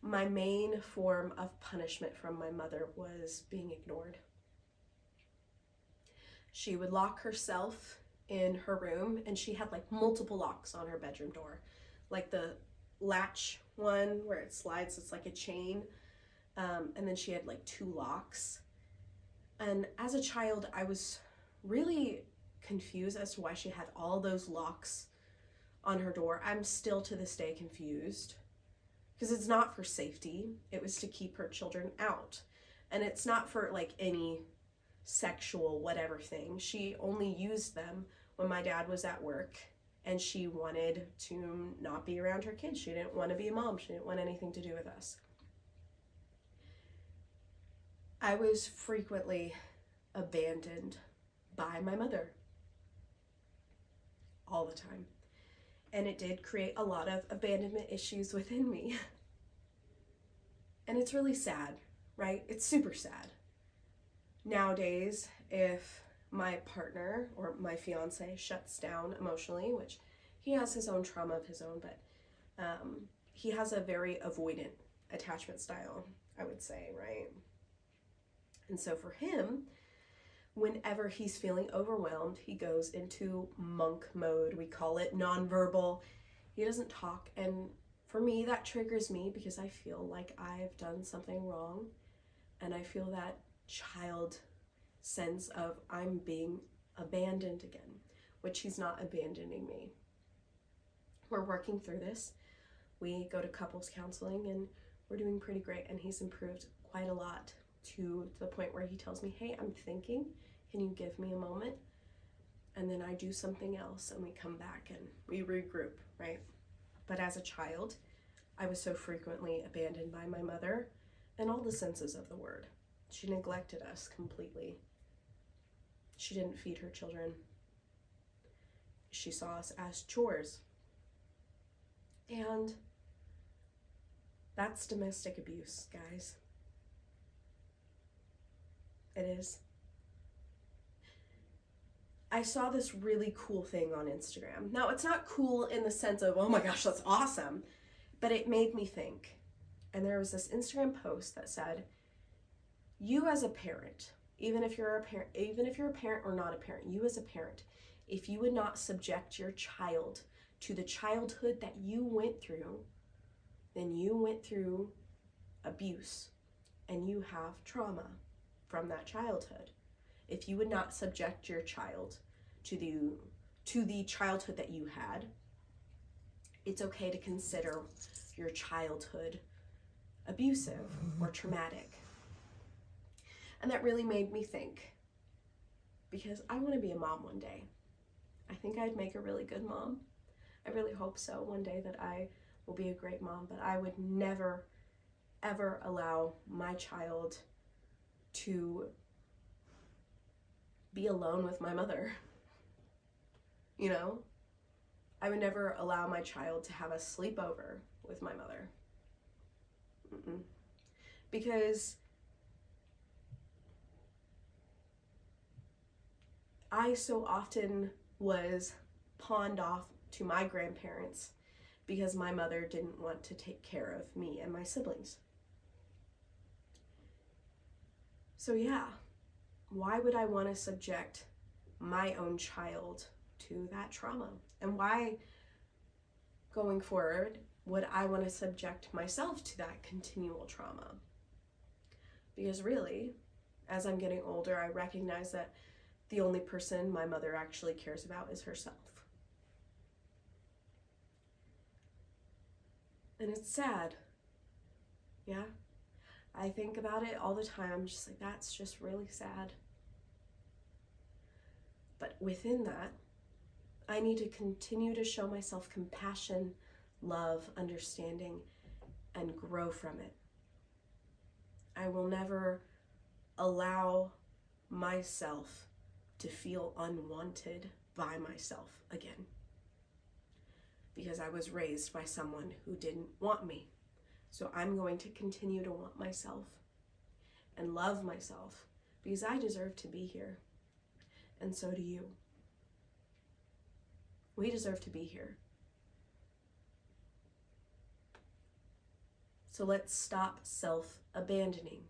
Speaker 1: My main form of punishment from my mother was being ignored. She would lock herself in her room, and she had like multiple locks on her bedroom door, like the latch one where it slides, it's like a chain, and then she had like 2 locks. And as a child, I was really confused as to why she had all those locks on her door. I'm still to this day confused, because it's not for safety. It was to keep her children out, and it's not for like any sexual whatever thing. She only used them when my dad was at work and she wanted to not be around her kids. She didn't want to be a mom. She didn't want anything to do with us. I was frequently abandoned by my mother all the time. And it did create a lot of abandonment issues within me. And it's really sad, right? It's super sad. Nowadays, if my partner or my fiance shuts down emotionally, which he has his own trauma of his own, but he has a very avoidant attachment style, I would say, right? And so for him, whenever he's feeling overwhelmed, he goes into monk mode. We call it nonverbal. He doesn't talk. And for me, that triggers me because I feel like I've done something wrong. And I feel that child sense of I'm being abandoned again, which he's not abandoning me. We're working through this. We go to couples counseling and we're doing pretty great. And he's improved quite a lot to the point where he tells me, hey, I'm thinking, can you give me a moment? And then I do something else and we come back and we regroup, right? But as a child, I was so frequently abandoned by my mother in all the senses of the word. She neglected us completely. She didn't feed her children. She saw us as chores. And that's domestic abuse, guys. It is. I saw this really cool thing on Instagram. Now, it's not cool in the sense of, oh my gosh, that's awesome, but it made me think. And there was this Instagram post that said, you as a parent, even if you're a parent or not a parent, you as a parent, if you would not subject your child to the childhood that you went through, then you went through abuse and you have trauma from that childhood. If you would not subject your child to the childhood that you had, it's okay to consider your childhood abusive or traumatic. And that really made me think, because I want to be a mom one day. I think I'd make a really good mom. I really hope so one day that I will be a great mom, but I would never, ever allow my child to be alone with my mother. You know? I would never allow my child to have a sleepover with my mother. Because I so often was pawned off to my grandparents because my mother didn't want to take care of me and my siblings. So yeah, why would I want to subject my own child to that trauma? And why, going forward, would I want to subject myself to that continual trauma? Because really, as I'm getting older, I recognize that the only person my mother actually cares about is herself. And it's sad. Yeah. I think about it all the time. I'm just like, that's just really sad. But within that, I need to continue to show myself compassion, love, understanding, and grow from it. I will never allow myself to feel unwanted by myself again, because I was raised by someone who didn't want me. So I'm going to continue to want myself and love myself, because I deserve to be here. And so do you. We deserve to be here. So let's stop self-abandoning.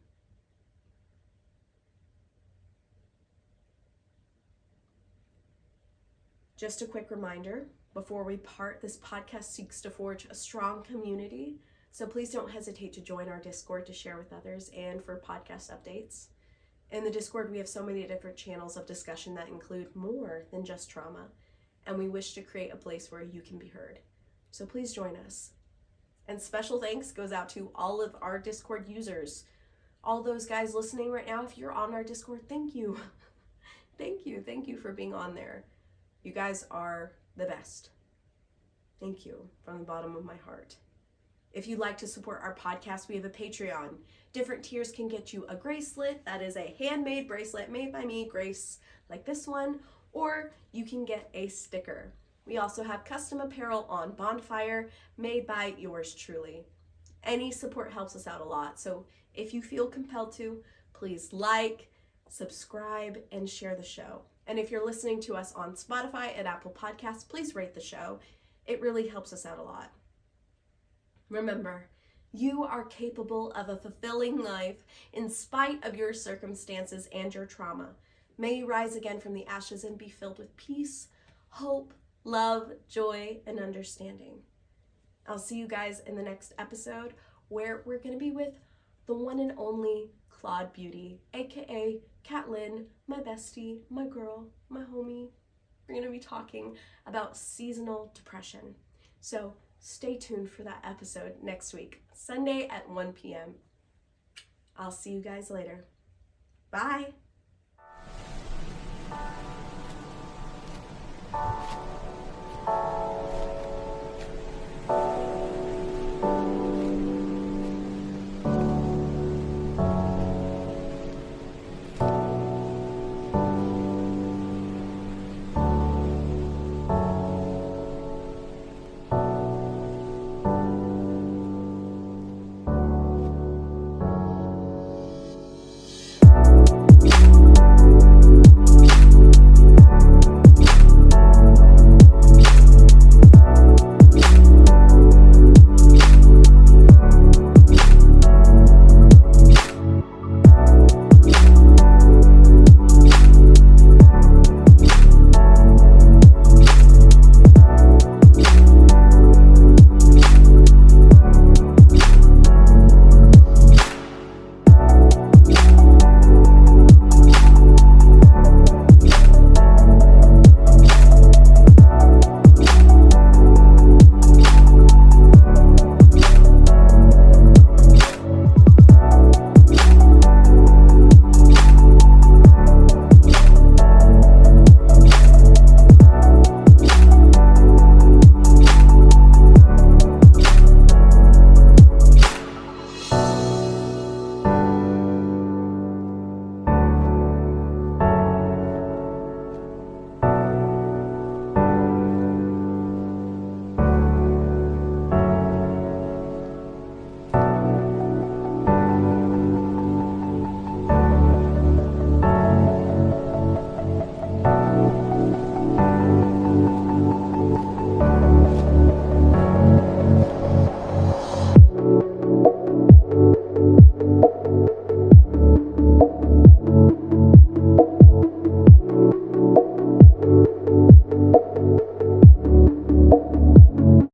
Speaker 1: Just a quick reminder, before we part, this podcast seeks to forge a strong community, so please don't hesitate to join our Discord to share with others and for podcast updates. In the Discord, we have so many different channels of discussion that include more than just trauma, and we wish to create a place where you can be heard. So please join us. And special thanks goes out to all of our Discord users. All those guys listening right now, if you're on our Discord, thank you. Thank you for being on there. You guys are the best. Thank you from the bottom of my heart. If you'd like to support our podcast, we have a Patreon. Different tiers can get you a bracelet. That is a handmade bracelet made by me, Grace, like this one, or you can get a sticker. We also have custom apparel on Bonfire made by yours truly. Any support helps us out a lot, so if you feel compelled to, please like, subscribe, and share the show. And if you're listening to us on Spotify and Apple Podcasts, please rate the show. It really helps us out a lot. Remember, you are capable of a fulfilling life in spite of your circumstances and your trauma. May you rise again from the ashes and be filled with peace, hope, love, joy, and understanding. I'll see you guys in the next episode where we're going to be with the one and only Claude Beauty, aka Catlin, my bestie, my girl, my homie. We're going to be talking about seasonal depression. So stay tuned for that episode next week, Sunday at 1 p.m. I'll see you guys later. Bye.